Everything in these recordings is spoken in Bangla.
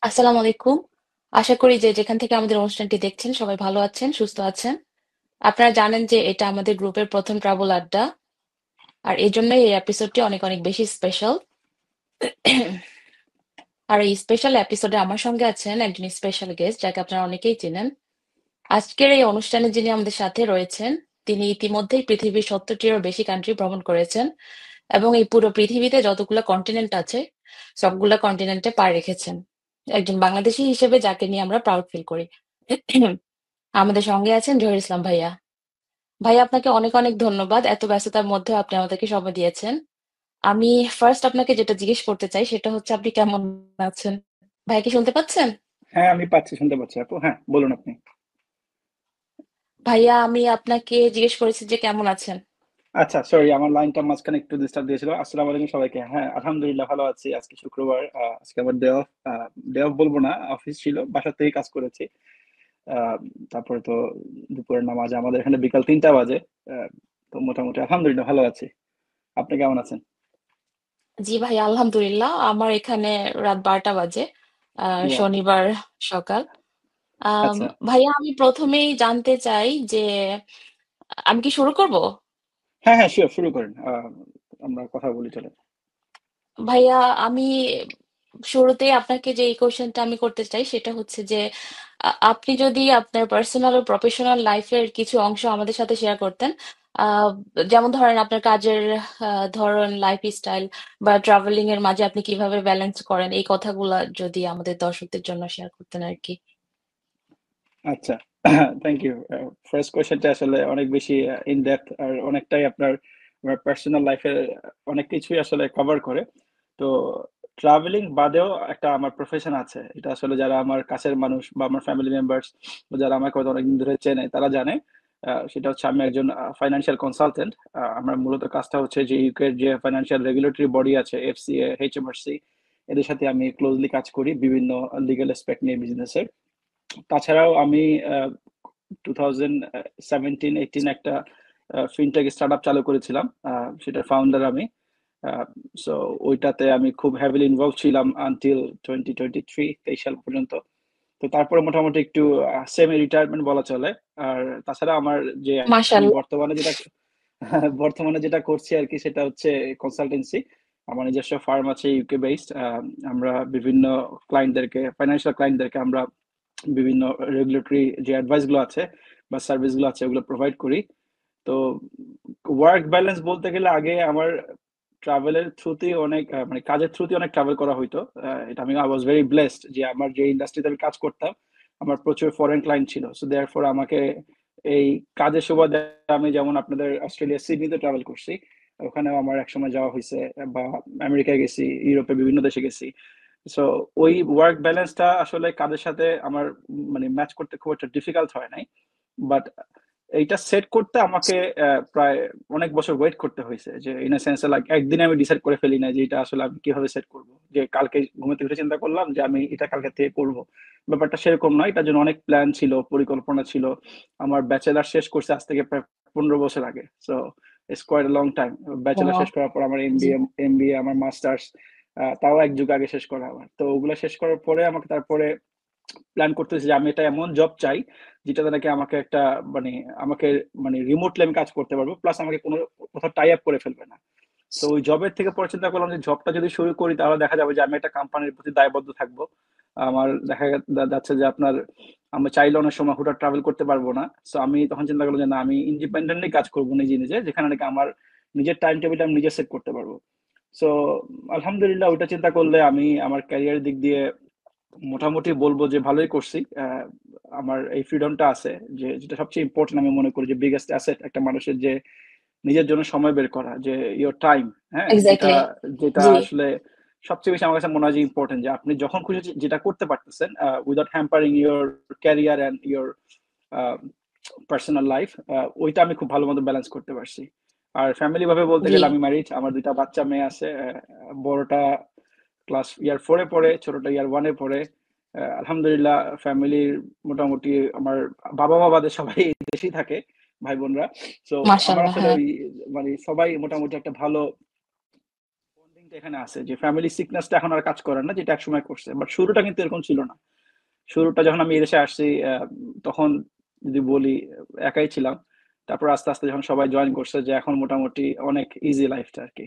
আসসালামু আলাইকুম। আশা করি যে যেখান থেকে আমাদের অনুষ্ঠানটি দেখছেন সবাই ভালো আছেন, সুস্থ আছেন। আপনারা জানেন যে এটা আমাদের গ্রুপের ১ম ট্রাভেল আড্ডা। আর এজন্যই এই এপিসোডটি অনেক, অনেক বেশি স্পেশাল। আর এই স্পেশাল এপিসোডে আমার সঙ্গে আছেন একজন স্পেশাল গেস্ট যাকে আপনারা অনেকেই চেনেন। আজকের এই অনুষ্ঠানে যিনি আমাদের সাথে রয়েছেন, তিনি ইতিমধ্যেই পৃথিবীর ৭০ টিরও বেশি কান্ট্রি ভ্রমণ করেছেন এবং এই পুরো পৃথিবীতে যতগুলো কন্টিনেন্ট আছে, সবগুলা কন্টিনেন্টে পা রেখেছেন। একজন বাংলাদেশী হিসেবে যাকে নিয়ে আমরা প্রাউড ফিল করি। আমাদের সঙ্গে আছেন জহির ইসলাম ভাইয়া। ভাইয়া আপনাকে অনেক, অনেক ধন্যবাদ। এত ব্যস্ততার মধ্যেও আপনি আমাদেরকে সময় দিয়েছেন। আমি ফার্স্ট আপনাকে যেটা জিজ্ঞেস করতে চাই সেটা হচ্ছে আপনি কেমন আছেন? ভাইয়া কি শুনতে পাচ্ছেন? হ্যাঁ, আমি পাচ্ছি, শুনতে পাচ্ছি আপু। হ্যাঁ, বলুন আপনি। ভাইয়া আমি আপনাকে জিজ্ঞেস করেছি যে কেমন আছেন? আচ্ছা, সরি, আমার লাইনটা মাঝখানে একটু ডিস্টার্ব দিয়েছিল। আসসালামু আলাইকুম সবাইকে। হ্যাঁ, আলহামদুলিল্লাহ ভালো আছি। আজকে শুক্রবার, আজকে আমার ডে অফ। ডে অফ বলবো না, অফিস ছিল, বাসা থেকেই কাজ করেছি। আহ, তারপরে তো দুপুরের নামাজ আমাদের এখানে বিকাল 3টা বাজে। আহ, তো মোটামুটি আলহামদুলিল্লাহ ভালো আছি। আপনি কেমন আছেন? জি ভাইয়া আলহামদুলিল্লাহ। আমার এখানে রাত ১২টা বাজে। ওয়াও। শনিবার সকাল। আম আচ্ছা। ভাইয়া আমি ১ম এই জানতে চাই যে আমি কি শুরু করব? হ্যাঁ, হ্যাঁ, শিওর, শুরু করেন। আমরা কথা বলি, চলে। ভাইয়া আমি শুরুতেই আপনাকে যে এই কোয়েশ্চেনটা আমি করতে চাই সেটা হচ্ছে যে আপনি যদি আপনার পার্সোনাল ও প্রফেশনাল লাইফের কিছু অংশ আমাদের সাথে শেয়ার করতেন, আহ, যেমন ধরেন আপনার কাজের ধরন, লাইফ স্টাইল বা ট্রাভেলিং এর মাঝে আপনি কিভাবে ব্যালেন্স করেন, এই কথাগুলা যদি আমাদের দর্শকদের জন্য শেয়ার করতেন আর কি। আচ্ছা। Thank you. ফার্স্ট কোয়েশ্চেনটা আসলে অনেক বেশি ইন ডেপথ আর অনেকটাই আপনার পার্সোনাল লাইফের অনেক কিছুই আসলে কভার করে। তো ট্রাভেলিং বাদেও একটা আমার প্রফেশন আছে, এটা আসলে যারা আমার কাছের মানুষ বা আমার ফ্যামিলি মেম্বার্স, যারা আমাকে হয়তো অনেকদিন ধরে চেনে তারা জানে। সেটা হচ্ছে আমি একজন ফাইন্যান্সিয়াল কনসালটেন্ট। আমার মূলত কাজটা হচ্ছে যে ইউকের যে ফাইন্যান্সিয়াল রেগুলেটরি বডি আছে, এফসিএ, এইচএমআরসি, এদের সাথে আমি ক্লোজলি কাজ করি বিভিন্ন লিগ্যাল অ্যাসপেক্ট নিয়ে বিজনেসের। তাছাড়াও আমি 2017-18 একটা ফিনটেক স্টার্টআপ চালু করেছিলাম। সেটার ফাউন্ডার আমি। সো ওইটাতে আমি খুব হেভিলি ইনভলভ ছিলাম আনটিল 2023, 23 সাল পর্যন্ত। তো তারপরে মোটামুটি একটু সেমি রিটায়ারমেন্ট বলা চলে। আর তাছাড়া আমার যে আমি মাশাআল্লাহ। বর্তমানে যেটা করছি আর কি, সেটা হচ্ছে কনসালটেন্সি। আমার নিজস্ব ফার্ম আছে ইউকে বেসড। আমরা বিভিন্ন ক্লায়েন্টদেরকে, ফাইন্যান্সিয়াল ক্লায়েন্টদেরকে আমরা বিভিন্ন রেগুলেটরি যে অ্যাডভাইস গুলো আছে বা সার্ভিস গুলো আছে ওগুলো প্রোভাইড করি। তো ওয়ার্ক ব্যালেন্স বলতে গেলে আগে আমার ট্রাভেলের থ্রুতেই অনেক মানে কাজের থ্রুতেই অনেক ট্রাভেল করা হইতো। এটা আমি আই ওয়াজ ভেরি ব্লেসড যে আমার যে ইন্ডাস্ট্রিতে আমি কাজ করতাম আমার প্রচুর ফরেন ক্লায়েন্ট ছিল। সো দেয়ারফর আমাকে এই কাজের সুবাদে আমি যেমন আপনাদের অস্ট্রেলিয়া সিডনিতে ট্রাভেল করছি, ওখানেও আমার একসময় যাওয়া হয়েছে। বা আমেরিকায় গেছি, ইউরোপে বিভিন্ন দেশে গেছি। সো ওই ওয়ার্ক ব্যালেন্সটা আসলে কাজের সাথে আমার মানে ম্যাচ করতে খুব একটা ডিফিকাল্ট হয় নাই। বাট এইটা সেট করতে আমাকে প্রায় অনেক বছর ওয়েট করতে হয়েছে, যে ইন সেন্স লাইক একদিনে আমি ডিসাইড করে ফেলি না যে এটা আসলে আমি কিভাবে সেট করব। যে কালকে ঘুমাতে উঠে চিন্তা করলাম যে আমি এটা কালকে থেকে করব, ব্যাপারটা সেরকম নয়। এটার জন্য অনেক প্ল্যান ছিল, পরিকল্পনা ছিল। আমার ব্যাচেলার শেষ করছে আজ থেকে প্রায় 15 বছর আগে। So it's quite long time. Bachelor wow. শেষ করার পর আমার জি। এমবিএ, আমার মাস্টার্স, তাও এক যুগ আগে শেষ করা আমার। তো ওগুলা শেষ করার পরে আমাকে তারপরে প্ল্যান করতেছি যে আমি একটা এমন জব চাই যেটাতে নাকি আমাকে একটা মানে আমাকে মানে রিমোটলি আমি কাজ করতে পারবো, প্লাস আমাকে কোনো কোথাও টাই আপ করে ফেলবে না। তো ওই জবের থেকে পরে চিন্তা করলাম যে জবটা যদি শুরু করি তাহলে দেখা যাবে যে আমি একটা কোম্পানির প্রতি দায়বদ্ধ থাকবো। আমার যাচ্ছে যে আপনার আমরা চাইলে অনেক সময় হুঠাৎ ট্রাভেল করতে পারবো না। সো আমি তখন চিন্তা করলাম যে না, আমি ইন্ডিপেন্ডেন্টলি কাজ করবো নিজে নিজে, যেখানে নাকি আমার নিজের টাইম টেবিলটা আমি নিজে সেট করতে পারবো। সো আলহামদুলিল্লাহ ওইটা চিন্তা করলে আমি আমার ক্যারিয়ার দিক দিয়ে মোটামুটি বলবো যে ভালোই করছি। আমার এই ফ্রিডমটা আছে, যে যেটা সবচেয়ে ইম্পর্টেন্ট আমি মনে করি, যে বিগেস্ট অ্যাসেট একটা মানুষের, যে নিজের জন্য সময় বের করা, যে ইয়োর টাইম। হ্যাঁ, যেটা এক্স্যাক্টলি। যেটা জি। আসলে সবচেয়ে বেশি আমার কাছে মনে হয় যে ইম্পর্টেন্ট, যে আপনি যখন খুশি যেটা করতে পারতেছেন without hampering your career and your personal life. ওইটা আমি খুব ভালো মতো ব্যালেন্স করতে পারছি। আর ফ্যামিলি ভাবে বলতে জি। গেলে আমি ম্যারিড, আমার দুইটা বাচ্চা মেয়ে আছে। বড়টা ক্লাস ইয়ার 4-এ পড়ে, ছোটটা ইয়ার 1-এ পড়ে। আলহামদুলিল্লাহ ফ্যামিলির মোটামুটি আমার বাবা মা বাদে সবাই দেশেই থাকে, ভাই বোনরা। সো আমার মাশাআল্লাহ। আসলে হ্যাঁ। ওই মানে সবাই মোটামুটি একটা ভালো বন্ডিং কিন্তু এখানে আছে যে ফ্যামিলি সিকনেসটা এখন আর কাজ করে না, যেটা একসময় করছে। বাট শুরুটা কিন্তু এরকম ছিল না। শুরুটা যখন আমি এদেশে আসছি, তখন যদি বলি একাই ছিলাম। তারপর আস্তে আস্তে যখন সবাই জয়েন করছে, যে এখন মোটামুটি অনেক ইজি লাইফটা আর কি।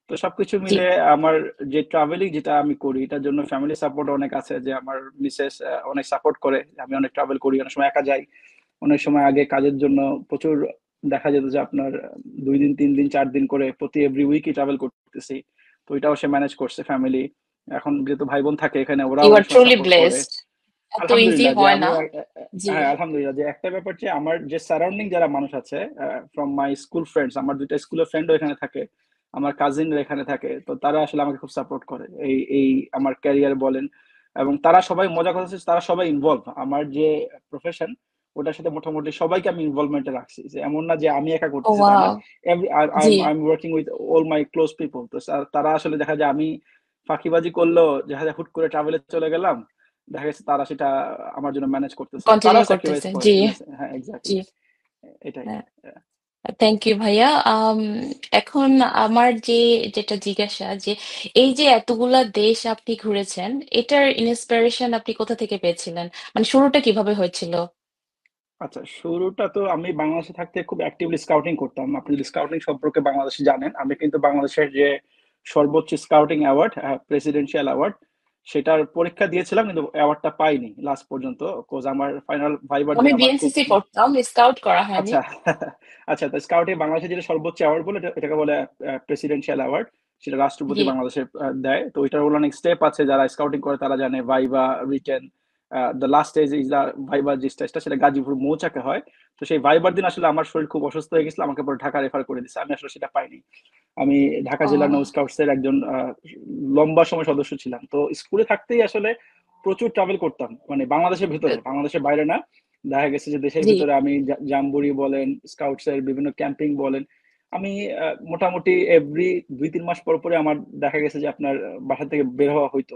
তো সবকিছু জি। মিলে আমার যে ট্রাভেলিং যেটা আমি করি, এটার জন্য ফ্যামিলি সাপোর্ট অনেক আছে, যে আমার মিসেস অনেক সাপোর্ট করে। আমি অনেক ট্রাভেল করি, অনেক সময় একা যাই, অনেক সময় আগে কাজের জন্য প্রচুর দেখা যেত যে আপনার 2 দিন 3 দিন 4 দিন করে প্রতি এভরি উইকই ট্রাভেল করতেছি। তো এটাও সে ম্যানেজ করছে ফ্যামিলি। এখন যেহেতু ভাই বোন থাকে এখানে, ওরাও ইউ আর অনেক সময় ট্রুলি সাপোর্ট করে। ব্লেসড। এত ইজি আলহামদুলিল্লাহ যে হয় আমি না। জি। হ্যাঁ, আলহামদুলিল্লাহ যে একটা ব্যাপার, যে আমার যে সারাউন্ডিং যারা মানুষ আছে, ফ্রম মাই স্কুল ফ্রেন্ডস, আমার 2টা স্কুলের ফ্রেন্ডও এখানে থাকে, আমার কাজিনরা এখানে থাকে, তো তারা আসলে আমাকে খুব সাপোর্ট করে এই এই আমার ক্যারিয়ার বলেন। এবং তারা সবাই, মজা কথা হচ্ছে, তারা সবাই ইনভলভ। আমার যে প্রফেশন, ওটার সাথে মোটামুটি সবাইকে আমি ইনভলভমেন্টে রাখছি, যে এমন না যে আমি একা ও করতেছি তা না। Wow. Every I G. Am working with all my close people. তো তারা আসলে দেখা যায় আমি ফাঁকিবাজি করলেও, দেখা যায় হুট করে ট্রাভেলে চলে গেলাম, দেখা গেছে তারা সেটা আমার জন্য ম্যানেজ করতেছে, কন্টিনিউ তারাও স্যাক্রিফাইস করতেছে। করে জি। হ্যাঁ, এক্স্যাক্টলি জি। এটাই। হ্যাঁ। থ্যাংক ইউ ভাইয়া। এখন আমার যেটা জিজ্ঞাসা, যে এই যে এতগুলা দেশ আপনি ঘুরেছেন, এটার ইন্সপিরেশন আপনি কোথা থেকে পেয়েছিলেন? মানে শুরুটা কিভাবে হয়েছিল? আচ্ছা, শুরুটা তো আমি বাংলাদেশে থাকতে খুব অ্যাক্টিভলি স্কাউটিং করতাম। আপনি যদি স্কাউটিং সম্পর্কে বাংলাদেশে জানেন, আমি কিন্তু বাংলাদেশের যে সর্বোচ্চ স্কাউটিং অ্যাওয়ার্ড, প্রেসিডেন্সিয়াল অ্যাওয়ার্ড, সেটার পরীক্ষা দিয়েছিলাম, কিন্তু অ্যাওয়ার্ডটা পাইনি লাস্ট পর্যন্ত। কোজ আমার ফাইনাল ভাইবার আমি দিন আমার খুব বিএনসিসি করতাম, স্কাউট করা হয়নি। আচ্ছা। আচ্ছা, তো স্কাউটে বাংলাদেশের যেটা সর্বোচ্চ অ্যাওয়ার্ড বলে, এটাকে বলে প্রেসিডেন্সিয়াল অ্যাওয়ার্ড। সেটা রাষ্ট্রপতি জি। বাংলাদেশের দেয়। তো ওইটার বলে অনেক স্টেপ আছে, যারা স্কাউটিং করে তারা জানে। Viva, written, the last stage is the viva, যে স্টেজটা সেটা গাজীপুর মৌচাকে হয়। তো সেই ভাইবার দিন আসলে আমার শরীর খুব অসুস্থ হয়ে গেছিল, আমাকে পরে ঢাকা রেফার করে দিছে, আমি আসলে সেটা পাইনি। আমি ঢাকা জেলা নৌ ও। স্কাউটস এর একজন লম্বা সময় সদস্য ছিলাম। তো স্কুলে থাকতেই আসলে প্রচুর ট্রাভেল করতাম, মানে বাংলাদেশের ভিতরে, বাংলাদেশের বাইরে না। দেখা গেছে যে দেশের জি। ভিতরে আমি জাম্বুরি বলেন, স্কাউটস এর বিভিন্ন ক্যাম্পিং বলেন, আমি মোটামুটি এভরি 2-3 মাস পর পরে আমার দেখা গেছে যে আপনার বাসা থেকে বের হওয়া হইতো।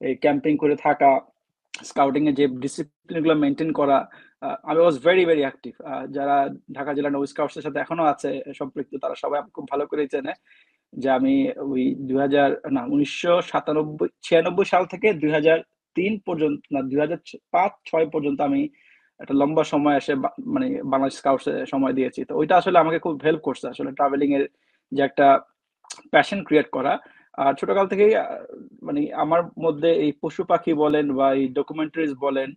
এই ক্যাম্পিং করে থাকা, স্কাউটিং এর যে ডিসিপ্লিন গুলো মেনটেন করা, আমি ওয়াজ ভেরি ভেরি অ্যাক্টিভ। যারা ঢাকা জেলা নৌ স্কাউটস এর সাথে এখনো আছে সম্পৃক্ত, তারা সবাই আমাকে খুব ভালো করে চেনে, যে আমি ওই 2000 না 1996 সাল থেকে 2003 পর্যন্ত, না 2005-6 পর্যন্ত আমি একটা লম্বা সময় এসে মানে বাংলাদেশ স্কাউটস এ সময় দিয়েছি। তো ওইটা আসলে আমাকে খুব হেল্প করছে আসলে ট্রাভেলিং এর যে একটা প্যাশন ক্রিয়েট করা। আর ছোটকাল থেকেই মানে আমার মধ্যে এই পশু পাখি বলেন বা এই ডকুমেন্টারিজ বলেন,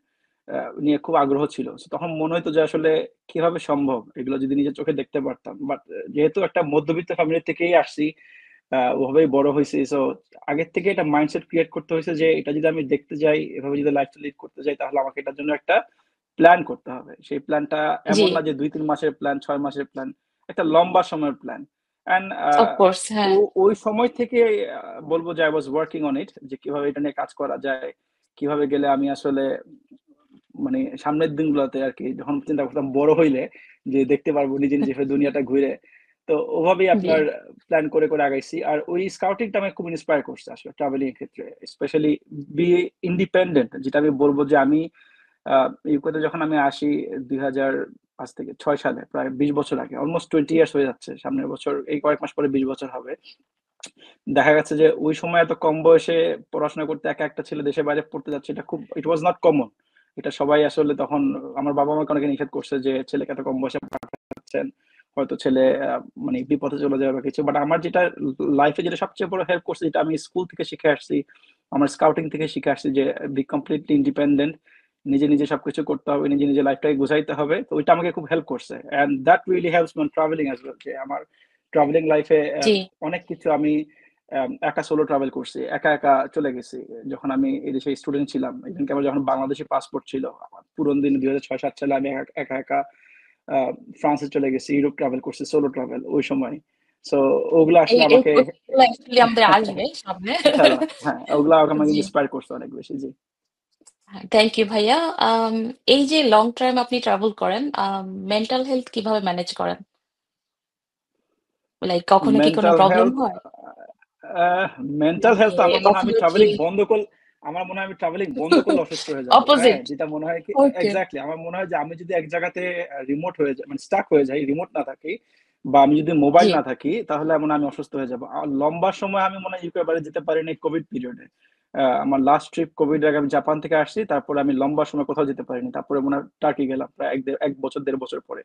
নিয়ে খুব আগ্রহ ছিল। So তখন মনে হতো যে আসলে কিভাবে সম্ভব এগুলো যদি নিজের চোখে দেখতে পারতাম। বাট যেহেতু একটা মধ্যবিত্ত ফ্যামিলি থেকেই আসছি, ওভাবেই বড় হয়েছি। সো আগের থেকে এটা মাইন্ডসেট ক্রিয়েট করতে হয়েছে, যে এটা যদি আমি দেখতে যাই, এভাবে যদি লাইফটা লিড করতে যাই, তাহলে আমাকে এটার জন্য একটা প্ল্যান করতে হবে। সেই প্ল্যানটা জি। এমন না যে 2-3 মাসের প্ল্যান, 6 মাসের প্ল্যান, একটা লম্বা সময়ের প্ল্যান। অ্যান্ড অফকোর্স, হ্যাঁ। ওই সময় থেকে বলবো যে I was working on it, যে কিভাবে এটা নিয়ে কাজ করা যায়, কিভাবে গেলে আমি আসলে মানে সামনের দিনগুলোতে আর কি, যখন চিন্তা করতাম বড় হইলে যে দেখতে পারবো নিজে নিজে দুনিয়াটা ঘুরে। তো ওভাবেই জি। আপনার প্ল্যান করে করে আগাইছি। আর ওই স্কাউটিংটা আমাকে খুব ইন্সপায়ার করছে আসলে ট্রাভেলিং এর ক্ষেত্রে, স্পেশালি বি ইন্ডিপেন্ডেন্ট, যেটা আমি বলবো যে আমি ইউকেতে যখন আমি আসি 2005 থেকে 2006 সালে, প্রায় 20 বছর আগে, অলমোস্ট 20 ইয়ার্স হয়ে যাচ্ছে। সামনের বছর এই কয়েক মাস পরে 20 বছর হবে। দেখা গেছে যে ওই সময় এত কম বয়সে পড়াশোনা করতে একা একটা ছেলে দেশের বাইরে পড়তে যাচ্ছে, এটা খুব, ইট ওয়াজ নট কমন। এটা সবাই আসলে তখন, আমার বাবা আমাকে অনেকে নিষেধ করছে যে ছেলেকে এত কম বয়সে পাঠাচ্ছেন, হয়তো ছেলে মানে বিপথে চলে যাবে বা কিছু। বাট আমার যেটা লাইফে যেটা সবচেয়ে বড় হেল্প করছে, যেটা আমি স্কুল থেকে শিখে আসছি, আমার স্কাউটিং থেকে শিখে আসছি, যে বি কমপ্লিটলি ইন্ডিপেন্ডেন্ট, নিজে নিজে সবকিছু করতে হবে, নিজে নিজে লাইফটাকে গুছাইতে হবে। তো ওইটা আমাকে খুব হেল্প করছে, and that really helps man travelling as well. যে আমার ট্রাভেলিং লাইফে জি। অনেক কিছু আমি একা সোলো ট্রাভেল করছি, একা একা চলে গেছি। যখন আমি এই দেশে স্টুডেন্ট ছিলাম, ইভেন আমার যখন বাংলাদেশি পাসপোর্ট ছিল, আমার পুরোনো দিন 2006-7 সালে আমি একা একা ফ্রান্সে চলে গেছি, ইউরোপ ট্রাভেল করছি, সোলো ট্রাভেল ওই সময়। সো ওগুলো এই আসলে এই আমাকে কোশ্চেনগুলো অ্যাকচুয়ালি আমাদের আসবে সামনে। ইনশাল্লাহ, হ্যাঁ, ওগুলো আমাকে জি। ইন্সপায়ার করছে অনেক বেশি। জি। থ্যাংক ইউ ভাইয়া। আম, এই যে লং টাইম আপনি ট্রাভেল করেন, মেন্টাল হেলথ কিভাবে ম্যানেজ করেন? লাইক কখনো কি কোনো মেন্টাল প্রবলেম হেলথ, হয়? মেন্টাল হেলথ নাকি আমার মনে হয় আমি অফিউজলি ট্রাভেলিং বন্ধ করলে, আমি ট্রাভেলিং বন্ধ করলে অসুস্থ হয়ে যাবো। হ্যাঁ, অপোজিট? যেটা মনে হয় কি, ওকে। এক্স্যাক্টলি আমার মনে হয় যে আমি যদি এক জায়গাতে রিমোট হয়ে যাই, মানে স্টাক হয়ে যাই, রিমোট না থাকি, বা আমি যদি মোবাইল জি। না থাকি তাহলে এমন আমি অসুস্থ হয়ে যাবো। আর লম্বা সময় আমি মনে হয় ইউকে বাইরে যেতে পারিনি কোভিড পিরিয়ডে। আমার লাস্ট ট্রিপ কোভিড আগে আমি জাপান থেকে আসছি, তারপরে আমি লম্বা সময় কোথাও যেতে পারিনি, তারপরে মনে হয় টার্কি গেলাম প্রায় এক বছর 1.5 বছর পরে।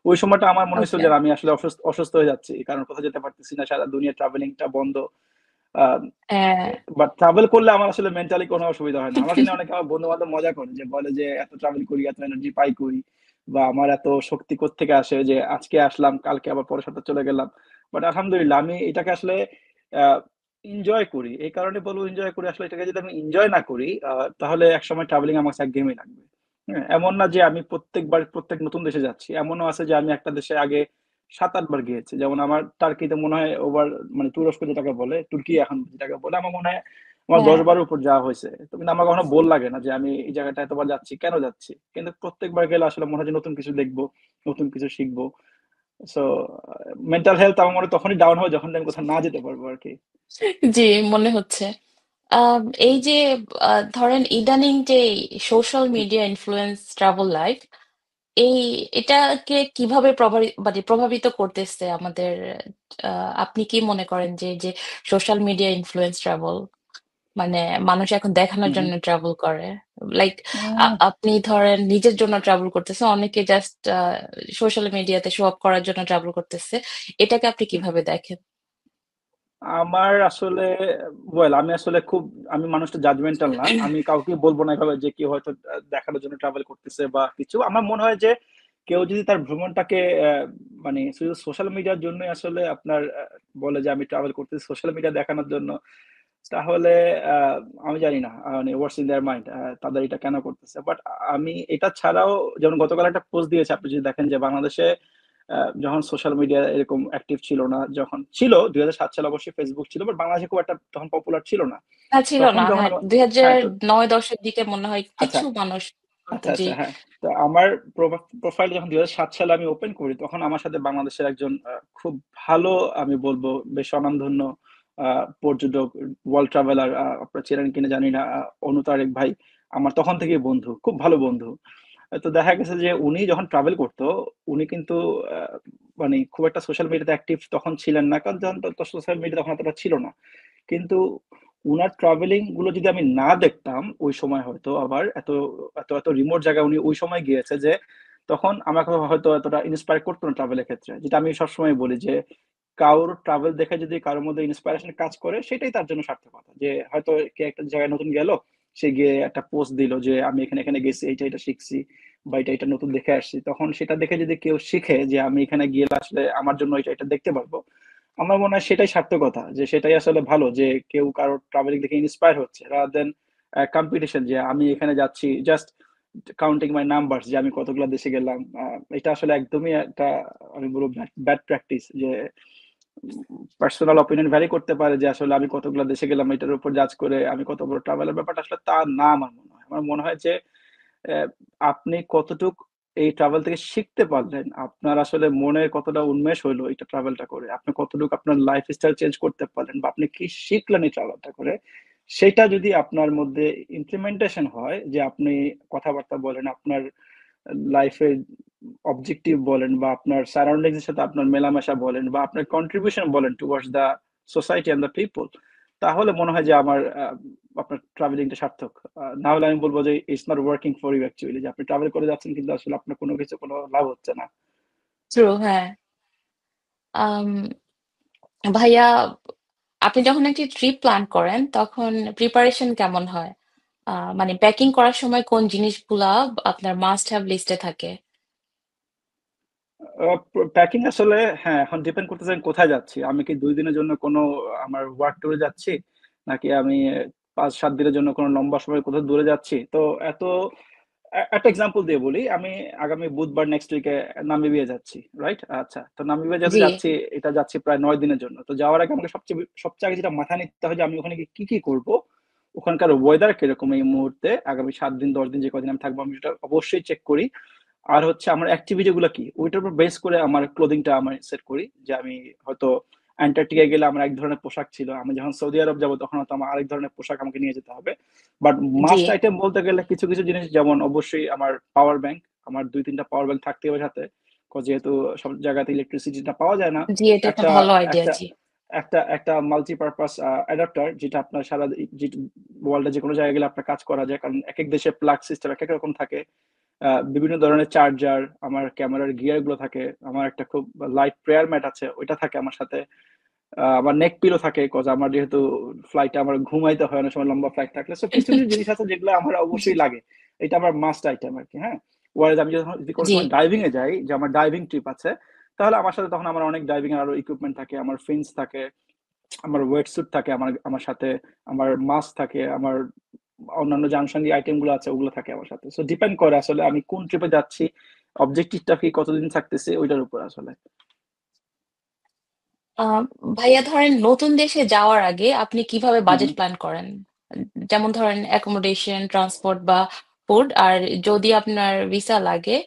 ওই সময়টা আমার মনে হয়েছিল ওকে। যে আমি আসলে অসুস্থ অসুস্থ হয়ে যাচ্ছি, কারণ কোথাও যেতে পারতেছি না, সারা দুনিয়া ট্রাভেলিংটা বন্ধ। হ্যাঁ। বাট ট্রাভেল করলে আমার আসলে মেন্টালি কোনো অসুবিধা হয় না। আমাকে নিয়ে অনেকে আমার বন্ধু বান্ধব মজা করে, যে বলে যে এত ট্রাভেল করি, এত এনার্জি পাই করি, বা আমার এত শক্তি কোত্থেকে আসে যে আজকে আসলাম কালকে আবার পরের সপ্তাহে চলে গেলাম। বাট আলহামদুলিল্লাহ আমি এটাকে আসলে এনজয় করি। এই কারণে বলবো এনজয় করি, আসলে এটাকে যদি আমি এনজয় না করি তাহলে একসময় ট্রাভেলিং আমার কাছে একঘেয়েমি লাগবে। হ্যাঁ, এমন না যে আমি প্রত্যেকবার প্রত্যেক নতুন দেশে যাচ্ছি, এমনও আছে যে আমি একটা দেশে আগে 7-8 বার গিয়েছি। যেমন আমার টার্কিতে মনে হয় ওভার, মানে তুরস্ক যেটাকে বলে, তুর্কি এখন যেটাকে বলে, আমার মনে হয় আমার হ্যাঁ। 10 বারের উপর যাওয়া হয়েছে। তো কিন্তু আমার কখনো বোর লাগে না যে আমি এই জায়গাটা এতবার যাচ্ছি, কেন যাচ্ছি। কিন্তু প্রত্যেকবার গেলে আসলে মনে হয় যে নতুন কিছু দেখবো, নতুন কিছু শিখবো। সো মেন্টাল হেলথ আমার মনে হয় তখনই ডাউন হয় যখন আমি কোথাও না যেতে পারবো আর কি। জি, মনে হচ্ছে। এই যে ধরেন ইদানিং যে social media influence travel life, এই এটাকে কিভাবে মানে প্রভাবিত করতেছে আমাদের? আপনি কি মনে করেন যে যে সোশ্যাল মিডিয়া ইনফ্লুয়েন্স ট্রাভেল, মানে মানুষ এখন দেখানোর হুম হুম। জন্য ট্রাভেল করে, লাইক উম, আপনি ধরেন নিজের জন্য ট্রাভেল করতেছে, অনেকে জাস্ট সোশ্যাল মিডিয়াতে শো অফ করার জন্য ট্রাভেল করতেছে, এটাকে আপনি কিভাবে দেখেন? আমার আসলে, ওয়েল আমি আসলে খুব, আমি মানুষটা জাজমেন্টাল না, আমি কাউকে বলবো না এভাবে যে কেউ হয়তো দেখানোর জন্য ট্রাভেল করতেছে বা কিছু। আমার মনে হয় যে কেউ যদি তার ভ্রমণটাকে মানে শুধু সোশ্যাল মিডিয়ার জন্য আসলে আপনার বলে যে আমি ট্রাভেল করতেছি সোশ্যাল মিডিয়া দেখানোর জন্য, তাহলে আহ, আমি জানি না, মানে ওয়াটস ইন দেয়ার মাইন্ড, তাদের এটা কেন করতেছে। বাট আমি এটা ছাড়াও, যেমন গতকাল একটা পোস্ট দিয়েছে, আপনি যদি দেখেন যে বাংলাদেশে যখন সোশ্যাল মিডিয়া এরকম অ্যাক্টিভ ছিল না, যখন ছিল 2007 সালে অবশ্যই ফেসবুক ছিল, বাট বাংলাদেশে খুব একটা তখন পপুলার ছিল না। না, ছিল তখন না, যখন হ্যাঁ, আমার, হ্যাঁ তো, 2009-10-এর দিকে মনে হয় আচ্ছা কিছু মানুষ করতো, আচ্ছা জি। আচ্ছা, হ্যাঁ। তো আমার প্রোফাইল যখন 2007 সালে আমি ওপেন করি, তখন আমার সাথে বাংলাদেশের একজন খুব ভালো, আমি বলবো বেশ স্বনামধন্য পর্যটক, ওয়ার্ল্ড ট্রাভেলার, আপনার চেনেন কিনা জানি না, অনু তারেক ভাই, আমার তখন থেকেই বন্ধু, খুব ভালো বন্ধু। তো দেখা গেছে যে উনি যখন ট্রাভেল করতো, উনি কিন্তু আহ, মানে খুব একটা সোশ্যাল মিডিয়াতে অ্যাক্টিভ তখন ছিলেন না, কারণ যখন সোশ্যাল মিডিয়া তখন এতটা ছিল না। কিন্তু উনার ট্রাভেলিং গুলো যদি আমি না দেখতাম ওই সময়, হয়তো আবার এত এত এত রিমোট জায়গায় উনি ওই সময় গিয়েছে, যে তখন আমাকে হয়তো এতটা ইন্সপায়ার করতো না ট্রাভেলের ক্ষেত্রে। যেটা আমি সবসময় বলি যে কারোর ট্রাভেল দেখে যদি কারোর মধ্যে ইন্সপায়ারেশন কাজ করে, সেটাই তার জন্য সার্থকতা। যে হয়তো কে একটা জায়গায় নতুন গেল, সে গিয়ে একটা পোস্ট দিল যে আমি এখানে এখানে গেছি, এটা এটা শিখছি, বা এটা এটা নতুন দেখে আসছি, তখন সেটা দেখে যদি কেউ শিখে যে আমি এখানে গিয়ে আসলে আমার জন্য এটা এটা দেখতে পারবো, আমার মনে হয় সেটাই সার্থকতা, যে সেটাই আসলে ভালো, যে কেউ কারো ট্রাভেলিং দেখে ইন্সপায়ার হচ্ছে, রাদার দেন কম্পিটিশন, যে আমি এখানে যাচ্ছি জাস্ট কাউন্টিং মাই নাম্বারস, যে আমি কতগুলো দেশে গেলাম। এটা আসলে একদমই একটা, আমি বলবো ব্যাড প্র্যাকটিস। যে পার্সোনাল অপিনিয়ন ভ্যারি করতে পারে, যে আসলে আমি কতগুলো দেশে গেলাম এটার উপর জাজ করে আমি কত বড় ট্রাভেলের, ব্যাপারটা আসলে তা না। আমার মনে হয় যে আহ, আপনি কতটুক এই ট্রাভেল থেকে শিখতে পারলেন, আপনার আসলে মনে কতটা উন্মেষ হইলো এটা ট্রাভেলটা করে, আপনি কতটুকু আপনার লাইফ স্টাইল চেঞ্জ করতে পারলেন, বা আপনি কি শিখলেন এই ট্রাভেলটা করে, সেটা যদি আপনার মধ্যে ইমপ্লিমেন্টেশন হয়, যে আপনি কথাবার্তা বলেন, আপনার লাইফের অবজেক্টিভ বলেন, বা আপনার সারাউন্ডিংস এর সাথে আপনার মেলামেশা বলেন, বা আপনার কন্ট্রিবিউশন বলেন towards the society and the people, তাহলে মনে হয় যে আমার আপনার ট্রাভেলিংটা সার্থক। না হলে আমি বলবো যে it's not working for you actually, যে আপনি ট্রাভেল করে যাচ্ছেন কিন্তু আসলে আপনার কোনো কিছু কোনো লাভ হচ্ছে না। ট্রু, হ্যাঁ। আম, ভাইয়া, আপনি যখন একটি ট্রিপ প্ল্যান করেন তখন প্রিপারেশন কেমন হয়? মানে প্যাকিং করার সময় কোন জিনিসগুলা আপনার মাস্ট হ্যাভ লিস্টে থাকে? প্যাকিং আসলে, হ্যাঁ, এখন ডিপেন্ড করতেছে আমি কোথায় যাচ্ছি। আমি কি 2 দিনের জন্য কোনো আমার ওয়ার্ক ট্যুরে যাচ্ছি, নাকি আমি 5-7 দিনের জন্য কোনো লম্বা সময় কোথাও দূরে যাচ্ছি। তো এত একটা এক্সাম্পল দিয়ে বলি, আমি আগামী বুধবার নেক্সট উইকে নামিবিয়া যাচ্ছি, রাইট? আচ্ছা, তো নামিবিয়া যাতে জি। যাচ্ছি, এটা যাচ্ছি প্রায় 9 দিনের জন্য। তো যাওয়ার আগে আমাকে সবচেয়ে সবচেয়ে আগে যেটা মাথায় নিতে হয় যে আমি ওখানে গিয়ে কি কি করবো, ওখানকার ওয়েদার কিরকম এই মুহূর্তে, আগামী 7 দিন 10 দিন যে কদিন আমি থাকবো, আমি সেটা অবশ্যই চেক করি। আর হচ্ছে আমার অ্যাক্টিভিটি গুলো কি, ওইটার উপর বেস করে আমার ক্লোদিংটা আমি সেট করি। যে আমি হয়তো অ্যান্টার্কটিকায় গেলে আমার এক ধরনের পোশাক ছিল, আমি যখন সৌদি আরব যাবো তখন হয়তো আমার আরেক ধরনের পোশাক আমাকে নিয়ে যেতে হবে। But G. মাস্ট আইটেম বলতে গেলে কিছু কিছু জিনিস, যেমন অবশ্যই আমার পাওয়ার ব্যাংক, আমার 2-3টা পাওয়ার ব্যাংক থাকতে হবে সাথে। যেহেতু সব জায়গাতে ইলেকট্রিসিটিটা পাওয়া যায় না। জি, এটা একটা একটা ভালো আইডিয়া। একটা জি। একটা মাল্টিপারপাস অ্যাডাপ্টার, যেটা আপনার সারা ওয়ার্ল্ডে যে কোনো জায়গায় গেলে আপনার কাজ করা যায়, কারণ এক এক দেশে প্লাগ সিস্টেম এক এক রকম থাকে। বিভিন্ন ধরনের চার্জার, আমার ক্যামেরার গিয়ার গুলো থাকে, আমার একটা খুব লাইট প্রেয়ার ম্যাট আছে, ওইটা থাকে আমার সাথে। আমার নেক পিলো থাকে, কজ আমার যেহেতু ফ্লাইটে আমার ঘুমাইতে হয় অনেক সময় লম্বা ফ্লাইট থাকলে। সো কিছু কিছু জিনিস আছে যেগুলো আমার জি। অবশ্যই লাগে। এটা আমার মাস্ট আইটেম আর কি। হ্যাঁ, ওয়ারেজ আমি যখন যদি কোনো জি। সময় ডাইভিং এ যাই, যে আমার ডাইভিং ট্রিপ আছে, তাহলে আমার সাথে তখন আমার অনেক ডাইভিং এর আরো ইকুইপমেন্ট থাকে, আমার ফিন্স থাকে, আমার ওয়েট স্যুট থাকে, আমার আমার সাথে আমার মাস্ক থাকে, আমার অন্যান্য যে আনুষঙ্গিক আইটেম গুলো আছে ওগুলো থাকে আমার সাথে। সো ডিপেন্ড করে আসলে আমি কোন ট্রিপে যাচ্ছি, অবজেক্টিভটা কি, কতদিন থাকতেছে, ওইটার উপর আসলে। আহ, ভাইয়া ধরেন নতুন দেশে যাওয়ার আগে আপনি কিভাবে হুম, বাজেট হুম। প্ল্যান করেন? যেমন ধরেন অ্যাকোমোডেশন, ট্রান্সপোর্ট বা ফুড, আর যদি আপনার ভিসা লাগে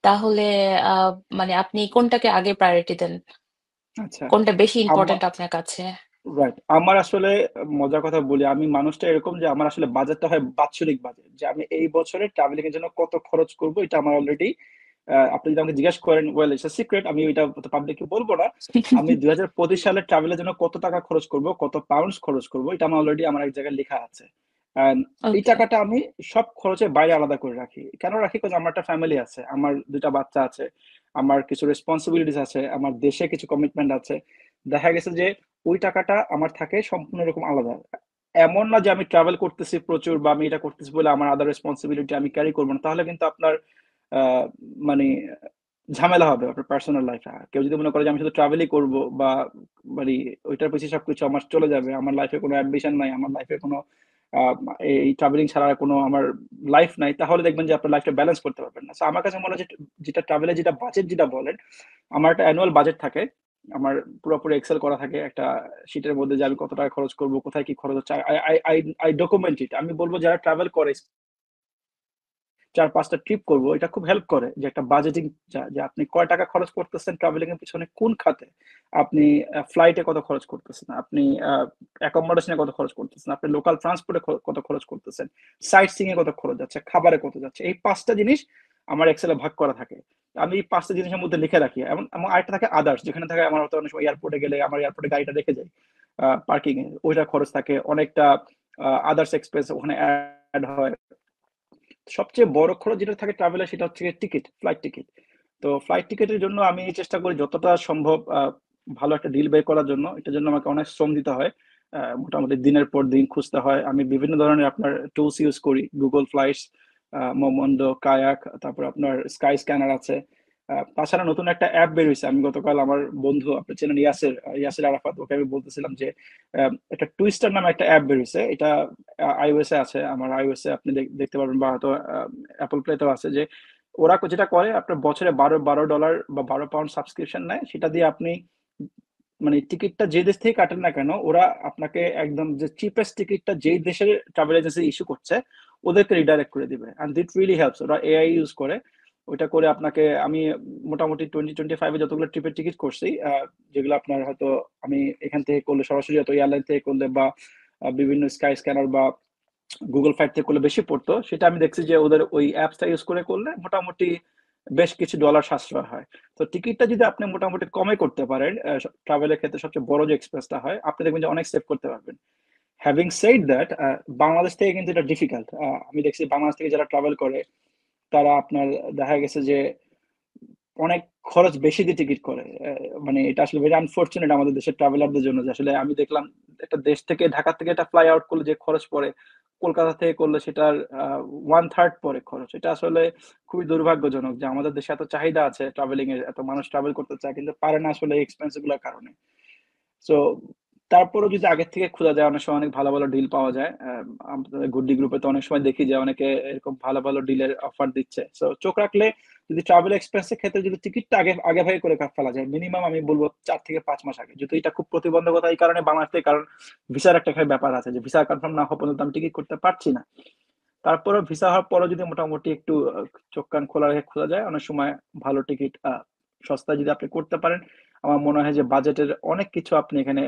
তাহলে আহ, মানে আপনি কোনটাকে আগে প্রায়োরিটি দেন? আচ্ছা। কোনটা বেশি আমা ইম্পর্ট্যান্ট আপনার কাছে? রাইট। আমার আসলে মজার কথা বলি, আমি মানুষটা এরকম যে আমার আসলে বাজেটটা হয় বাৎসরিক বাজেট, যে আমি এই বছরে ট্রাভেলিং এর জন্য কত খরচ করব, এটা আমার অলরেডি, আপনি যদি আমাকে জিজ্ঞেস করেন, ওয়েল ইটস আ সিক্রেট, আমি ওইটা পাবলিকলি বলবো না। আমি 2025 সালে ট্রাভেলের জন্য কত টাকা খরচ করব, কত পাউন্ডস খরচ করব, এটা আমার অলরেডি আমার এক জায়গায় লেখা আছে। And এই ওকে। টাকাটা আমি সব খরচের বাইরে আলাদা করে রাখি। কেন রাখি? কারণ আমার একটা ফ্যামিলি আছে, আমার দুইটা বাচ্চা আছে, আমার কিছু রেসপন্সিবিলিটিস আছে, আমার দেশে কিছু কমিটমেন্ট আছে। দেখা গেছে যে ওই টাকাটা আমার থাকে সম্পূর্ণ রকম আলাদা। এমন না যে আমি ট্রাভেল করতেছি প্রচুর বা আমি এটা করতেছি বলে আমার আদার রেসপন্সিবিলিটি আমি ক্যারি করবো না, তাহলে কিন্তু আপনার আহ, মানে ঝামেলা হবে আপনার পার্সোনাল লাইফে। কেউ যদি মনে করে যে আমি শুধু ট্রাভেলই করবো, বা মানে ওইটার পিছিয়ে সবকিছু আমার চলে যাবে, আমার লাইফে কোনো অ্যাম্বিশন নাই, আমার লাইফে কোনো আহ, এই ট্রাভেলিং ছাড়া আর কোনো আমার লাইফ নাই, তাহলে দেখবেন যে আপনার লাইফটা ব্যালেন্স করতে পারবেন না। So আমার কাছে মনে হয় যে যেটা ট্রাভেলে যেটা বাজেট যেটা বলেন, আমার একটা অ্যানুয়াল বাজেট থাকে, আমার পুরোপুরি এক্সেল করা থাকে একটা শীটের মধ্যে, যে আমি কত টাকা খরচ করব, কোথায় কি খরচ হচ্ছে, I I I I document it. আমি বলবো যারা ট্রাভেল করে 4-5টা ট্রিপ করব, এটা খুব হেল্প করে যে একটা বাজেটিং, যে আপনি কয় টাকা খরচ করতেছেন ট্রাভেলিং এর পিছনে, কোন খাতে আপনি, ফ্লাইটে কত খরচ করতেছেন আপনি, অ্যাকোমোডেশনে কত খরচ করতেছেন আপনি, লোকাল ট্রান্সপোর্টে কত খরচ করতেছেন, সাইট সিইং এ কত খরচ যাচ্ছে, খাবারে কত যাচ্ছে, এই 5টা জিনিস আমার এক্সেলে ভাগ করা থাকে। আমি এই 5টা জিনিসের মধ্যে লিখে রাখি। এমন এমন আরেকটা থাকে আদার্স, যেখানে থাকে আমার হয়তো অনেক সময় এয়ারপোর্টে গেলে আমার এয়ারপোর্টে গাড়িটা রেখে যাই পার্কিং এ, ওইটা খরচ থাকে অনেকটা। আদার্স এক্সপেন্স ওখানে অ্যাড হয়। সবচেয়ে বড় খরচ যেটা থাকে ট্রাভেলে, সেটা হচ্ছে টিকিট, ফ্লাইট টিকিট। তো ফ্লাইট টিকিটের জন্য আমি চেষ্টা করি যতটা সম্ভব ভালো একটা ডিল বের করার জন্য। এটার জন্য আমাকে অনেক শ্রম দিতে হয়, মোটামুটি দিনের পর দিন খুঁজতে হয়। আমি বিভিন্ন ধরনের আপনার টুলস ইউজ করি, গুগল ফ্লাইটস, মোমোন্ডো, কায়াক, তারপর আপনার স্কাই স্ক্যানার আছে। তাছাড়া নতুন একটা অ্যাপ বের হয়েছে, আমি গতকাল আমার বন্ধু, আপনি চেনেন ইয়াসের, ইয়াসির আরাফাত, ওকে আমি বলতেছিলাম যে একটা টুইস্টার নামে একটা অ্যাপ বের হয়েছে। এটা আইওএস এ আছে, আমার আইওএস এ আপনি দেখতে পারবেন, বা হয়তো অ্যাপল প্লেতেও আছে। যে ওরা যেটা করে, আপনার বছরে বারো বারো ডলার বা 12 পাউন্ড সাবস্ক্রিপশন নেয়, সেটা দিয়ে আপনি মানে টিকিটটা যে দেশ থেকে কাটেন না কেন, ওরা আপনাকে একদম যে চিপেস্ট টিকিটটা যেই দেশের ট্রাভেল এজেন্সি ইস্যু করছে, ওদেরকে রিডাইরেক্ট করে দিবে। And that really helps. ওরা এআই ইউজ করে, ওইটা করে আপনাকে, আমি মোটামুটি 2025-এ যতগুলো ট্রিপের টিকিট করছি, যেগুলো আপনার হয়তো আমি এখান থেকে করলে সরাসরি, হয়তো এয়ারলাইন থেকে করলে বা বিভিন্ন স্কাই স্ক্যানার বা গুগল ফ্লাইট থেকে করলে বেশি পড়তো, সেটা আমি দেখছি যে ওদের ওই অ্যাপসটা ইউজ করে করলে মোটামুটি বেশ কিছু ডলার সাশ্রয় হয়। তো টিকিটটা যদি আপনি মোটামুটি কমে করতে পারেন, ট্রাভেলের ক্ষেত্রে সবচেয়ে বড় যে এক্সপেন্সটা হয়, আপনি দেখবেন যে অনেক সেভ করতে পারবেন। হ্যাভিং সেড দ্যাট, বাংলাদেশ থেকে কিন্তু এটা ডিফিকাল্ট। আমি দেখছি বাংলাদেশ থেকে যারা ট্রাভেল করে, তারা আপনার দেখা গেছে যে অনেক খরচ বেশি দিয়ে টিকিট করে। মানে এটা আসলে ভেরি আনফরচুনেট আমাদের দেশের ট্রাভেলারদের জন্য, যে আসলে আমি দেখলাম একটা দেশ থেকে, ঢাকা থেকে একটা ফ্লাই আউট করলে যে খরচ পড়ে, কলকাতা থেকে করলে সেটার 1/3 পরে খরচ। এটা আসলে খুবই দুর্ভাগ্যজনক যে আমাদের দেশে এত চাহিদা আছে ট্রাভেলিং এর, এত মানুষ ট্রাভেল করতে চায় কিন্তু পারে না আসলে এই এক্সপেন্স গুলোর কারণে। সো তারপরেও যদি আগের থেকে খোঁজা যায়, অনেক সময় অনেক ভালো ভালো ডিল পাওয়া যায়। আমাদের গুড্ডি গ্রুপে তো অনেক সময় দেখি যে অনেকে এরকম ভালো ভালো ডিলের অফার দিচ্ছে। সো চোখ রাখলে, যদি ট্রাভেল এক্সপেন্সের ক্ষেত্রে যদি টিকিটটা আগে আগে ভাগে করে ফেলা যায়, মিনিমাম আমি বলবো 4 থেকে 5 মাস আগে। যদি এটা খুব প্রতিবন্ধকতা এই কারণে বাংলাদেশ থেকে, কারণ ভিসার একটা ব্যাপার আছে, যে ভিসা কনফার্ম না হওয়া পর্যন্ত আমি টিকিট করতে পারছি না। তারপরেও ভিসা হওয়ার পরও যদি মোটামুটি একটু চোখ কান খোলা রেখে খোলা যায়, অনেক সময় ভালো টিকিট সস্তায় যদি আপনি করতে পারেন, আমার মনে হয় যে বাজেটের অনেক কিছু আপনি এখানে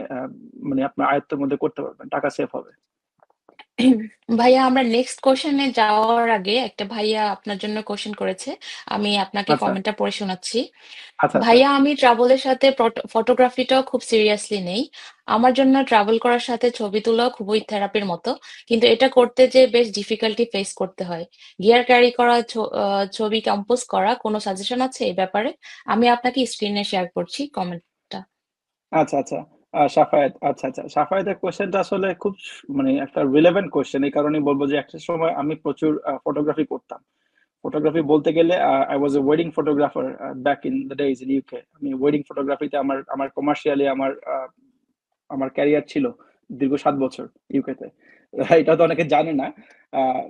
মানে আপনার আয়ত্তের মধ্যে করতে পারবেন, টাকা সেভ হবে। ভাইয়া আমরা নেক্সট কোশ্চেনে যাওয়ার আগে একটা ভাইয়া আপনার জন্য কোশ্চেন করেছে। আমি আপনাকে আচ্ছা কমেন্টটা পড়ে শোনাচ্ছি। আচ্ছা আচ্ছা। ভাইয়া আমি ট্রাভেলের সাথে ফটোগ্রাফিটাও খুব সিরিয়াসলি নেই। আমার জন্য ট্রাভেল করার সাথে ছবি তোলা খুবই থেরাপির মতো। কিন্তু এটা করতে যেয়ে বেশ ডিফিকাল্টি ফেস করতে হয়। গিয়ার ক্যারি করা, ছবি কম্পোজ করা কোনো সাজেশন আছে এই ব্যাপারে? আমি আপনাকে স্ক্রিনে শেয়ার করছি কমেন্টটা। আচ্ছা আচ্ছা। সাফায়েত, আচ্ছা আচ্ছা, সাফায়েতের কোশ্চেনটা আসলে খুব মানে একটা রিলেভেন্ট কোশ্চেন। এই কারণেই বলবো যে একটা সময় আমি প্রচুর ফটোগ্রাফি করতাম। ফটোগ্রাফি বলতে গেলে I was A wedding photographer back in the days in UK. আমি ওয়েডিং ফটোগ্রাফিতে আমার আমার কমার্শিয়ালি আমার ক্যারিয়ার ছিল দীর্ঘ 7 বছর ইউকেতে। এটা তো অনেকে জানে না।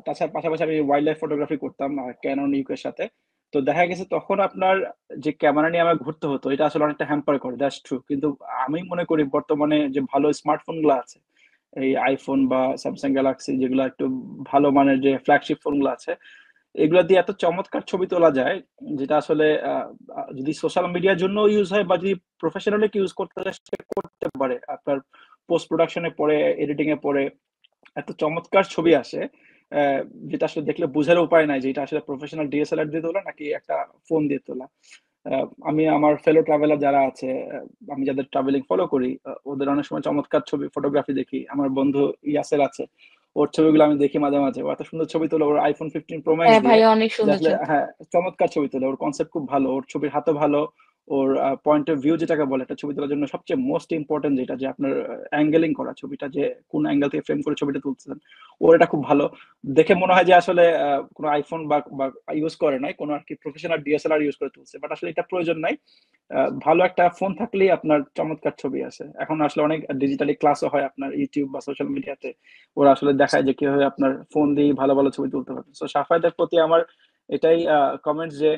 তাছাড়া পাশাপাশি আমি ওয়াইল্ড লাইফ ফটোগ্রাফি করতাম ক্যানন ইউকের সাথে। তো দেখা গেছে তখন আপনার যে ক্যামেরা নিয়ে আমার ঘুরতে হতো এটা আসলে অনেকটা হ্যাম্পার করে, দ্যাটস ট্রু। কিন্তু আমি মনে করি বর্তমানে যে ভালো স্মার্টফোন গুলো আছে, এই আইফোন বা স্যামসাং গ্যালাক্সি, যেগুলো একটু ভালো মানের যে ফ্ল্যাগশিপ ফোন গুলো আছে, এগুলা দিয়ে এত চমৎকার ছবি তোলা যায়, যেটা আসলে যদি সোশ্যাল মিডিয়ার জন্য ইউজ হয় বা যদি প্রফেশনালি ইউজ করতে চায় সে করতে পারে। আপনার পোস্ট প্রোডাকশনে পরে, এডিটিং এ পরে এত চমৎকার ছবি আসে, আহ, যেটা আসলে দেখলে বোঝার উপায় নাই যে এটা আসলে প্রফেশনাল ডিএসএলআর দিয়ে তোলা নাকি একটা ফোন দিয়ে তোলা। আমি আমার ফেলো ট্রাভেলার যারা আছে, আমি যাদের ট্রাভেলিং ফলো করি, ওদের অনেক সময় চমৎকার ছবি ফটোগ্রাফি দেখি। আমার বন্ধু ইয়াসের আছে, ওর ছবিগুলো আমি দেখি মাঝে মাঝে। ও এত সুন্দর ছবি তোলে ওর আইফোন 15 প্রো ম্যাক্স হ্যাঁ দিয়ে, ভাইয়া, অনেক যে সুন্দর আসলে ছবি। হ্যাঁ চমৎকার ছবি তোলে। ওর কনসেপ্ট খুব ভালো, ওর ছবির হাতও ভালো। ওর পয়েন্ট অফ ভিউ যেটাকে বলে একটা ছবি তোলার জন্য সবচেয়ে মোস্ট ইম্পর্টেন্ট যেটা, যে আপনার অ্যাঙ্গেলিং করা ছবিটা, যে কোন অ্যাঙ্গেল থেকে ফ্রেম করে ছবিটা তুলতেছেন, ওর এটা খুব ভালো। দেখে মনে হয় যে আসলে কোনো আইফোন বা ইউজ করে নাই, কোনো আর কি প্রফেশনাল ডিএসএলআর ইউজ করে তুলছে, বাট আসলে এটা প্রয়োজন নাই। ভালো একটা ফোন থাকলেই আপনার চমৎকার ছবি আসে। এখন আসলে অনেক ডিজিটালি ক্লাসও হয় আপনার ইউটিউব বা সোশ্যাল মিডিয়াতে, ওরা আসলে দেখায় যে কিভাবে আপনার ফোন দিয়ে ভালো ভালো ছবি তুলতে পারবেন। তো সাফায়তের প্রতি আমার এটাই কমেন্ট যে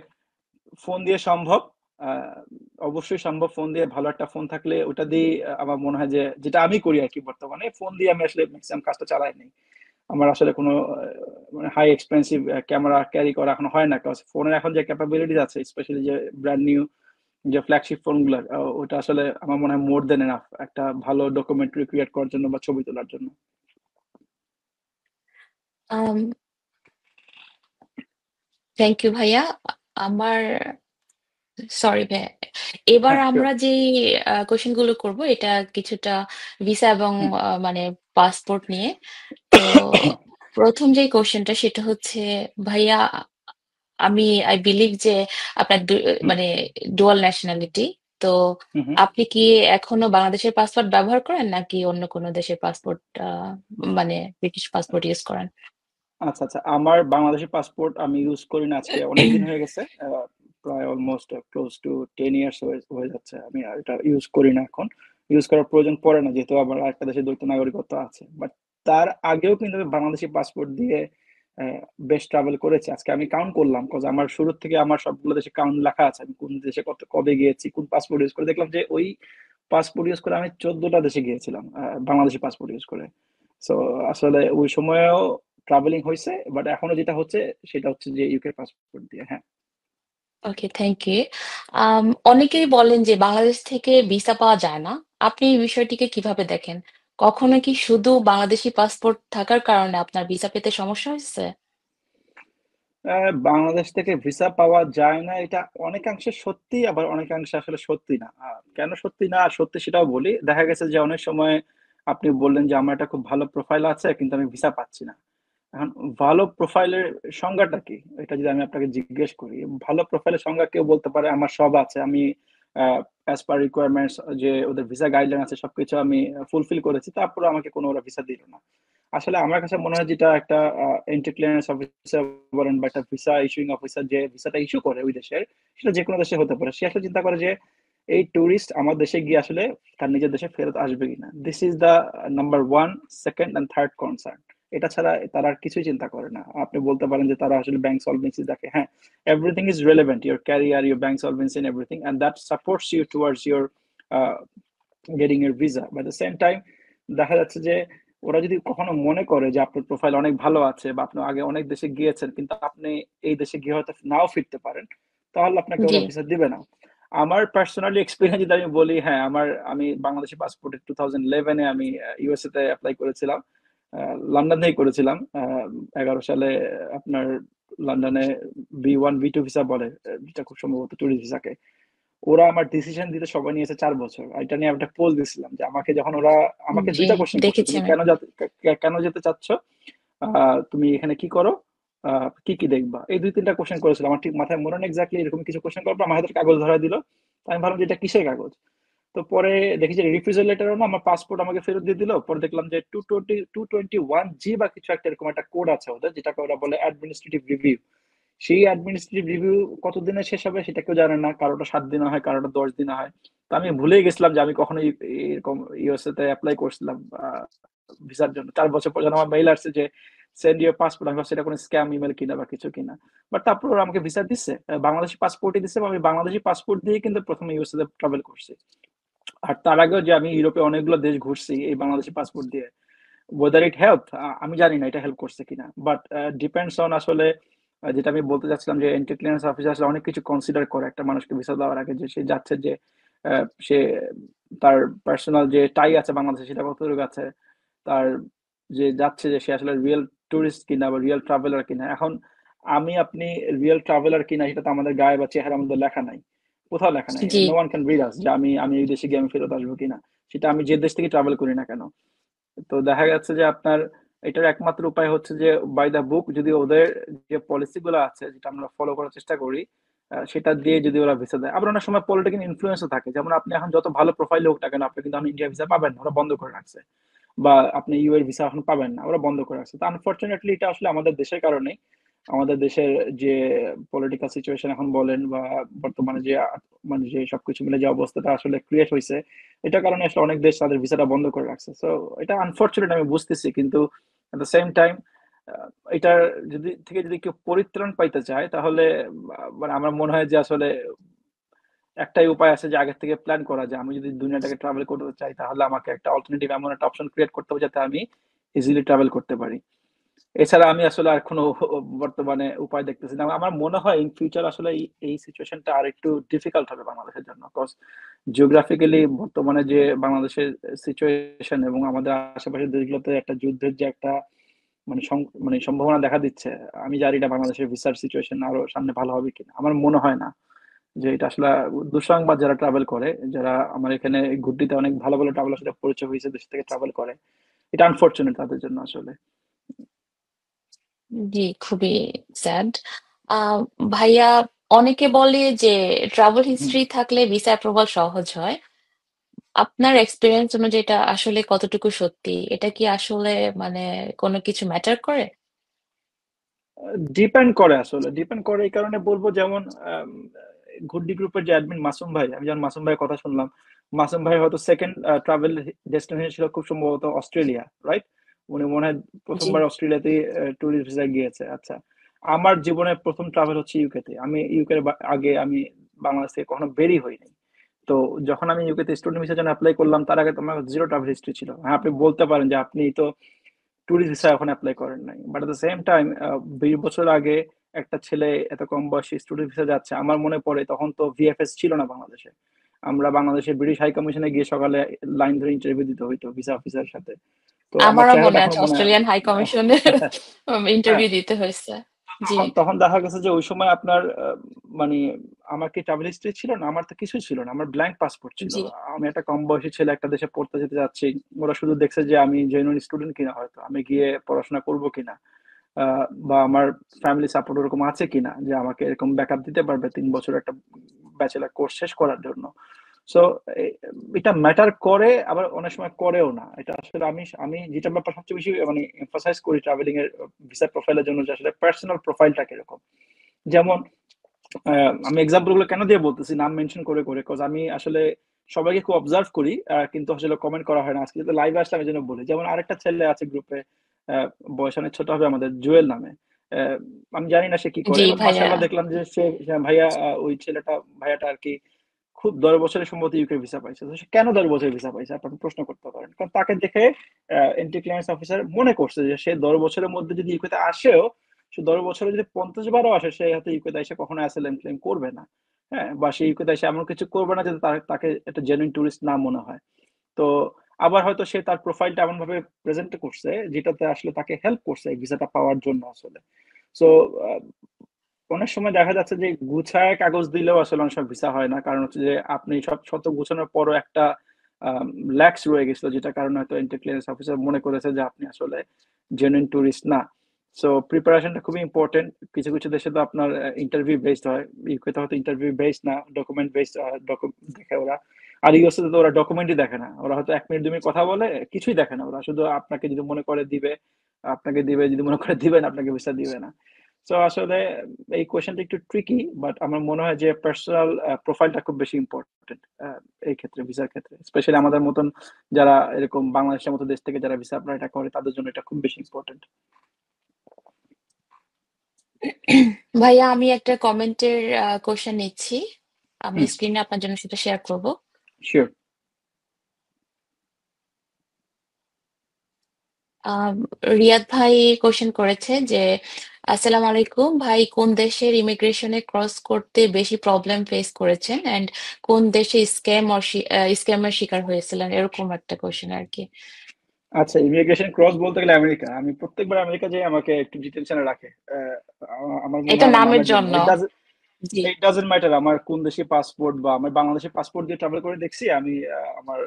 ফোন দিয়ে সম্ভব, আহ, অবশ্যই সম্ভব। ফোন দিয়ে ভালো একটা ফোন থাকলে ওটা দিয়ে আমার মনে হয় যে, যেটা আমি করি আর কি, বর্তমানে ফোন দিয়ে আমি আসলে ম্যাক্সিমাম কাজটা চালাই নাই। আমার আসলে কোনো মানে হাই এক্সপেন্সিভ ক্যামেরা ক্যারি করা এখন হয় না, কারণ ফোনের এখন যে ক্যাপাবিলিটিস আছে, স্পেশালি যে ব্র্যান্ড নিউ যে ফ্ল্যাগশিপ ফোন গুলার, ওটা আসলে আমার মনে হয় মোর দেন এনাফ একটা ভালো ডকুমেন্টারি ক্রিয়েট করার জন্য বা ছবি তোলার জন্য। থ্যাংক ইউ ভাইয়া। আমার সরি ভাইয়া, এবার হ্যাঁ শিওর। আমরা যে কোশ্চেন গুলো করবো এটা কিছুটা ভিসা এবং হুম মানে পাসপোর্ট নিয়ে। তো প্রথম যে কোশ্চেনটা সেটা হচ্ছে, ভাইয়া আমি আই বিলিভ যে আপনার হুম মানে ডুয়াল ন্যাশনালিটি। তো হুম হুম। আপনি কি এখনো বাংলাদেশের পাসপোর্ট ব্যবহার করেন নাকি অন্য কোনো দেশের পাসপোর্ট, মানে ব্রিটিশ পাসপোর্ট ইউজ করেন? আচ্ছা আচ্ছা, আমার বাংলাদেশি পাসপোর্ট আমি ইউজ করি না, আজকে অনেক দিন হয়ে গেছে। প্রায় অলমোস্ট ক্লোজ টু 10 ইয়ার্স হয়ে যাচ্ছে আমি আর এটা ইউজ করি না এখন। ইউজ করার প্রয়োজন পড়ে না, যেহেতু আমার আরেকটা দেশের দ্বৈত নাগরিকত্ব আছে। বাট তার আগেও কিন্তু আমি বাংলাদেশি পাসপোর্ট দিয়ে বেশ ট্রাভেল করেছি। আজকে আমি কাউন্ট করলাম, কজ আমার শুরু থেকে আমার সবগুলো দেশে কাউন্ট লেখা আছে, আমি কোন দেশে কত কবে গিয়েছি, কোন পাসপোর্ট ইউজ করে। দেখলাম যে ওই পাসপোর্ট ইউজ করে আমি 14টা দেশে গিয়েছিলাম বাংলাদেশি পাসপোর্ট ইউজ করে। সো আসলে ওই সময়েও ট্রাভেলিং হয়েছে, বাট এখনো যেটা হচ্ছে সেটা হচ্ছে যে ইউকে পাসপোর্ট দিয়ে। হ্যাঁ। ওকে, থ্যাংক ইউ। অনেকেই বলেন যে বাংলাদেশ থেকে ভিসা পাওয়া যায় না। আপনি এই বিষয়টিকে কিভাবে দেখেন? কখনো কি শুধু বাংলাদেশি পাসপোর্ট থাকার কারণে আপনার ভিসা পেতে সমস্যা হয়েছে? বাংলাদেশ থেকে ভিসা পাওয়া যায় না, এটা অনেকাংশে সত্যি, আবার অনেকাংশে আসলে সত্যি না। কেন সত্যি না আর সত্যি সেটাও বলি। দেখা গেছে যে অনেক সময় আপনি বললেন যে আমার একটা খুব ভালো প্রোফাইল আছে কিন্তু আমি ভিসা পাচ্ছি না। এখন ভালো প্রোফাইলের সংজ্ঞাটা কি, এটা যদি আমি আপনাকে জিজ্ঞেস করি, ভালো প্রোফাইলের সংজ্ঞা কেউ বলতে পারে আমার সব আছে, আমি অ্যাজ পার রিকোয়ারমেন্টস যে ওদের ভিসা গাইডলাইন আছে সবকিছু আমি ফুলফিল করেছি, তারপরে আমাকে কোনো ওরা ভিসা দিল না। আসলে আমার কাছে মনে হয় যেটা একটা এন্ট্রি ক্লিয়ারেন্স অফিসার বলেন বা একটা ভিসা ইস্যুইং অফিসার যে ভিসাটা ইস্যু করে ওই দেশের, সেটা যে কোনো দেশে হতে পারে, সে আসলে চিন্তা করে যে এই ট্যুরিস্ট আমার দেশে গিয়ে আসলে তার নিজের দেশে ফেরত আসবে কিনা। This is the number one, second and third concern. এটা ছাড়া তারা আর কিছুই চিন্তা করে না। আপনি বলতে পারেন যে তারা আসলে ব্যাংক সলভেন্সি দেখে, হ্যাঁ, everything is relevant, your career, your bank solvency and everything, and that supports you towards your getting এর visa. But the same time দেখা যাচ্ছে যে ওরা যদি কখনো মনে করে যে আপনার প্রোফাইল অনেক ভালো আছে বা আপনি আগে অনেক দেশে গিয়েছেন কিন্তু আপনি এই দেশে গিয়ে হয়তো নাও ফিরতে পারেন, তাহলে আপনাকে জি। ওরা ভিসা দিবে না। আমার পার্সোনালি এক্সপিরিয়েন্স যদি আমি বলি, হ্যাঁ আমি বাংলাদেশি পাসপোর্টে 2011-এ আমি ইউএসএ তে অ্যাপ্লাই করেছিলাম। লন্ডন থেকে করেছিলাম 11 সালে। আপনার লন্ডনে B1 B2 ভিসা বলে, যেটা খুব সম্ভবত ট্যুরিস্ট ভিসাকে। ওরা আমার ডিসিশন দিতে সময় নিয়েছে 4 বছর। এটা নিয়ে আমি একটা পোল দিছিলাম যে আমাকে যখন ওরা আমাকে জি, দুইটা কোশ্চেন করছে, দেখেছি তুমি আমি। কেন যেতে চাচ্ছ, তুমি এখানে কি করো, কি কি দেখবা, এই 2-3টা কোশ্চেন করেছিল। আমার ঠিক মাথায় মনে নেই এক্স্যাক্টলি, এরকম কিছু কোশ্চেন করার পর আমার হাতে কাগজ ধরা দিল। আমি ভাবলাম যে এটা কিসের কাগজ। তো পরে দেখি যে রিফিউজাল লেটারও না, আমার পাসপোর্ট আমাকে ফেরত দিয়ে দিল। পরে দেখলাম যে 221G বা কিছু একটা এরকম একটা কোড আছে ওদের, যেটাকে ওরা বলে অ্যাডমিনিস্ট্রেটিভ রিভিউ। সেই অ্যাডমিনিস্ট্রেটিভ রিভিউ কতদিনে শেষ হবে সেটা কেউ জানে না, কারোটা 7 দিনে হয়, কারোটা 10 দিনে হয়। তো আমি ভুলেই গেছিলাম যে আমি কখনো এরকম ইউএসএ তে অ্যাপ্লাই করছিলাম ভিসার জন্য। 4 বছর পর যখন আমার মেইল আসছে যে সেন্ড ইউর পাসপোর্ট, আমি ভাবছি এটা কোনো স্ক্যাম ইমেল কিনা বা কিছু কিনা। বাট তারপর ওরা আমাকে ভিসা দিচ্ছে, বাংলাদেশি পাসপোর্টই দিচ্ছে। এবং আমি বাংলাদেশি পাসপোর্ট দিয়ে কিন্তু প্রথমে ইউএসএ তে ট্রাভেল করছি। আর তার আগেও যে আমি ইউরোপে অনেকগুলো দেশ ঘুরছি এই বাংলাদেশি পাসপোর্ট দিয়ে, ওয়েদার ইট হেল্প, আমি জানি না এটা হেল্প করছে কিনা। বাট ডিপেন্ডস অন আসলে, যেটা আমি বলতে চাচ্ছিলাম যে এন্ট্রি ক্লিয়ারেন্স অফিসার আসলে অনেক কিছু কনসিডার করে একটা মানুষকে ভিসা দেওয়ার আগে। যে সে যাচ্ছে যে সে তার পার্সোনাল যে টাই আছে বাংলাদেশে সেটা কতটুকু আছে, তার যে যাচ্ছে যে সে আসলে রিয়েল ট্যুরিস্ট কিনা বা রিয়েল ট্রাভেলার কিনা। এখন আমি আপনি রিয়েল ট্রাভেলার কিনা সেটা তো আমাদের গায়ে বা চেহারার মধ্যে লেখা নাই, কোথাও লেখা নাই। জি। নো ওয়ান ক্যান রিড আস যে আমি আমি এই দেশে গিয়ে আমি ফেরত আসবো কিনা, সেটা আমি যে দেশ থেকে ট্রাভেল করি না কেন। তো দেখা যাচ্ছে যে আপনার এটার একমাত্র উপায় হচ্ছে যে বাই দ্য বুক, যদি ওদের যে পলিসি গুলো আছে যেটা আমরা ফলো করার চেষ্টা করি, সেটা দিয়ে যদি ওরা ভিসা দেয়। আবার অনেক সময় পলিটিক্যাল ইনফ্লুয়েন্সও থাকে, যেমন আপনি এখন যত ভালো প্রোফাইল হোক না কেন, আপনি কিন্তু এখন ইন্ডিয়া ভিসা পাবেন না, ওরা বন্ধ করে রাখছে। বা আপনি ইউ এর ভিসা এখন পাবেন না, ওরা বন্ধ করে রাখছে। তো আনফর্চুনেটলি এটা আসলে আমাদের দেশের কারণেই, আমাদের দেশের যে পলিটিক্যাল সিচুয়েশন এখন বলেন বা বর্তমানে যে মানে যে সবকিছু মিলে যে অবস্থাটা আসলে ক্রিয়েট হয়েছে, এটার কারণে আসলে অনেক দেশ তাদের ভিসাটা বন্ধ করে রাখছে। সো এটা আনফর্চুনেট, আমি বুঝতেছি, কিন্তু এট দ্য সেম টাইম এটার যদি কেউ পরিত্রাণ পাইতে চায় তাহলে মানে আমার মনে হয় যে আসলে একটাই উপায় আছে, যে আগের থেকে প্ল্যান করা, যে আমি যদি দুনিয়াটাকে ট্রাভেল করতে চাই তাহলে আমাকে একটা অল্টারনেটিভ এমন একটা অপশন ক্রিয়েট করতে হবে যাতে আমি ইজিলি ট্রাভেল করতে পারি। এছাড়া আমি আসলে আর কোনো বর্তমানে উপায় দেখতেছি না। আমার মনে হয় ইন ফিউচার আসলে এই সিচুয়েশনটা আর একটু ডিফিকাল্ট হবে বাংলাদেশের জন্য, বিকজ জিওগ্রাফিক্যালি বর্তমানে যে বাংলাদেশের সিচুয়েশন এবং আমাদের আশেপাশের দেশগুলোতে একটা যুদ্ধের যে একটা মানে সম্ভাবনা দেখা দিচ্ছে, আমি জানি না বাংলাদেশের ভিসার সিচুয়েশন আরো সামনে ভালো হবে কিনা। আমার মনে হয় না যে এটা আসলে দুঃসংবাদ। যারা ট্রাভেল করে, যারা আমার এখানে ঘুরতিতে অনেক ভালো ভালো ট্রাভেলার সাথে পরিচয় হয়েছে দেশ থেকে ট্রাভেল করে, এটা আনফরচুনেট তাদের জন্য আসলে। জি, খুবই স্যাড। আহ ভাইয়া, অনেকে বলে যে ট্রাভেল হুম। হিস্ট্রি থাকলে ভিসা অ্যাপ্রুভাল সহজ হয়। আপনার এক্সপিরিয়েন্স অনুযায়ী এটা আসলে কতটুকু সত্যি? এটা কি আসলে মানে কোনো কিছু ম্যাটার করে? ডিপেন্ড করে, আসলে ডিপেন্ড করে এই কারণে বলবো, যেমন ঘুড্ডি গ্রুপের যে অ্যাডমিন মাসুম ভাই, আমি যখন মাসুম ভাইয়ের কথা শুনলাম, মাসুম ভাই হয়তো সেকেন্ড ট্রাভেল ডেস্টিনেশন ছিল খুব সম্ভবত অস্ট্রেলিয়া, রাইট? উনি মনে হয় জি। প্রথমবার অস্ট্রেলিয়াতে ট্যুরিস্ট ভিসা গিয়েছে। আচ্ছা, আমার জীবনের প্রথম ট্রাভেল হচ্ছে ইউকেতে। আমি ইউকের আগে আমি বাংলাদেশ থেকে কখনো বেরই হইনি। তো যখন আমি ইউকেতে স্টুডেন্ট ভিসার জন্য অ্যাপ্লাই করলাম, তার আগে তো আমার জিরো ট্রাভেল হিস্ট্রি ছিল। হ্যাঁ, আপনি বলতে পারেন যে আপনি তো ট্যুরিস্ট ভিসা এখন অ্যাপ্লাই করেন নাই, but at the same time 20 বছর আগে একটা ছেলে এত কম বয়সে স্টুডেন্ট ভিসা যাচ্ছে, আমার মনে পড়ে তখন তো ভিএফএস ছিল না বাংলাদেশে। আমরা বাংলাদেশে ব্রিটিশ হাই কমিশনে গিয়ে সকালে লাইন ধরে ইন্টারভিউ দিতে হইতো ভিসা অফিসারের সাথে। তো আমার আমারও মনে চেহারাটা এখনো আছে, মনে অস্ট্রেলিয়ান হাই কমিশনের হ্যাঁ। ইন্টারভিউ দিতে হয়েছে। জি। তখন তখন দেখা গেছে যে ওই সময় আপনার মানে আমার কি ট্রাভেল হিস্ট্রি ছিল না, আমার তো কিছুই ছিল না, আমার ব্ল্যাঙ্ক পাসপোর্ট ছিল। জি। আমি একটা কম বয়সী ছেলে একটা দেশে পড়তে যেতে যাচ্ছি। ওরা শুধু দেখছে যে আমি জেনুইন স্টুডেন্ট কিনা, হয়তো আমি গিয়ে পড়াশোনা করব কিনা, বা আমার ফ্যামিলি সাপোর্ট ওরকম আছে কিনা যে আমাকে এরকম ব্যাকআপ দিতে পারবে 3 বছর একটা ব্যাচেলার কোর্স শেষ করার জন্য। সো এটা ম্যাটার করে, আবার অনেক সময় করেও না। এটা আসলে আমি আমি যেটা ব্যাপার সবচেয়ে বেশি মানে এমফাসাইজ করি ট্রাভেলিং এর ভিসা প্রোফাইলের জন্য, যে আসলে পার্সোনাল প্রোফাইলটা কিরকম। যেমন আমি এক্সাম্পল গুলো কেন দিয়ে বলতেছি নাম মেনশন করে করে, কজ আমি আসলে সবাইকে খুব অবজার্ভ করি, কিন্তু আসলে কমেন্ট করা হয় না। আজকে যেহেতু লাইভে আসলাম এই জন্য বলি। যেমন আরেকটা ছেলে আছে গ্রুপে, বয়স অনেক ছোট হবে আমাদের, জুয়েল নামে। আহ, আমি জানি না সে কি করে, জি বাট ভাইয়া। মাশাআল্লাহ দেখলাম যে সে ভাইয়া, ওই ছেলেটা ভাইয়াটা আর কি খুব 10 বছরের সম্ভবত ইউকে ভিসা পাইছে। তো সে কেন 10 বছরের ভিসা পাইছে আপনি প্রশ্ন করতে পারেন, কারণ তাকে দেখে এন্ট্রি ক্লিয়ারেন্স অফিসার মনে করছে যে সে 10 বছরের মধ্যে যদি ইউকেতে আসেও, সে 10 বছরে যদি 50 বারও আসে, সে হয়তো ইউকেতে এসে কখনো অ্যাসাইলাম ক্লেম করবে না। হ্যাঁ, বা সে ইউকেতে এসে এমন কিছু করবে না যাতে তাকে একটা জেনুইন টুরিস্ট না মনে হয়। তো আবার হয়তো সে তার প্রোফাইলটা এমন ভাবে প্রেজেন্ট করছে যেটাতে আসলে তাকে হেল্প করছে এই ভিসাটা পাওয়ার জন্য আসলে। সো অনেক সময় দেখা যাচ্ছে যে গুছায় কাগজ দিলেও আসলে অনেক সময় ভিসা হয় না, কারণ হচ্ছে যে আপনি সব শত গোছানোর পরও একটা ল্যাক্স রয়ে গেছিল, যেটা কারণে হয়তো এন্ট্রি ক্লিয়ারেন্স অফিসার মনে করেছে যে আপনি আসলে জেনুইন ট্যুরিস্ট না। সো প্রিপারেশনটা খুবই ইম্পর্টেন্ট। কিছু কিছু দেশে তো আপনার ইন্টারভিউ বেসড হয়, ইউকে তো হয়তো ইন্টারভিউ বেসড না, ডকুমেন্ট বেসড ডকুমেন্ট দেখে ওরা। আর ইউএসএ তো ওরা ডকুমেন্টই দেখে না, ওরা হয়তো 1 মিনিট 2 মিনিট কথা বলে, কিছুই দেখে না ওরা, শুধু আপনাকে যদি মনে করে দিবে আপনাকে দিবে, যদি মনে করে দিবে না আপনাকে ভিসা দিবে না। সো আসলে এই কোয়েশ্চেনটা একটু ট্রিকি, বাট আমার মনে হয় যে পার্সোনাল প্রোফাইলটা খুব বেশি ইম্পর্টেন্ট এই ক্ষেত্রে, ভিসার ক্ষেত্রে স্পেশালি আমাদের মতন যারা এরকম বাংলাদেশের মতো দেশ থেকে যারা ভিসা অ্যাপ্লাইটা করে তাদের জন্য এটা খুব বেশি ইম্পর্টেন্ট। ভাইয়া, আমি একটা কমেন্টের কোশ্চেন নিচ্ছি। আমি হুম, স্ক্রিনে আপনার জন্য সেটা শেয়ার করব। শিওর। আম, রিয়াদ ভাই কোশ্চেন করেছে যে আসসালামু আলাইকুম ভাই, কোন দেশের ইমিগ্রেশনে ক্রস করতে বেশি প্রবলেম ফেস করেছেন এন্ড কোন দেশে স্ক্যামের শিকার হয়েছিলেন, এরকম একটা কোশ্চেন আর কি। আচ্ছা, ইমিগ্রেশন ক্রস বলতে গেলে আমেরিকা, আমি প্রত্যেকবার আমেরিকা যাই আমাকে একটু ডিটেনশনে রাখে। আমার মনে এটা হয় আমার নামের নামের জন্য। জন্য। জি। ইট ডাজন্ট ম্যাটার আমার কোন দেশে পাসপোর্ট, বা আমি বাংলাদেশে পাসপোর্ট দিয়ে ট্রাভেল করে দেখছি, আমি আমার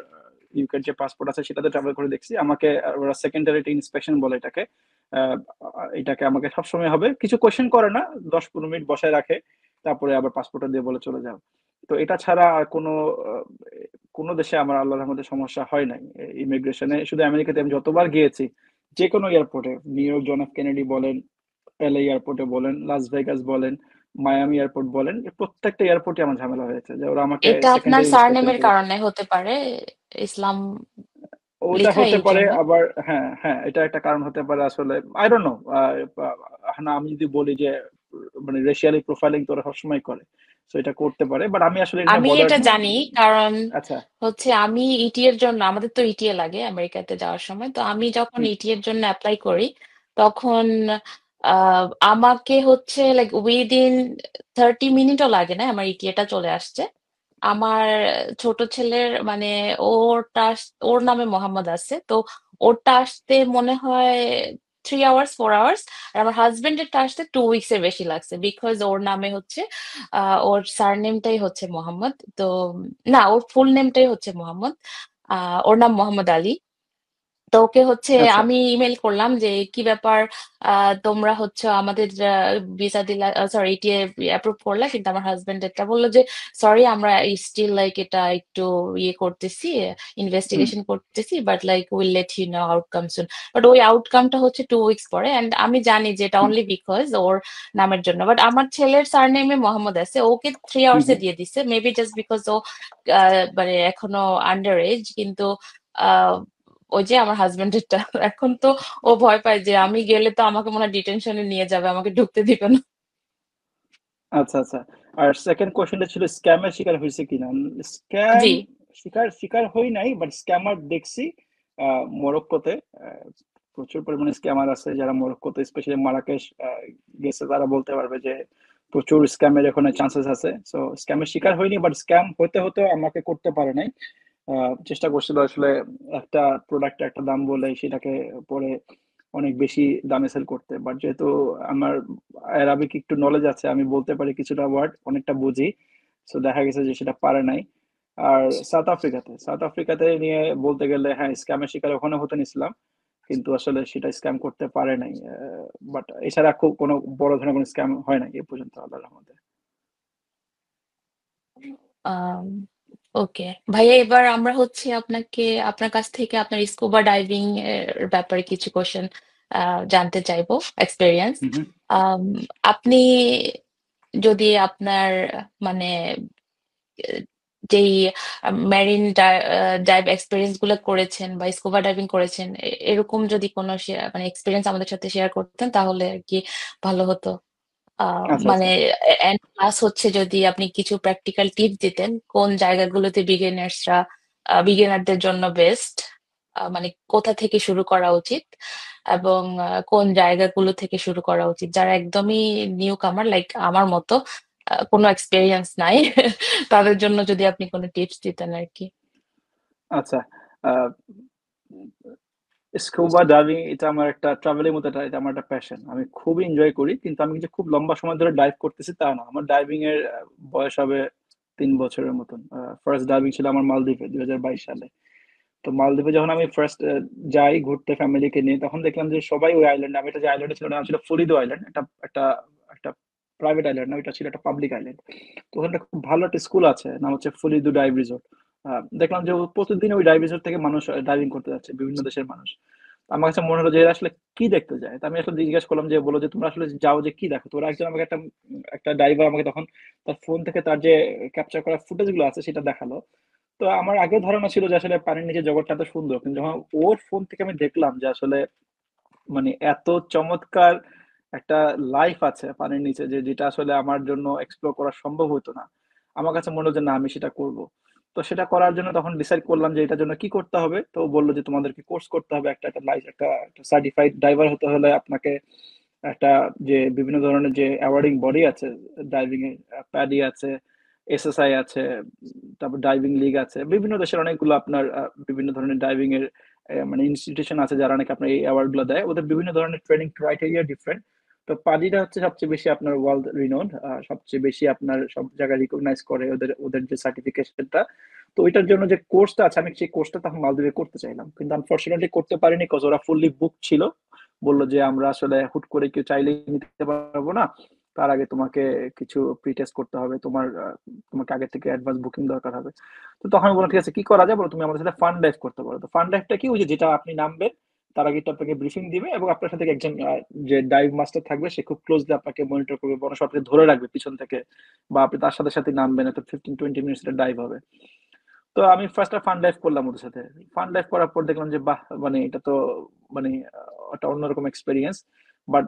ইউকের যে পাসপোর্ট আছে সেটাতে ট্রাভেল করে দেখছি, আমাকে ওরা সেকেন্ডারি ইন্সপেকশন বলে এটাকে। আহ, এটাকে আমাকে সবসময় হবে কিছু কোয়েশ্চেন করে না, 10-15 মিনিট বসায় রাখে, তারপরে আবার পাসপোর্টটা দিয়ে বলে চলে যাও। তো এটা ছাড়া আর আহ, কোনো দেশে আমার আল্লাহর রহমতে সমস্যা হয় নাই ইমিগ্রেশনে। শুধু আমেরিকাতে আমি যতবার গিয়েছি, যে কোনো এয়ারপোর্টে, New York John F Kennedy বলেন, এলএ এয়ারপোর্টে বলেন, লাস ভেগাস বলেন, মায়ামি এয়ারপোর্ট বলেন, প্রত্যেকটা এয়ারপোর্টে আমার ঝামেলা হয়েছে যে ওরা আমাকে এটা আপনার সেকেন্ডারি ইন্সপেকশন সারনেমের করেছে। কারণে হতে পারে, ইসলাম ওটা লেখা হতে এই পারে জন্য। আবার, হ্যাঁ হ্যাঁ, এটা একটা কারণ হতে পারে আসলে, আই ডোন্ট নো। না, আমি যদি বলি যে মানে রেশিয়ালি প্রোফাইলিং তো ওরা সবসময় করে, তো এটা করতে পারে, বাট আমি আসলে এটা নিয়ে আমি বদার্ড এটা না। জানি, কারণ আচ্ছা। হচ্ছে আমি ইটি এর জন্য, আমাদের তো ইটিএ লাগে আমেরিকাতে যাওয়ার সময়, তো আমি যখন হুম, ইটি এর জন্য অ্যাপ্লাই করি তখন আমাকে হচ্ছে লাইক উইদিন 30 মিনিটও লাগে না, আমার ইটিএটা চলে আসছে। আমার ছোট ছেলের মানে ওর নামে মোহাম্মদ আছে, তো ওরটা আসতে মনে হয় 3 আওয়ার্স 4 আওয়ার্স। আর আমার হাজবেন্ডেরটা আসতে 2 উইকস এর বেশি লাগছে, বিকজ ওর নামে হচ্ছে ওর সারনেমটাই হচ্ছে মোহাম্মদ। তো না, ওর ফুল নেমটাই হচ্ছে মোহাম্মদ। ওর নাম মোহাম্মদ আলী। তো ওকে হচ্ছে আচ্ছা। আমি ইমেল করলাম যে কি ব্যাপার, তোমরা হচ্ছে আমাদের ভিসা দিলা, সরি ইটিএ অ্যাপ্রুভ করলা, কিন্তু আমার হাজবেন্ড এটা বললো যে সরি, আমরা স্টিল লাইক এটা একটু ইয়ে করতেছি, হুম, ইনভেস্টিগেশন করতেছি, but like will let you know outcome soon. But ওই আউটকামটা হচ্ছে 2 উইকস পরে, অ্যান্ড আমি জানি যে এটা হুম, অনলি বিকজ ওর নামের জন্য। বাট আমার ছেলের সারনেমে মোহাম্মদ আছে, ওকে 3 আওয়ার্সে হুম। দিয়ে দিছে, মেবি জাস্ট বিকজ ও মানে এখনো আন্ডার এজ। কিন্তু ওই যে আমার হাজবেন্ডেরটা এখন তো ও ভয় পায় যে আমি গেলে তো আমাকে মনে হয় ডিটেনশনে নিয়ে যাবে, আমাকে ঢুকতে দিবে না। আচ্ছা, আচ্ছা। আর সেকেন্ড কোয়েশ্চেনটা ছিল স্ক্যামের শিকার হয়েছে কিনা। স্ক্যাম জি। শিকার শিকার হই নাই, বাট স্ক্যামার দেখছি মরক্কোতে। আহ, প্রচুর পরিমাণে স্ক্যামার আছে যারা মরক্কোতে, স্পেশালি মারাকেশ গেছে, তারা বলতে পারবে যে প্রচুর স্ক্যামের এখানে চান্সেস আছে। সো স্ক্যামের শিকার হয়নি, বাট স্ক্যাম হতে হতে আমাকে করতে পারে নাই। চেষ্টা করছিল আসলে একটা প্রোডাক্ট একটা দাম বলে সেটাকে পরে অনেক বেশি দামে সেল করতে, বাট যেহেতু আমার অ্যারাবিক একটু নলেজ আছে, আমি বলতে পারি কিছুটা ওয়ার্ড, অনেকটা বুঝি। সো দেখা গেছে যে সেটা পারে নাই। আর সাউথ আফ্রিকাতে নিয়ে বলতে গেলে, হ্যাঁ, স্ক্যামের শিকার ওখানে হতে নিছিলাম, কিন্তু আসলে সেটা স্ক্যাম করতে পারে নাই। বাট এছাড়া খুব কোনো বড় ধরনের কোনো স্ক্যাম হয় নাই এ পর্যন্ত, আল্লাহর রহমতে। আম, ওকে ভাইয়া, এবার আমরা হচ্ছে আপনার কাছ থেকে আপনার স্কুবা ডাইভিং এর ব্যাপারে কিছু কোশ্চেন জানতে চাইবো, এক্সপেরিয়েন্স। হুম, হুম। আপনি যদি আপনার মানে আহ, যেই মেরিন ডাইভ এক্সপিরিয়েন্স গুলো করেছেন বা স্কুবা ডাইভিং করেছেন, এরকম যদি কোনো মানে এক্সপিরিয়েন্স আমাদের সাথে শেয়ার করতেন তাহলে আর কি ভালো হতো। আচ্ছা, মানে আচ্ছা। এন্ড প্লাস হচ্ছে যদি আপনি কিছু প্র্যাকটিক্যাল টিপস দিতেন কোন জায়গাগুলোতে বিগিনারদের জন্য বেস্ট, মানে কোথা থেকে শুরু করা উচিত, এবং কোন জায়গাগুলো থেকে শুরু করা উচিত যারা একদমই নিউ কামার লাইক আমার মতো, কোনো এক্সপেরিয়েন্স নাই তাদের জন্য যদি আপনি কোনো টিপস দিতেন আর কি। আচ্ছা। স্কুবা ডাইভিং এটা আমার একটা ট্রাভেলের মতো, এটা আমার একটা প্যাশন, আমি খুবই এনজয় করি। কিন্তু আমি যে খুব লম্বা সময় ধরে ডাইভ করতেছি তা না। আমার ডাইভিং এর বয়স হবে 3 বছরের মতন। ফার্স্ট ডাইভিং ছিল আমার মালদ্বীপে 2022 সালে। তো মালদ্বীপে যখন আমি ফার্স্ট যাই ঘুরতে ফ্যামিলিকে নিয়ে, তখন দেখলাম যে সবাই ওই আইল্যান্ডে, আমি এটা যে আইল্যান্ডে ছিল, নাম ছিল ফরিদো আইল্যান্ড। একটা একটা একটা প্রাইভেট আইল্যান্ড না, এটা ছিল একটা পাবলিক আইল্যান্ড। তো ওখানে একটা খুব ভালো একটা স্কুল আছে, নাম হচ্ছে ফরিদো ডাইভ রিসোর্ট। দেখলাম যে প্রতিদিন ওই ডাইভ রিসোর্ট থেকে মানুষ ডাইভিং করতে যাচ্ছে, বিভিন্ন দেশের মানুষ। তো আমার কাছে মনে হলো যে এরা আসলে কি দেখতে যায়। তো আমি আসলে জিজ্ঞেস করলাম, যে বলো যে তোমরা আসলে যাও যে কি দেখো। তো ওরা একজন আমাকে একটা ডাইভার আমাকে তখন তার ফোন থেকে তার যে ক্যাপচার করা ফুটেজ গুলো আছে সেটা দেখালো। তো আমার আগেও ধারণা ছিল যে আসলে পানির নিচে জগৎটা এত সুন্দর, কিন্তু যখন ওর ফোন থেকে আমি দেখলাম যে আসলে মানে এত চমৎকার একটা লাইফ আছে পানির নিচে, যে যেটা আসলে আমার জন্য এক্সপ্লোর করা সম্ভব হতো না, আমার কাছে মনে হলো যে না, আমি সেটা করব। তো সেটা করার জন্য তখন ডিসাইড করলাম যে এটার জন্য কি করতে হবে। তো ও বললো যে তোমাদেরকে কোর্স করতে হবে, একটা একটা লাইফ একটা সার্টিফাইড ডাইভার হতে হলে আপনাকে একটা যে বিভিন্ন ধরনের যে অ্যাওয়ার্ডিং বডি আছে ডাইভিং এর, প্যাডি আছে, এসএসআই আছে, তারপর ডাইভিং লিগ আছে, বিভিন্ন দেশের অনেকগুলো আপনার বিভিন্ন ধরনের ডাইভিং এর মানে ইনস্টিটিউশন আছে যারা নাকি আপনার এই অ্যাওয়ার্ড গুলো দেয়। ওদের বিভিন্ন ধরনের ট্রেনিং ক্রাইটেরিয়া ডিফারেন্ট। তো পাডিটা হচ্ছে সবচেয়ে বেশি আপনার ওয়ার্ল্ড রিনোড, সবচেয়ে বেশি আপনার সব জায়গায় রিকগনাইজ করে ওদের ওদের যে সার্টিফিকেশনটা। তো ওইটার জন্য যে কোর্সটা আছে, আমি সেই কোর্সটা তখন মালদ্বীপে করতে চাইলাম, কিন্তু আনফরচুনেটলি করতে পারিনি, কজ ওরা ফুললি বুক ছিল। বললো যে আমরা আসলে হুট করে কেউ চাইলেই নিতে পারবো না, তার আগে তোমাকে কিছু প্রি টেস্ট করতে হবে, তোমাকে আগে থেকে অ্যাডভান্স বুকিং দরকার হবে। তো তখন আমি বললাম ঠিক আছে, কি করা যায় বলো, তুমি আমাদের সাথে ফান ডাইভ করতে পারো। তো ফান ডাইভটা কি, ওই যে যেটা আপনি নামবেন তার আগে একটু আপনাকে ব্রিফিং দিবে, এবং আপনার সাথে একজন যে ডাইভ মাস্টার থাকবে, সে খুব ক্লোজলি আপনাকে মনিটর করবে, বড় সব আপনাকে ধরে রাখবে পিছন থেকে, বা আপনি তার সাথে সাথে নামবেন, একটা 15-20 মিনিটস ডাইভ হবে। তো আমি ফার্স্ট ফান ডাইভ করলাম ওদের সাথে। ফান ডাইভ করার পর দেখলাম যে বাহ, মানে এটা তো মানে একটা অন্যরকম এক্সপিরিয়েন্স। বাট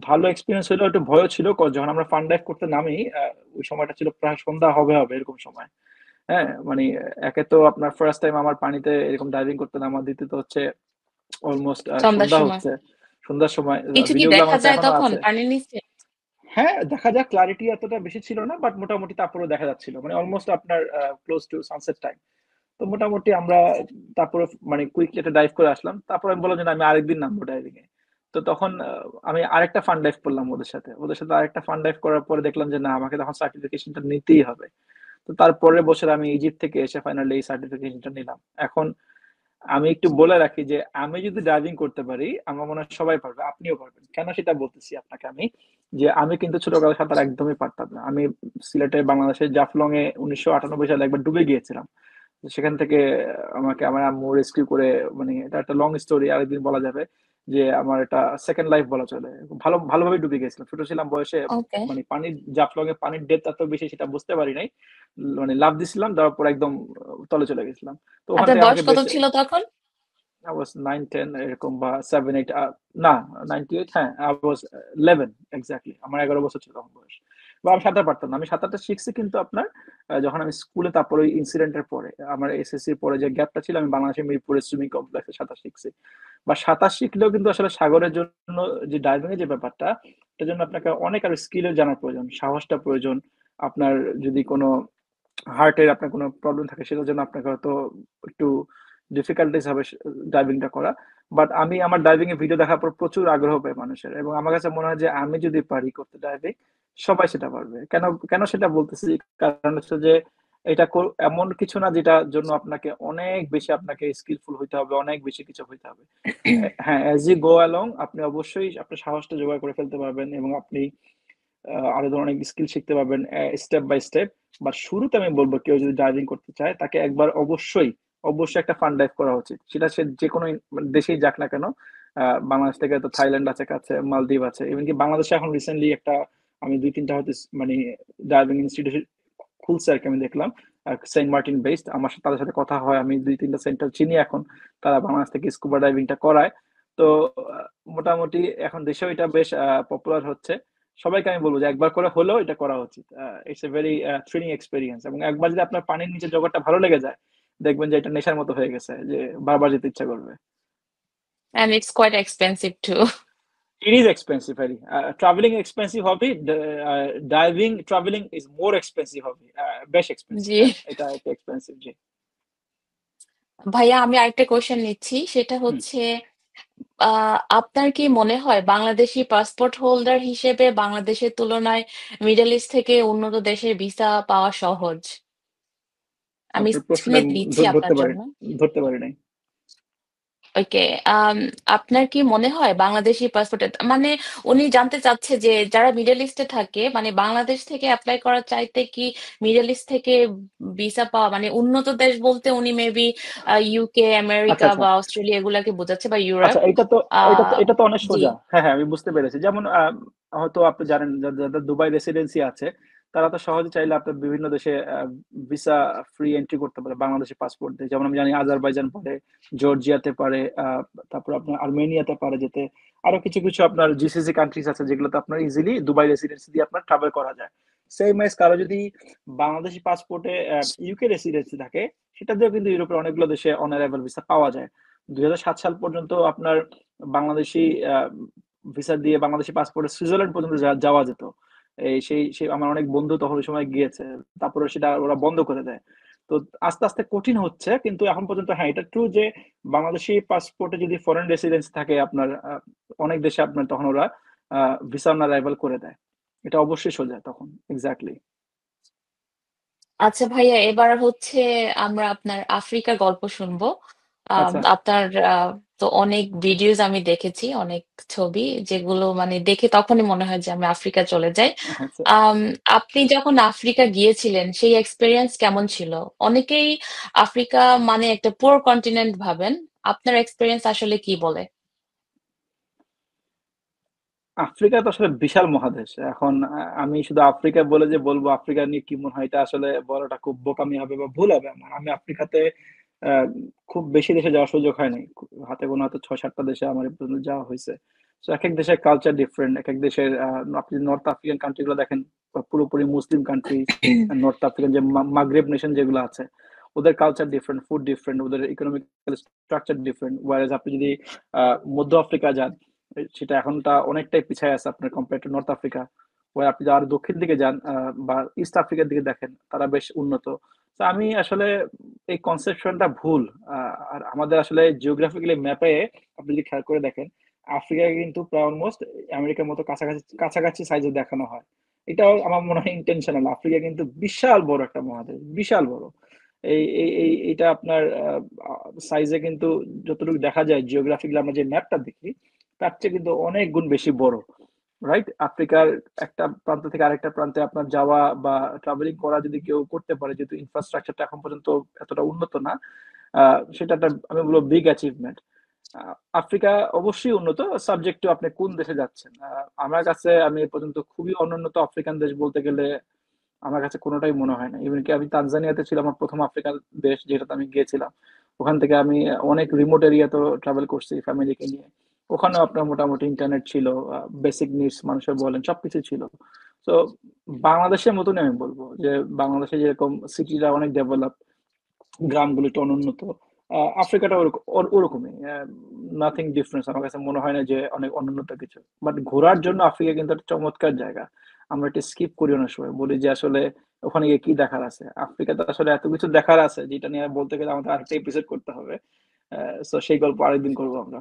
ভালো এক্সপিরিয়েন্স হলো, একটু ভয়ও ছিল, যখন আমরা ফান ডাইভ করতে নামি ওই সময়টা ছিল প্রায় সন্ধ্যা হবে হবে এরকম সময়। হ্যাঁ, মানে একে তো আপনার ফার্স্ট টাইম আমার পানিতে এরকম ডাইভিং করতে নামা, দ্বিতীয়ত হচ্ছে অলমোস্ট সন্ধ্যার সন্ধ্যা সময় হচ্ছে। সন্ধ্যার সময় কিছু কি ভিডিওগুলো আমার দেখা কাছে যায় এখনো তখন আছে। পানির নিচে? হ্যাঁ, দেখা যাক, ক্লারিটি এতটা বেশি ছিল না, বাট মোটামুটি তারপরেও দেখা যাচ্ছিল, মানে অলমোস্ট আপনার ক্লোজ টু সানসেট টাইম। তো মোটামুটি আমরা তারপরে মানে কুইকলি একটা ডাইভ করে আসলাম। তারপর আমি বললাম যে না, আমি আরেকদিন নামবো ডাইভিং এ। তো তখন আমি আরেকটা ফান ডাইভ করলাম ওদের সাথে আরেকটা ফান ডাইভ করার পরে দেখলাম যে না, আমাকে তখন সার্টিফিকেশনটা নিতেই হবে। তো তারপরের বছর আমি ইজিপ্ট থেকে এসে ফাইনালি এই সার্টিফিকেশনটা নিলাম। এখন আমি একটু বলে রাখি যে আমি যদি ড্রাইভিং করতে পারি, আমার মনে হয় সবাই পারবে, আপনিও পারবেন। কেন সেটা বলতেছি আপনাকে আমি, যে আমি কিন্তু ছোটবেলায় সাঁতার একদমই পারতাম না। আমি সিলেটে বাংলাদেশের জাফলং এ 1998 সালে একবার ডুবে গিয়েছিলাম। সেখান থেকে আমাকে আমার আম্মু রেস্কিউ করে, মানে এটা একটা লং স্টোরি, আরেকদিন বলা যাবে। যে আমার এটা সেকেন্ড লাইফ বলা চলে, ভালোভাবে ডুবে গেছিলাম, ছোট ছিলাম বয়সে। ওকে। মানে পানির জাফলং এ পানির ডেপথ এত বেশি সেটা বুঝতে পারি নাই। মানে লাফ দিছিলাম, দেওয়ার পর একদম তলে চলে গেছিলাম। তো ওখান আপনার থেকে বয়স আমাকে কত বেশ, ছিল তখন? I was 9, 10 এরকম, বা 7, 8, না 98, হ্যাঁ I was 11 এক্স্যাক্টলি, আমার 11 বছর ছিল তখন বয়স। বা আমি সাঁতার পারতাম না। আমি সাঁতারটা শিখছি কিন্তু আপনার যখন আমি স্কুলে, তারপর ওই ইনসিডেন্টের পরে, আমার এসএসসির পরে যে গ্যাপটা ছিল, আমি বাংলাদেশের মিরপুরের সুইমিং কমপ্লেক্সে সাঁতার শিখছি। বা সাঁতার শিখলেও কিন্তু আসলে সাগরের জন্য যে ডাইভিং এর যে ব্যাপারটা, এটার জন্য আপনাকে অনেক আরো স্কিলের জানার প্রয়োজন, সাহসটা প্রয়োজন। আপনার যদি কোনো হার্টের আপনার কোনো প্রবলেম থাকে, সেটার জন্য আপনাকে হয়তো একটু ডিফিকাল্টিস হবে ডাইভিংটা করা। বাট আমি আমার ডাইভিং এর ভিডিও দেখার পর প্রচুর আগ্রহ পাই মানুষের, এবং আমার কাছে মনে হয় যে আমি যদি পারি করতে ডাইভিং, সবাই সেটা পারবে। কেন কেন সেটা বলতেছি, কারণ হচ্ছে যে এটা এমন কিছু না যেটার জন্য আপনাকে অনেক বেশি আপনাকে স্কিলফুল হইতে হবে, অনেক বেশি কিছু হইতে হবে। হ্যাঁ, অ্যাজ ইউ গো অ্যালং আপনি অবশ্যই আপনার সাহসটা জোগাড় করে ফেলতে পারবেন, এবং আপনি আরো ধরনের স্কিল শিখতে পারবেন স্টেপ বাই স্টেপ। বাট শুরুতে আমি বলবো, কেউ যদি ডাইভিং করতে চায় তাকে একবার অবশ্যই অবশ্যই একটা ফান ডাইভ করা উচিত, সেটা সে যে কোনো দেশেই যাক না কেন। বাংলাদেশ থেকে তো থাইল্যান্ড আছে কাছে, মালদ্বীপ আছে, এমনকি বাংলাদেশে এখন রিসেন্টলি একটা, আমি 2-3টা হয়তো মানে ডাইভিং ইনস্টিটিউট খুলছে আর কি, আমি দেখলাম সেন্ট মার্টিন বেসড। আমার সাথে তাদের সাথে কথা হয়, আমি 2-3টা সেন্টার চিনি এখন, তারা বাংলাদেশ থেকে স্কুবা ডাইভিংটা করায়। তো মোটামুটি এখন দেশেও এটা বেশ পপুলার হচ্ছে। সবাইকে আমি বলবো যে একবার করে হলেও এটা করা উচিত। It's a very thrilling experience, এবং একবার যদি আপনার পানির নিচে জগৎটা ভালো লেগে যায়, দেখবেন যে এটা নেশার মতো হয়ে গেছে, যে বারবার যেতে ইচ্ছা করবে। And it's quite expensive too. It is expensive, very. Traveling expensive hobby. Diving, traveling is more expensive hobby. Best expensive. জি। হ্যাঁ, এটা একটা expensive জি। ভাইয়া আমি আরেকটা কোয়েশ্চেন নিচ্ছি, সেটা হুম। হচ্ছে আপনার কি মনে হয় বাংলাদেশি পাসপোর্ট হোল্ডার হিসেবে বাংলাদেশের তুলনায় মিডল ইস্ট থেকে উন্নত দেশের ভিসা পাওয়া সহজ? আমি আপনার প্রশ্নটা স্ক্রিনে দিচ্ছি ধরতে আপনার পারি, জন্য। ধরতে পারি নাই। ওকে। আপনার কি মনে হয় বাংলাদেশি পাসপোর্টে, মানে উনি জানতে চাচ্ছে যে যারা মিডল ইস্টে থাকে, মানে বাংলাদেশ থেকে অ্যাপ্লাই করার চাইতে কি মিডল ইস্ট থেকে ভিসা পাওয়া, মানে উন্নত দেশ বলতে উনি মেবি ইউকে, আচ্ছা আমেরিকা আচ্ছা বা অস্ট্রেলিয়া এগুলাকে বোঝাচ্ছে, বা আচ্ছা, ইউরোপ। এটা তো আহ এটা তো অনেক জি। সোজা। হ্যাঁ হ্যাঁ, আমি বুঝতে পেরেছি। যেমন হয়তো আপনি জানেন যাদের দুবাই রেসিডেন্সি আছে, তারা তো সহজে চাইলে আপনার বিভিন্ন দেশে ভিসা ফ্রি এন্ট্রি করতে পারে বাংলাদেশি পাসপোর্ট দিয়ে। যেমন আমি জানি আজারবাইজান পারে, জর্জিয়াতে পারে, তারপর আপনার আর্মেনিয়াতে পারে যেতে। আরো কিছু কিছু আপনার জিসিসি কান্ট্রিজ আছে যেগুলোতে আপনার ইজিলি দুবাই রেসিডেন্সি দিয়ে আপনার ট্রাভেল করা যায়। সেম এজ কারো যদি বাংলাদেশি পাসপোর্টে ইউকে রেসিডেন্সি থাকে, সেটা দিয়েও কিন্তু ইউরোপের অনেকগুলো দেশে অনারাইভাল ভিসা পাওয়া যায়। 2007 সাল পর্যন্ত আপনার বাংলাদেশি ভিসা দিয়ে বাংলাদেশি পাসপোর্টে সুইজারল্যান্ড পর্যন্ত যাওয়া যেত। এই সেই সেই আমার অনেক বন্ধু তখন ওই সময় গিয়েছে। তারপরে সেটা ওরা বন্ধ করে দেয়। তো আস্তে আস্তে কঠিন হচ্ছে, কিন্তু এখন পর্যন্ত হ্যাঁ এটা ট্রু যে বাংলাদেশি পাসপোর্টে যদি ফরেন রেসিডেন্স থাকে আপনার, অনেক দেশে আপনার তখন ওরা ভিসা অন অ্যারাইভাল করে দেয়। এটা অবশ্যই সোজা তখন। এক্স্যাক্টলি। আচ্ছা ভাইয়া, এবার হচ্ছে আমরা আপনার আফ্রিকার গল্প শুনবো। আচ্ছা আপনার তো অনেক ভিডিওস আমি দেখেছি, অনেক ছবি, যেগুলো মানে দেখে তখনই মনে হয় যে আমি আফ্রিকা চলে যাই। আচ্ছা। আম, আপনি যখন আফ্রিকা গিয়েছিলেন সেই এক্সপিরিয়েন্স কেমন ছিল? অনেকেই আফ্রিকা মানে একটা পুরো কন্টিনেন্ট ভাবেন। আপনার এক্সপিরিয়েন্স আসলে কি বলে? আফ্রিকা তো আসলে বিশাল মহাদেশ। এখন আমি শুধু আফ্রিকা বলে যে বলবো আফ্রিকা নিয়ে কি মনে হয়, এটা আসলে বলাটা খুব বোকামি হবে বা ভুল হবে আমার। আমি আফ্রিকাতে আহ, খুব বেশি দেশে যাওয়ার সুযোগ হয় নাই। হাতে গোনা হয়তো 6-7টা দেশে আমার এ পর্যন্ত যাওয়া হয়েছে। তো এক এক দেশের কালচার ডিফারেন্ট, এক এক দেশের আপনি নর্থ আফ্রিকান কান্ট্রি গুলো দেখেন, পুরোপুরি মুসলিম কান্ট্রি। নর্থ আফ্রিকান যে মাগরেব নেশন যেগুলো আছে, ওদের কালচার ডিফারেন্ট, ফুড ডিফারেন্ট, ওদের ইকোনমিক স্ট্রাকচার ডিফারেন্ট। ওয়ারেজ আপনি যদি মধ্য আফ্রিকা যান, সেটা এখনটা অনেকটাই পিছায় আছে আপনার কম্পেয়ার টু নর্থ আফ্রিকা। ওই আপনি যদি আরো দক্ষিণ দিকে যান বা ইস্ট আফ্রিকার দিকে দেখেন, তারা বেশ উন্নত। তো আমি আসলে এই কনসেপশনটা ভুল। আর আমাদের আসলে জিওগ্রাফিক্যালি ম্যাপে আপনি যদি খেয়াল করে দেখেন, আফ্রিকাকে কিন্তু প্রায় অলমোস্ট আমেরিকার মতো কাছাকাছি কাছাকাছি সাইজে দেখানো হয়। এটাও আমার মনে হয় ইন্টেনশনাল। আফ্রিকা কিন্তু বিশাল বড় একটা মহাদেশ, বিশাল বড়। এটা আপনার সাইজে কিন্তু যতটুকু দেখা যায় জিওগ্রাফিক্যালি, আমরা যে ম্যাপটা দেখি তার চেয়ে কিন্তু অনেক গুণ বেশি বড়। রাইট? আফ্রিকার একটা প্রান্ত থেকে আরেকটা প্রান্তে আপনার যাওয়া বা ট্রাভেলিং করা যদি কেউ করতে পারে, যেহেতু ইনফ্রাস্ট্রাকচারটা এখন পর্যন্ত এতটা উন্নত না, সেটা একটা আমি বলবো বিগ অ্যাচিভমেন্ট। আফ্রিকা অবশ্যই উন্নত, সাবজেক্ট টু আপনি কোন দেশে যাচ্ছেন। আমার কাছে আমি এ পর্যন্ত খুবই অনুন্নত আফ্রিকান দেশ বলতে গেলে আমার কাছে কোনোটাই মনে হয় না। ইভেন কি আমি তানজানিয়াতে ছিলাম, আমার প্রথম আফ্রিকান দেশ যেটাতে আমি গিয়েছিলাম। ওখান থেকে আমি অনেক রিমোট এরিয়াতেও ট্রাভেল করছি ফ্যামিলিকে নিয়ে। ওখানেও আপনার মোটামুটি ইন্টারনেট ছিল, বেসিক নিডস মানুষের বলেন সবকিছু ছিল। তো বাংলাদেশের মতনই আমি বলবো যে বাংলাদেশে যেরকম সিটিরা অনেক ডেভেলপ, গ্রামগুলো একটু অনুন্নত, আফ্রিকাটা ওরকমই। নাথিং ডিফারেন্স আমার কাছে মনে হয় না যে অনেক অনুন্নত কিছু। বাট ঘোরার জন্য আফ্রিকা কিন্তু একটা চমৎকার জায়গা। আমরা এটা স্কিপ করি অনেক সময়, বলি যে আসলে ওখানে গিয়ে কি দেখার আছে। আফ্রিকাতে আসলে এত কিছু দেখার আছে যেটা নিয়ে বলতে গেলে আমাদের আরেকটা এপিসোড করতে হবে। তো সেই গল্প আরেকদিন করবো আমরা।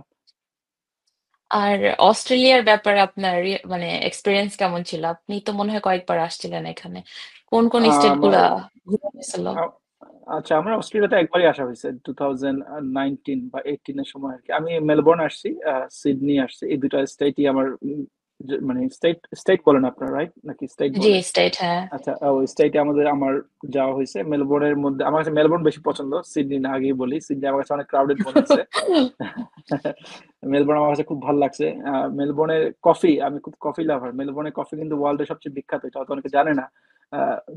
আর অস্ট্রেলিয়ার ব্যাপারে আপনার মানে এক্সপিরিয়েন্স কেমন ছিল? আপনি তো মনে হয় কয়েকবার আসছিলেন এখানে। কোন কোন স্টেট আমার গুলা ঘুরে গেছিল? আ- আচ্ছা, আমার অস্ট্রেলিয়াতে একবারই আসা হয়েছে, 2019 বা 18 এর সময় আর কি। আমি মেলবোর্ন আসছি, সিডনি আসছি। এই দুটা স্টেটই আমার মানে স্টেট স্টেট বলেন আপনার, রাইট নাকি স্টেট জি, বলে? স্টেট, হ্যাঁ। আচ্ছা, ওই স্টেটে আমার যাওয়া হয়েছে। মেলবোর্নের মধ্যে আমার কাছে মেলবোর্ন বেশি পছন্দ, সিডনি না। আগেই বলি, সিডনি আমার কাছে অনেক ক্রাউডেড মনে হয়েছে। মেলবোর্ন আমার কাছে খুব ভালো লাগছে। মেলবোর্নের কফি, আমি খুব কফি লাভার। মেলবোর্নের কফি কিন্তু ওয়ার্ল্ডের সবচেয়ে বিখ্যাত, এটা হয়তো অনেকে জানে না।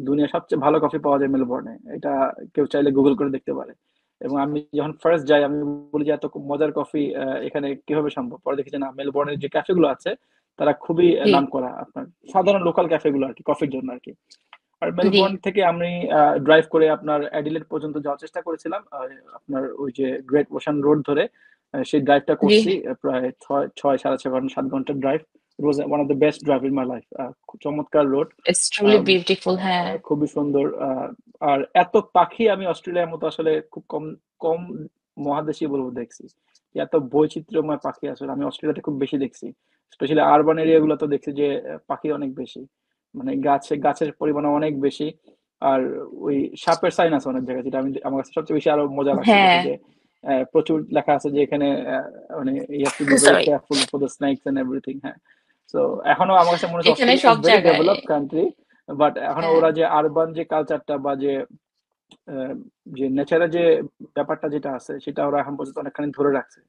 দুনিয়ার সবচেয়ে ভালো কফি পাওয়া যায় মেলবোর্নে, এটা কেউ চাইলে গুগল করে দেখতে পারে। এবং আমি যখন ফার্স্ট যাই আমি বলি যে এত মজার কফি এখানে কিভাবে সম্ভব। পরে দেখি যে না, মেলবোর্নের যে ক্যাফে গুলো আছে তারা খুবই জি, নাম করা আপনার সাধারণ লোকাল ক্যাফে গুলো আর কি, কফির জন্য আর কি। আর জি, মেলবোর্ন থেকে আমি ড্রাইভ করে আপনার অ্যাডিলেড পর্যন্ত যাওয়ার চেষ্টা করেছিলাম, আপনার ওই যে গ্রেট ওশান রোড ধরে। সেই ড্রাইভটা জি। করছি প্রায় ছয় ছয় সাড়ে 6 ঘন্টা 7 ঘন্টার drive. It was one of the best drive in my life. চমৎকার রোড, ইটস ট্রুলি বিউটিফুল, হ্যাঁ। খুবই সুন্দর। আর এত পাখি আমি অস্ট্রেলিয়ার মতো আসলে খুব কম কম মহাদেশে বলবো দেখছি। যে এত বৈচিত্র্যময় পাখি আসলে আমি অস্ট্রেলিয়াতে খুব বেশি দেখছি। স্পেশালি আরবান এরিয়া গুলো তো দেখছি যে পাখি অনেক বেশি, মানে গাছের পরিমাণ অনেক বেশি। আর ওই সাপের সাইন আছে অনেক জায়গায়, যেটা আমার কাছে সবচেয়ে বেশি আরো মজা লাগছে হ্যাঁ। দেখে যে প্রচুর লেখা আছে যে এখানে মানে you have to be very sorry. Careful for the snakes and everything. হ্যাঁ, সো এখনো আমার কাছে মনে হচ্ছে এখানে অস্ট্রেলিয়া সব ইজ ভেরি জায়গায়। ডেভেলপড কান্ট্রি, বাট এখনো হ্যাঁ। ওরা যে আরবান যে কালচারটা বা যে আহ, যে নেচারের যে ব্যাপারটা যেটা আছে সেটা ওরা এখন পর্যন্ত অনেকখানি ধরে রাখছে।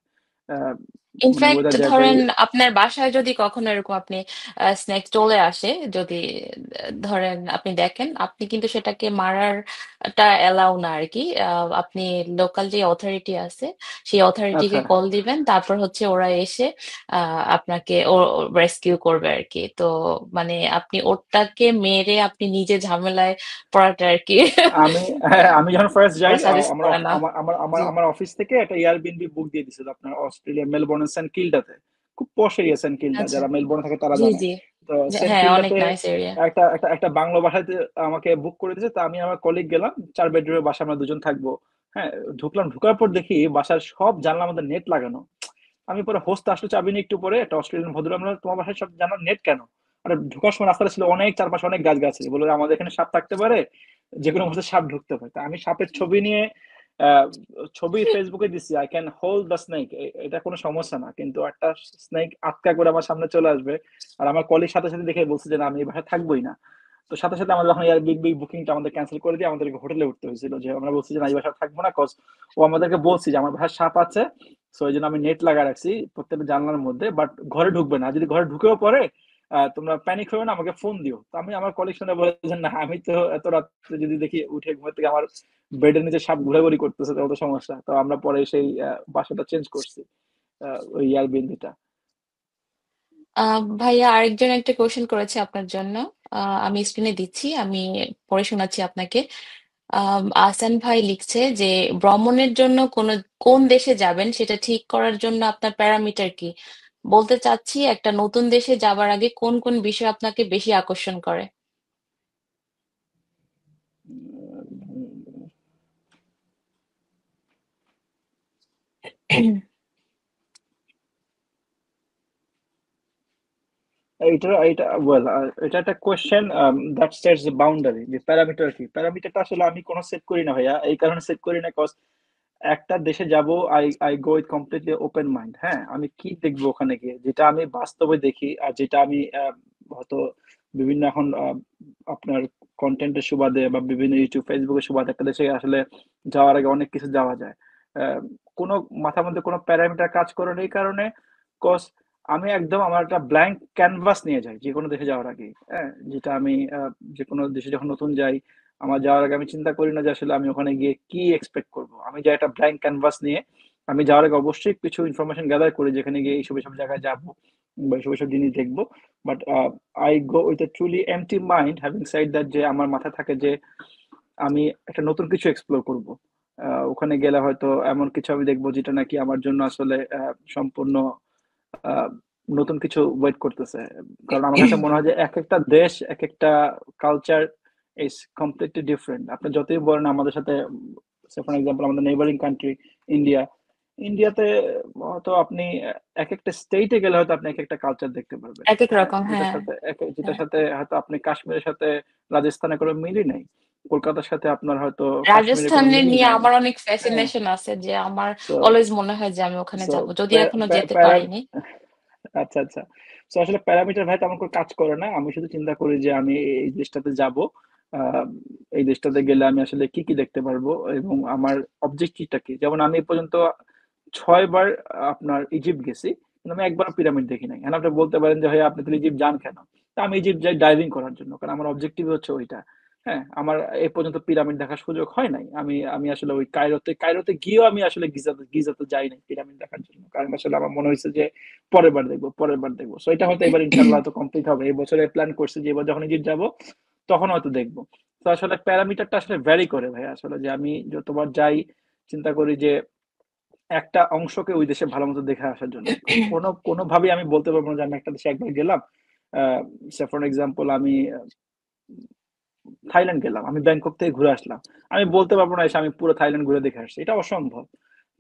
আহ, মানে ইনফ্যাক্ট ওয়েদার দেয়ার ভেরি। ধরেন আপনার বাসায় যদি কখনো এরকম আপনি স্নেক চলে আসে, যদি ধরেন আপনি দেখেন, আপনি কিন্তু সেটাকে মারারটা এলাও না আর কি। আপনি লোকাল যে অথরিটি আছে সেই আচ্ছা, অথরিটিকে কল দিবেন, তারপর হচ্ছে ওরা এসে আপনাকে ও রেস্কিউ করবে আর কি। তো মানে আপনি ওটাকে মেরে আপনি নিজে ঝামেলায় পড়াটা আর কি আমি হ্যাঁ, আমি যখন ফার্স্ট যাই ওরা সাজেস্ট আমরা করে না। আমার আমার আমার জি। আমার অফিস থেকে একটা এয়ারবিএনবি বুক দিয়ে দিছিল আপনার অস্ট্রেলিয়া মেলবোর্নের সেন্ট কিল্ডাতে। খুব পশ এরিয়া সেন্ট কিল্ডা, আচ্ছা। যারা মেলবোর্নে থাকে তারা জি জানে। জি। তো সেন্ট হ্যাঁ, অনেক কিল্ডাতে নাইস এরিয়া। একটা বাংলো বাসাতে আমাকে বুক করে দিয়েছে। তো আমি আমার কলিগ গেলাম, 4 বেডরুমের বাসা, আমরা দুজন থাকবো। হ্যাঁ, ঢুকার পর দেখি বাসার সব জানলার মধ্যে নেট লাগানো। আমি পরে হোস্ট আসলো চাবি নিয়ে একটু পরে, একটা অস্ট্রেলিয়ান ভদ্র, আমরা তোমার বাসায় সব জানার নেট কেন? আর ঢোকার সময় রাস্তাটা ছিল অনেক, চারপাশে অনেক গাছ গাছালি, বলে আমাদের এখানে সাপ থাকতে পারে, যে কোনো মুহূর্তে সাপ ঢুকতে পারে। তা আমি সাপের ছবি নিয়ে আহ, ছবি ফেসবুকে দিচ্ছি, I can hold the snake, এটা কোনো সমস্যা না, কিন্তু একটা স্নেক আটকা করে আমার সামনে চলে আসবে। আর আমার কলিগ সাথে সাথে দেখে বলছে যে না, আমি এই বাসায় থাকবোই না। তো সাথে সাথে আমাদের যখন এয়ারবিএনবি বুকিংটা আমাদের ক্যান্সেল করে দিয়ে আমাদেরকে হোটেলে উঠতে হয়েছিল, যে আমরা বলছি যে না, এই বাসায় থাকবো না, কজ ও আমাদেরকে বলছি যে আমার বাসায় সাপ আছে। সো এই জন্য আমি নেট লাগা রাখছি প্রত্যেকটা জানলার মধ্যে, বাট ঘরে ঢুকবে না। যদি ঘরে ঢুকেও পড়ে তোমরা প্যানিক হয়ে না, আমাকে ফোন দিও। তো আমি আমার কলিগ শুনে বলেছেন না, আমি তো এত রাত্রে যদি দেখি উঠে ঘুমের থেকে আমার বেডের নিচে সাপ ঘোরাঘুরি করতেছে, তাহলে তো সমস্যা। তো আমরা পরে সেই বাসাটা চেঞ্জ করছি, ওই এয়ারবিএনবিটা। ভাইয়া আরেকজন একটা কোয়েশ্চেন করেছে আপনার জন্য। আমি স্ক্রিনে দিচ্ছি, আমি পড়ে শোনাচ্ছি আপনাকে। আহসান ভাই লিখছে যে ভ্রমণের জন্য কোন দেশে যাবেন সেটা ঠিক করার জন্য আপনার প্যারামিটার কি? বলতে চাচ্ছি, একটা নতুন দেশে যাবার আগে কোন কোন বিষয় আপনাকে বেশি আকর্ষণ করে? এটা ওয়েল, এটা একটা question that sets the boundary, যে প্যারামিটার কি। প্যারামিটারটা আসলে আমি কোনো সেট করি না ভাইয়া, এই কারণে সেট করি না, কজ একটা দেশে যাব, I go with completely open mind. হ্যাঁ, আমি কি দেখবো ওখানে গিয়ে, যেটা আমি বাস্তবে দেখি আর যেটা আমি হয়তো বিভিন্ন এখন আপনার কন্টেন্টের সুবাদে বা বিভিন্ন ইউটিউব ফেসবুকের সুবাদে একটা দেশে আসলে যাওয়ার আগে অনেক কিছু যাওয়া যায়। আহ, কোনো মাথার মধ্যে কোনো প্যারামিটার কাজ করে না, এই কারণে কজ আমি একদম আমার একটা ব্ল্যাঙ্ক ক্যানভাস নিয়ে যাই যে কোনো দেশে যাওয়ার আগে। হ্যাঁ, যেটা আমি যে কোনো দেশে যখন নতুন যাই, আমার যাওয়ার আগে আমি চিন্তা করি না যে আসলে আমি ওখানে গিয়ে কি এক্সপেক্ট করবো। আমি যাই একটা ব্ল্যাঙ্ক ক্যানভাস নিয়ে। আমি যাওয়ার আগে অবশ্যই কিছু ইনফরমেশন গ্যাদার করি, যেখানে গিয়ে এইসব এইসব জায়গায় যাবো বা এইসব এইসব জিনিস দেখবো। But I go with a truly empty mind, having side that, যে আমার মাথায় থাকে যে আমি একটা নতুন কিছু এক্সপ্লোর করব। ওখানে গেলে হয়তো এমন কিছু আমি দেখবো যেটা নাকি আমার জন্য আসলে সম্পূর্ণ আহ, নতুন কিছু ওয়েট করতেছে। কারণ আমার কাছে মনে হয় যে এক একটা দেশ, এক একটা কালচার ইজ কমপ্লিটলি ডিফারেন্ট। আপনি যতই বলেন আমাদের সাথে, ফর এক্সাম্পল আমাদের নেইবারিং কান্ট্রি ইন্ডিয়া, ইন্ডিয়াতে হয়তো আপনি এক একটা স্টেটে গেলে হয়তো আপনি এক একটা কালচার দেখতে পারবেন। এক এক হ্যাঁ, রকম, হ্যাঁ। যেটার হ্যাঁ। সাথে হয়তো আপনি কাশ্মীরের সাথে রাজস্থানের কোনো মিলই নাই, কলকাতার সাথে আপনার হয়তো কাশ্মীরের কোনো রাজস্থানের মিলই নিয়ে নাই। আমার অনেক হ্যাঁ, ফ্যাসিনেশন আছে, যে আমার সো অলওয়েজ মনে হয় যে আমি ওখানে সো যাব, যদি এখনো যেতে প্যারা পারিনি। আচ্ছা, আচ্ছা। তো আসলে প্যারামিটার ভাই তেমন করে কাজ করে না। আমি শুধু চিন্তা করি যে আমি এই দেশটাতে যাব, আহ, এই দেশটাতে গেলে আমি আসলে কি কি দেখতে পারবো এবং আমার অবজেক্টিভটা কি। যেমন আমি এ পর্যন্ত 6 বার আপনার ইজিপ্ট গেছি, কিন্তু আমি একবার পিরামিড দেখি নাই। এখন আপনি বলতে পারেন যে ভাই আপনি তাহলে ইজিপ্ট যান কেন? তা আমি ইজিপ্ট যাই ডাইভিং করার জন্য, কারণ আমার অবজেক্টিভ হচ্ছে ওইটা। হ্যাঁ, আমার এ পর্যন্ত পিরামিড দেখার সুযোগ হয় নাই। আমি আমি আসলে ওই কায়রোতে গিয়েও আমি আসলে গিজাতে যাই নাই পিরামিড দেখার জন্য, কারণ আসলে আমার মনে হয়েছে যে পরের বার দেখবো। সো এটা হয়তো এবার ইনশাল্লাহ তো কমপ্লিট হবে, এই বছরে প্ল্যান করছি যে এবার যখন ইজিপ্ট যাবো তখন হয়তো দেখবো। তো আসলে প্যারামিটারটা আসলে ভ্যারি করে ভাই, আসলে যে আমি যতবার যাই চিন্তা করি যে একটা অংশকে ওই দেশে ভালো মতো দেখে আসার জন্য। কোনোভাবেই আমি বলতে পারবো না যে আমি একটা দেশে একবার গেলাম। ফর এক্সাম্পল আমি থাইল্যান্ড গেলাম, আমি ব্যাংকক থেকে ঘুরে আসলাম, আমি বলতে পারবো না এসে আমি পুরো থাইল্যান্ড ঘুরে দেখে আসছি, এটা অসম্ভব।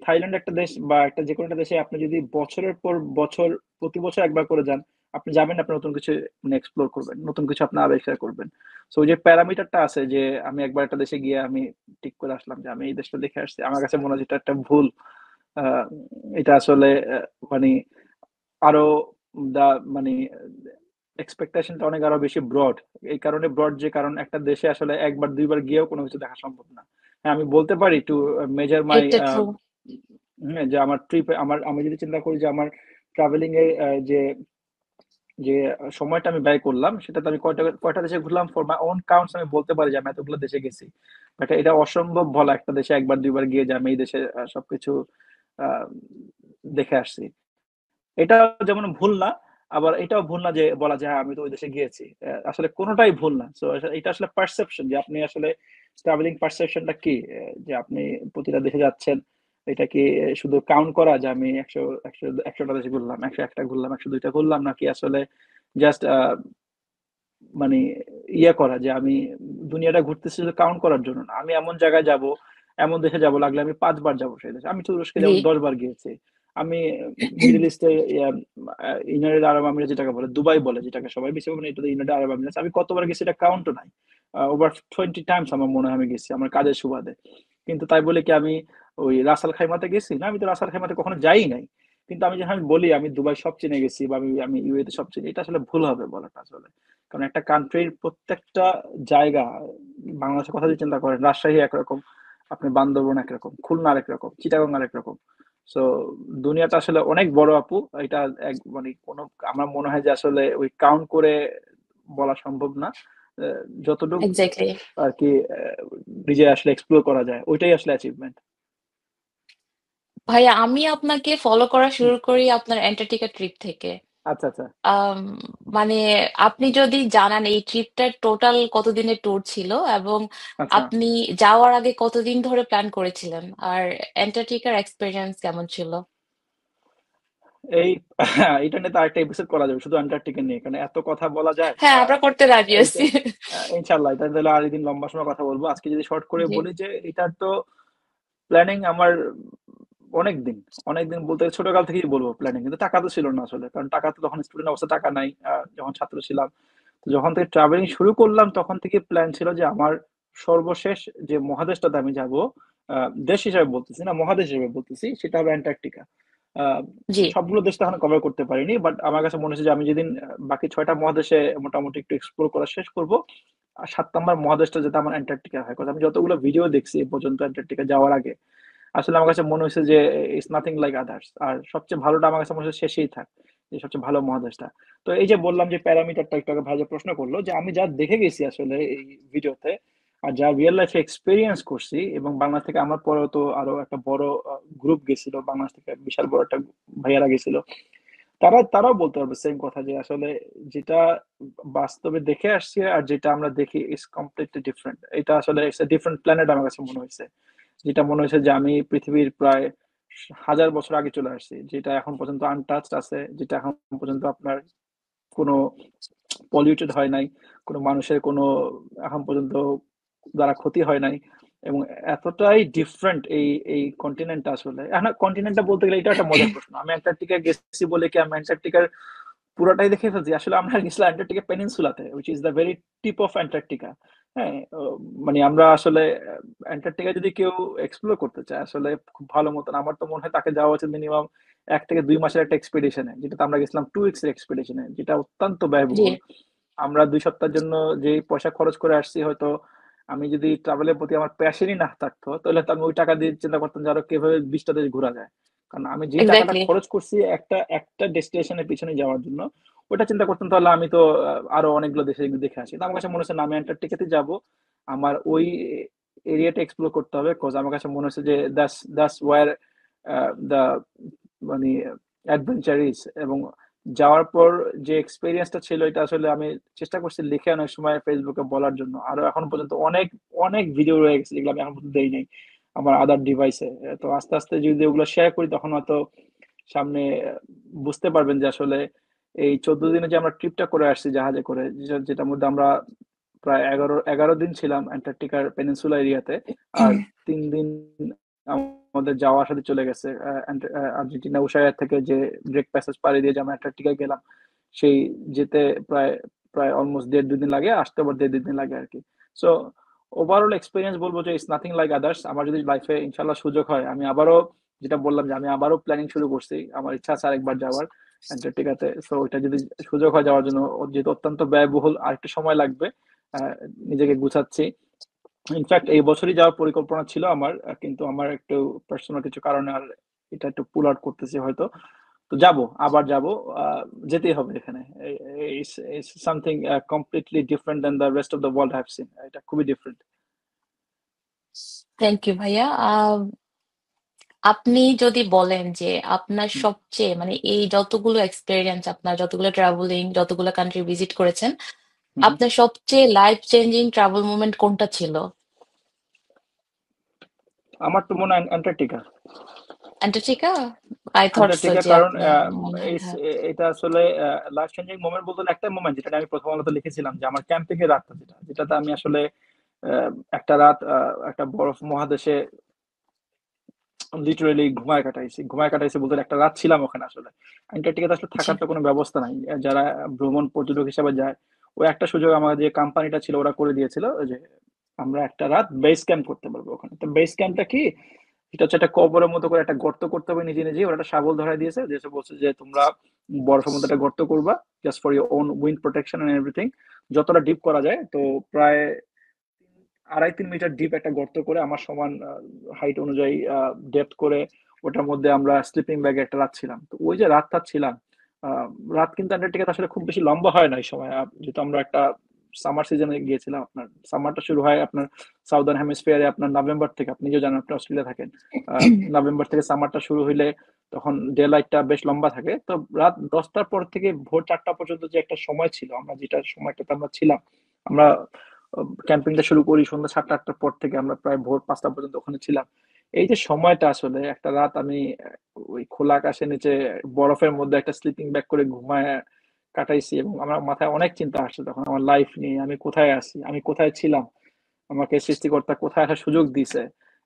থাইল্যান্ড একটা দেশ বা একটা যে কোনো একটা দেশে আপনি যদি বছরের পর বছর প্রতি বছর একবার করে যান, আপনি যাবেন, আপনি নতুন কিছু মানে এক্সপ্লোর করবেন, নতুন কিছু আপনি আবিষ্কার করবেন। সো ওই যে প্যারামিটারটা আছে যে আমি একবার একটা দেশে গিয়ে আমি ঠিক করে আসলাম যে আমি এই দেশটা দেখে আসছি, আমার কাছে মনে হয় এটা একটা ভুল। আহ, এটা আসলে মানে আরো দা মানে এক্সপেকটেশনটা অনেক আরো বেশি ব্রড। এই কারণে ব্রড যে কারণ একটা দেশে আসলে একবার দুইবার গিয়েও কোনো কিছু দেখা সম্ভব না। হ্যাঁ, আমি বলতে পারি টু মেজার মাই এটা ট্রু। যে আমার ট্রিপ, আমি যদি চিন্তা করি যে আমার ট্রাভেলিং এর যে যে সময়টা আমি ব্যয় করলাম সেটাতে আমি কয়টা কয়টা দেশে ঘুরলাম, ফর মাই ওন কাউন্টস আমি বলতে পারি যে আমি এতগুলো দেশে গেছি। বাট এটা অসম্ভব বলা একটা দেশে একবার দুইবার গিয়ে যে আমি এই দেশে সবকিছু আহ, দেখে আসছি। এটা যেমন ভুল না, আবার এটাও ভুল না যে বলা যায় হ্যাঁ, আমি তো ওই দেশে গিয়েছি। আসলে কোনোটাই ভুল না। তো এটা আসলে পারসেপশন যে আপনি আসলে ট্রাভেলিং পারসেপশনটা কি, যে আপনি প্রতিটা দেশে যাচ্ছেন, এটা কি শুধু কাউন্ট করা যে আমি একশোটা দেশে ঘুরলাম, 101টা ঘুরলাম, 102টা ঘুরলাম, নাকি আসলে জাস্ট মানে ইয়ে করা যে আমি দুনিয়াটা ঘুরতেছি শুধু কাউন্ট করার জন্য না, আমি এমন জায়গায় যাব, এমন দেশে যাব, লাগলে আমি 5 বার যাবো সেই দেশে। আমি তুরস্কে জি। যেমন 10 বার গিয়েছি। আমি মিডল ইস্টে ইউনাইটেড আরব আমিরাত যেটাকে বলে, দুবাই বলে যেটাকে সবাই বেশি, মানে এটা ইউনাইটেড আরব আমিরাত, আমি কতবার গেছি এটা কাউন্টও নাই। ওভার 20 টাইমস আমার মনে হয় আমি গেছি আমার কাজের সুবাদে। কিন্তু তাই বলে কি আমি ওই রাসাল খাইমাতে গেছি না? আমি তো রাসাল খাইমাতে কখনো যাই নাই। কিন্তু আমি যখন বলি আমি দুবাই সব চিনে গেছি বা আমি আমি ইউএতে সব চিনি, এটা আসলে ভুল হবে বলাটা আসলে। কারণ একটা কান্ট্রির প্রত্যেকটা জায়গা, বাংলাদেশের কথা যদি চিন্তা করেন, রাজশাহী একরকম, আপনি বান্দরবন একরকম, খুলনা আরেক রকম, চিটাগং আরেক রকম। সো দুনিয়াটা আসলে অনেক বড় আপু। এটা এক মানে কোনো, আমার মনে হয় যে আসলে ওই কাউন্ট করে বলা সম্ভব না। যতটুকু এক্স্যাক্টলি। আর কি নিজে আসলে এক্সপ্লোর করা যায়, ওইটাই আসলে অ্যাচিভমেন্ট। ভাইয়া, আমি আপনাকে ফলো করা শুরু করি আপনার অ্যান্টার্কটিকা ট্রিপ থেকে। আচ্ছা, আচ্ছা, আম, মানে আপনি যদি জানান এই ট্রিপটার টোটাল কতদিনের ট্যুর ছিল, এবং আচ্ছা। আপনি যাওয়ার আগে কতদিন ধরে প্ল্যান করেছিলেন, আর অ্যান্টার্কটিকার এক্সপিরিয়েন্স কেমন ছিল? এই এটা নিয়ে তো আরেকটা এপিসোড করা যাবে শুধু আন্টার্কটিকা নিয়ে, কারণ এত কথা বলা যায়। হ্যাঁ, আমরা করতে রাজি এইটা আছি। ইনশাল্লাহ এটা তাহলে আর একদিন লম্বা সময় কথা বলবো। আজকে যদি শর্ট করে জি। বলি যে এটার তো প্ল্যানিং আমার অনেক দিন, অনেক দিন বলতে ছোটকাল থেকেই বলবো প্ল্যানিং, কিন্তু টাকা তো ছিল না আসলে, কারণ টাকা তো তখন স্টুডেন্ট অবস্থা টাকা নাই, যখন ছাত্র ছিলাম। তো যখন থেকে ট্রাভেলিং শুরু করলাম তখন থেকে প্ল্যান ছিল যে আমার সর্বশেষ যে মহাদেশটাতে আমি যাব, দেশ হিসাবে বলতেছি না, মহাদেশ হিসেবে বলতেছি, সেটা হবে অ্যান্টার্কটিকা। আহ, জি। সবগুলো দেশ তো এখন কভার করতে পারিনি, বাট আমার কাছে মনে হচ্ছে যে আমি যেদিন বাকি 6টা মহাদেশে মোটামুটি একটু এক্সপ্লোর করা শেষ করব, আর 7 নম্বর মহাদেশটা যেটা আমার অ্যান্টার্কটিকা হয়, কারণ আমি যতগুলো ভিডিও দেখছি এ পর্যন্ত অ্যান্টার্কটিকা যাওয়ার আগে, আসলে আমার কাছে মনে হয়েছে যে ইটস নাথিং লাইক আদার্স। আর সবচেয়ে ভালোটা আমার কাছে মনে হচ্ছে শেষেই থাক, যে সবচেয়ে ভালো মহাদেশটা। তো এই যে বললাম যে প্যারামিটারটা একটু আগে ভাই যে প্রশ্ন করলো, যে আমি যা দেখে গেছি আসলে এই ভিডিওতে, আর যা রিয়েল লাইফে এক্সপিরিয়েন্স করছি, এবং বাংলাদেশ থেকে আমার পরেও তো আরো একটা বড় গ্রুপ গেছিল, বাংলাদেশ থেকে বিশাল বড় একটা ভাইয়ারা গেছিল, তারাও বলতে পারবে সেম কথা, যে আসলে যেটা বাস্তবে দেখে আসছি আর যেটা আমরা দেখি ইজ কমপ্লিটলি ডিফারেন্ট। এটা আসলে ইটস এ ডিফারেন্ট প্ল্যানেট আমার কাছে মনে হয়েছে। যেটা মনে হয়েছে যে আমি পৃথিবীর প্রায় 1000 বছর আগে চলে আসছি, যেটা এখন পর্যন্ত আনটাচড আছে, যেটা এখন পর্যন্ত আপনার কোনো পলিউটেড হয় নাই, কোনো মানুষের কোনো এখন পর্যন্ত দ্বারা ক্ষতি হয় নাই, এবং এতটাই ডিফারেন্ট এই এই কন্টিনেন্টটা। আসলে এখন কন্টিনেন্টটা বলতে গেলে এটা একটা মজার প্রশ্ন, আমি অ্যান্টার্কটিকা গেছি বলে কি আমি অ্যান্টার্কটিকার পুরোটাই দেখে ফেলছি? আসলে আমরা গেছিলাম অ্যান্টার্কটিকা পেনিনসুলাতে, which is the very tip of Antarctica. হ্যাঁ, মানে আমরা আসলে অ্যান্টার্কটিকা যদি কেউ এক্সপ্লোর করতে চায় আসলে খুব ভালো মতন, আমার তো মনে হয় তাকে যাওয়া উচিত মিনিমাম 1 থেকে 2 মাসের একটা এক্সপিডিশনে, যেটাতে আমরা গেছিলাম 2 উইকস এর এক্সপিডিশনে, যেটা অত্যন্ত জি। ব্যয়বহুল। আমরা 2 সপ্তাহের জন্য যে পয়সা খরচ করে আসছি, হয়তো আমি যদি ট্রাভেলের প্রতি আমার প্যাশনই না থাকতো, তাহলে তো আমি ওই টাকা দিয়ে চিন্তা করতাম যে আরো কিভাবে 20টা দেশ ঘোরা যায়। কারণ আমি যে টাকাটা এক্স্যাক্টলি। খরচ করছি একটা একটা ডেস্টিনেশনের পিছনে যাওয়ার জন্য, ওটা চিন্তা করতাম তাহলে আমি তো আরো অনেকগুলো দেশে দেখে আসি। তো আমার কাছে মনে হচ্ছে না, আমি অ্যান্টার্কটিকাতে যাব, আমার ওই এরিয়াটা এক্সপ্লোর করতে হবে, কজ আমার কাছে মনে হচ্ছে যে দ্যাটস ওয়্যার দা মানে অ্যাডভেঞ্চার ইজ। এবং যাওয়ার পর যে এক্সপেরিয়েন্সটা ছিল, এটা আসলে আমি চেষ্টা করছি লিখে অনেক সময় ফেসবুকে বলার জন্য, আরো এখন পর্যন্ত অনেক অনেক ভিডিও রয়ে গেছে যেগুলো আমি এখন পর্যন্ত দেই নাই আমার আদার ডিভাইসে। তো আস্তে আস্তে যদি ওগুলো শেয়ার করি তখন হয়তো সামনে বুঝতে পারবেন যে আসলে এই 14 দিনে যে আমরা ট্রিপটা করে আসছি জাহাজে করে, যেটার মধ্যে আমরা প্রায় 11 দিন ছিলাম অ্যান্টার্কটিকার পেনিনসুলা এরিয়াতে। আর 3 দিন আমাদের যাওয়ার সাথে চলে গেছে আর্জেন্টিনা উশায়া থেকে যে ব্রেক প্যাসেজ পাড়ি দিয়ে যে আমরা অ্যান্টার্কটিকা গেলাম, সেই যেতে প্রায় প্রায় অলমোস্ট 1.5-2 দিন লাগে, আসতে আবার 1.5-2 দিন লাগে আর কি। সো ওভারঅল এক্সপিরিয়েন্স বলবো যে ইটস নাথিং লাইক আদার্স। আমার যদি লাইফে ইনশাল্লাহ সুযোগ হয়, আমি আবারও, যেটা বললাম যে আমি আবারও প্ল্যানিং শুরু করছি, আমার ইচ্ছা আছে আরেকবার যাওয়ার অ্যান্টার্কটিকাতে। সো ওইটা যদি সুযোগ হয় যাওয়ার জন্য, যেহেতু অত্যন্ত ব্যয়বহুল, আরেকটু সময় লাগবে, নিজেকে গুছাচ্ছি। ইনফ্যাক্ট এই বছরই যাওয়ার পরিকল্পনা ছিল আমার, কিন্তু আমার একটু পার্সোনাল কিছু কারণে আর এটা একটু পুল আউট করতেছি হয়তো। তো যাবো, আবার যাবো, যেতেই হবে এখানে। Something completely different then the rest of the world have seen. এটা খুবই ডিফারেন্ট। থ্যাংক ইউ ভাইয়া। আপনি যদি বলেন যে আপনার সবচেয়ে মানে এই যতগুলো এক্সপেরিয়েন্স, আপনার যতগুলো ট্রাভেলিং, যতগুলো কান্ট্রি ভিজিট করেছেন, আপনার সবচেয়ে লাইফ চেঞ্জিং ট্রাভেল মোমেন্ট কোনটা ছিল? আমার তো মনে হয় Antarctica. Antarctica? I thought so Antarctica যে কারণ আপনি মনে হয় হ্যাঁ। এটা আসলে লাইফ চেঞ্জিং মোমেন্ট বলতে হলে একটা মোমেন্ট, যেটা আমি প্রথম আলোতে লিখেছিলাম, যে আমার ক্যাম্পিং এর রাতটা, যেটাতে আমি আসলে একটা রাত একটা বরফ মহাদেশে লিটারেলি ঘুমায় কাটাইছি বলতে একটা রাত ছিলাম ওখানে আসলে। অ্যান্টার্কটিকাতে আসলে জি থাকার তো কোনো ব্যবস্থা নাই। যারা ভ্রমণ পর্যটক হিসেবে যায়, ওই একটা সুযোগ আমার যে কোম্পানিটা ছিল ওরা করে দিয়েছিল, যে আমরা একটা রাত বেস ক্যাম্প করতে পারবো ওখানে। তো বেস ক্যাম্পটা কি, এটা হচ্ছে একটা কবরের মতো করে একটা গর্ত করতে হবে নিজে নিজে। ওরা একটা শাবল ধরাই দিয়েছে, যে বলছে যে তোমরা বরফের মধ্যে একটা গর্ত করবা, just for your own wind protection and everything. যতটা ডিপ করা যায়, তো প্রায় 2.5-3 মিটার ডিপ একটা গর্ত করে আমার সমান হাইট অনুযায়ী ডেপথ করে, ওটার মধ্যে আমরা স্লিপিং ব্যাগে একটা রাত ছিলাম। তো ওই যে রাতটা ছিলাম, আহ, রাত কিন্তু আন্টার্কটিকাতে আসলে খুব বেশি লম্বা হয় না এই সময়, যেহেতু আমরা একটা সামার সিজনে গিয়েছিলাম। আপনার সামারটা শুরু হয় আপনার সাউদার্ন হেমিস্ফিয়ারে আপনার নভেম্বর থেকে, আপনি যে জানেন আপনি অস্ট্রেলিয়া থাকেন। নভেম্বর থেকে সামারটা শুরু হইলে তখন ডে লাইটটা বেশ লম্বা থাকে। তো রাত 10টার পর থেকে ভোর 4টা পর্যন্ত যে একটা সময় ছিল, আমরা যেটা সময়টাতে আমরা ছিলাম, আমরা ক্যাম্পিংটা শুরু করি সন্ধ্যা 7টা-8টার পর থেকে, আমরা প্রায় ভোর 5টা পর্যন্ত ওখানে ছিলাম। এই যে সময়টা আসলে একটা রাত আমি ওই খোলা আকাশের নিচে বরফের মধ্যে একটা স্লিপিং ব্যাগ করে ঘুমায় কাটাইছি, এবং আমার মাথায় অনেক চিন্তা আসছে তখন আমার লাইফ নিয়ে, আমি কোথায় আছি, আমি কোথায় ছিলাম, আমাকে সৃষ্টিকর্তা কোথায় আসার সুযোগ দিছে,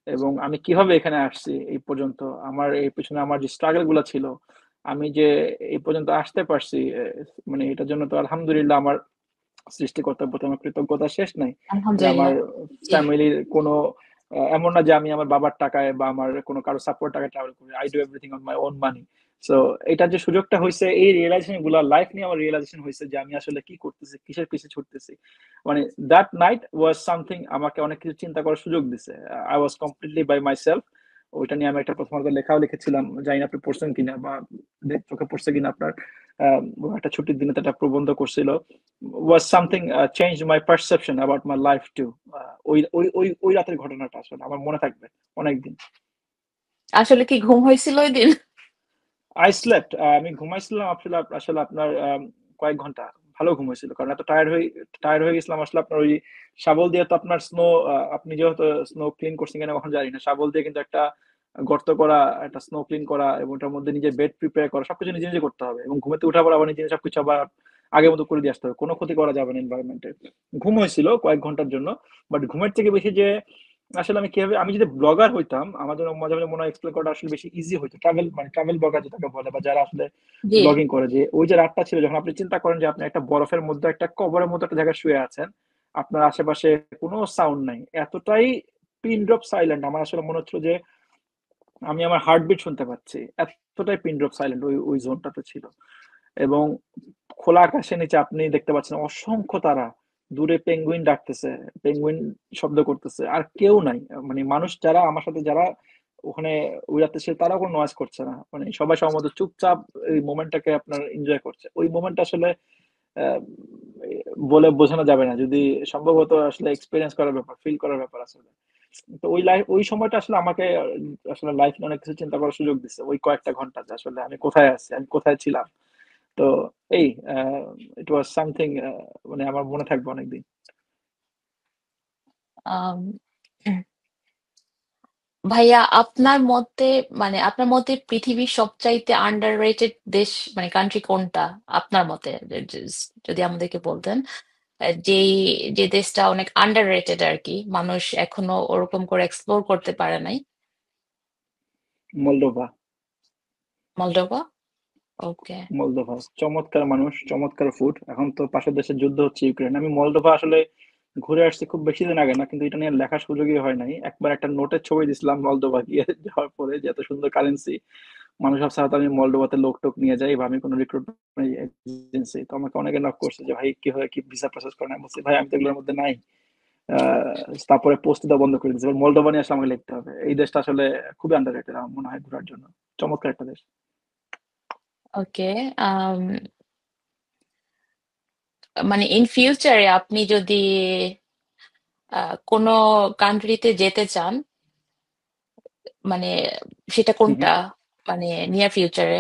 এবং আমি কিভাবে এখানে আসছি এই পর্যন্ত, আমার এই পিছনে আমার যে স্ট্রাগল গুলো ছিল, আমি যে এই পর্যন্ত আসতে পারছি, মানে এটার জন্য তো আলহামদুলিল্লাহ আমার সৃষ্টিকর্তার প্রতি আমার কৃতজ্ঞতা শেষ নাই। যে আমার আলহামদুলিল্লাহ। জি ফ্যামিলির কোনো এমন না যে আমি আমার বাবার টাকায় বা আমার কোনো কারো সাপোর্ট টাকায় ট্রাভেল করি, I do everything on my own money. So এটার যে সুযোগটা হয়েছে, এই রিয়েলাইজেশন গুলো লাইফ নিয়ে আমার রিয়েলাইজেশন হয়েছে যে আমি আসলে কি করতেছি, কিসের পিছে ছুটতেছি। মানে দ্যাট নাইট ওয়াজ সামথিং, আমাকে অনেক কিছু চিন্তা করার সুযোগ দিছে। I was completely by myself. ওইটা নিয়ে আমি একটা প্রথমত লেখাও লিখেছিলাম, জানি না আপনি পড়ছেন কিনা বা চোখে পড়ছে কিনা আপনার। একটা ছুটির দিনে তো একটা প্রবন্ধ করছিল, was something changed my perception about my life too. ওই রাতের ঘটনাটা আসলে আমার মনে থাকবে অনেকদিন। আসলে কি ঘুম হয়েছিল ওই দিন? আই স্লেপ্ট, আমি ঘুমাইছিলাম আসলে, আসলে আপনার কয়েক ঘন্টা ভালো ঘুম হয়েছিল, কারণ এত টায়ার্ড হয়ে গেছিলাম আসলে। আপনার ওই শাবল দিয়ে তো আপনার স্নো, আপনি যেহেতু স্নো ক্লিন করছেন কিনা কখন জানি না, শাবল দিয়ে কিন্তু একটা গর্ত করা, একটা স্নো ক্লিন করা, এবং ওটার মধ্যে নিজের বেড প্রিপেয়ার করা, সবকিছু নিজে নিজে করতে হবে, এবং ঘুমেতে উঠার পর আবার নিজে নিজে সবকিছু আবার আগের মতো করে দিয়ে আসতে হবে, কোনো ক্ষতি করা যাবে না এনভায়রনমেন্টে। ঘুম হয়েছিল কয়েক ঘন্টার জন্য, বাট ঘুমের থেকে বেশি যে আসলে আমি কিভাবে, আমি যদি ব্লগার হইতাম আমার জন্য মাঝে মাঝে মনে হয় এক্সপ্লেন করাটা আসলে বেশি ইজি হইতো। ট্রাভেল ব্লগার যেটাকে বলে, বা যারা আসলে জি ব্লগিং করে, যে ওই যে রাতটা ছিল যখন আপনি চিন্তা করেন যে আপনি একটা বরফের মধ্যে একটা কবরের মতো একটা জায়গায় শুয়ে আছেন, আপনার আশেপাশে কোনো সাউন্ড নাই, এতটাই পিন ড্রপ সাইলেন্ট, আমার আসলে মনে হচ্ছিল যে আমি আমার হার্টবিট শুনতে পাচ্ছি, এতটাই পিন ড্রপ সাইলেন্ট ওই ওই জোনটাতে ছিল। এবং খোলা আকাশের নিচে আপনি দেখতে পাচ্ছেন অসংখ্য তারা, দূরে পেঙ্গুইন ডাকতেছে, পেঙ্গুইন শব্দ করতেছে, আর কেউ নাই। মানে মানুষ যারা আমার সাথে যারা ওখানে ওই রাতে ছিল, তারাও কোনো নয়েজ করছে না, মানে সবাই সবার মতো চুপচাপ এই মোমেন্টটাকে আপনার এনজয় করছে। ওই মোমেন্ট আসলে আহ, বলে বোঝানো যাবে না, যদি সম্ভবত আসলে এক্সপিরিয়েন্স করার ব্যাপার, ফিল করার ব্যাপার আসলে। তো ওই সময়টা আসলে আমাকে আসলে লাইফ নিয়ে অনেক কিছু চিন্তা করার সুযোগ দিচ্ছে, ওই কয়েকটা ঘন্টা, যে আসলে আমি কোথায় আছি, আমি কোথায় ছিলাম। তো এই ইট ওয়াজ সামথিং, মানে আমার মনে থাকবে অনেকদিন। আম, ভাইয়া আপনার মতে মানে আপনার মতে পৃথিবীর সবচাইতে আন্ডাররেটেড দেশ মানে কান্ট্রি কোনটা আপনার মতে? যদি আমাদেরকে বলতেন। যেই যে দেশটা অনেক আন্ডার রেটেড আর কি, মানুষ এখনো ওরকম করে এক্সপ্লোর করতে পারে নাই? মলদোভা। মলডোভা। ওকে। মলদোভা চমৎকার মানুষ, চমৎকার ফুড। এখন তো পাশের দেশে যুদ্ধ হচ্ছে ইউক্রেন। আমি মলদোভা আসলে ঘুরে আসছি খুব বেশি দিন আগে না, কিন্তু এটা নিয়ে লেখার সুযোগই হয় নাই। একবার একটা নোটের ছবি দিছিলাম মলদোভা গিয়ে যাওয়ার পরে, যে এত সুন্দর কারেন্সি, মানুষ ভাবছে হয়তো আমি মলদোভাতে লোক টোক নিয়ে যাই, বা আমি কোনো রিক্রুটমেন্ট এজেন্সি। তো আমাকে অনেকে নক করছে যে ভাই কি হয়, কি ভিসা প্রসেস করেন। আমি বলছি ভাই আমি তো এগুলোর মধ্যে নাই। তারপরে পোস্ট দেওয়া বন্ধ করে দিয়েছে। এবার মলদোভা নিয়ে আসলে আমাকে লিখতে হবে। এই দেশটা আসলে খুবই আন্ডার রেটেড আমার মনে হয় ঘোরার জন্য। চমৎকার একটা দেশ। ওকে। মানে ইন ফিউচারে আপনি যদি কোনো কান্ট্রিতে যেতে চান, মানে সেটা হুম, হুম। কোনটা, মানে নিয়ার ফিউচারে?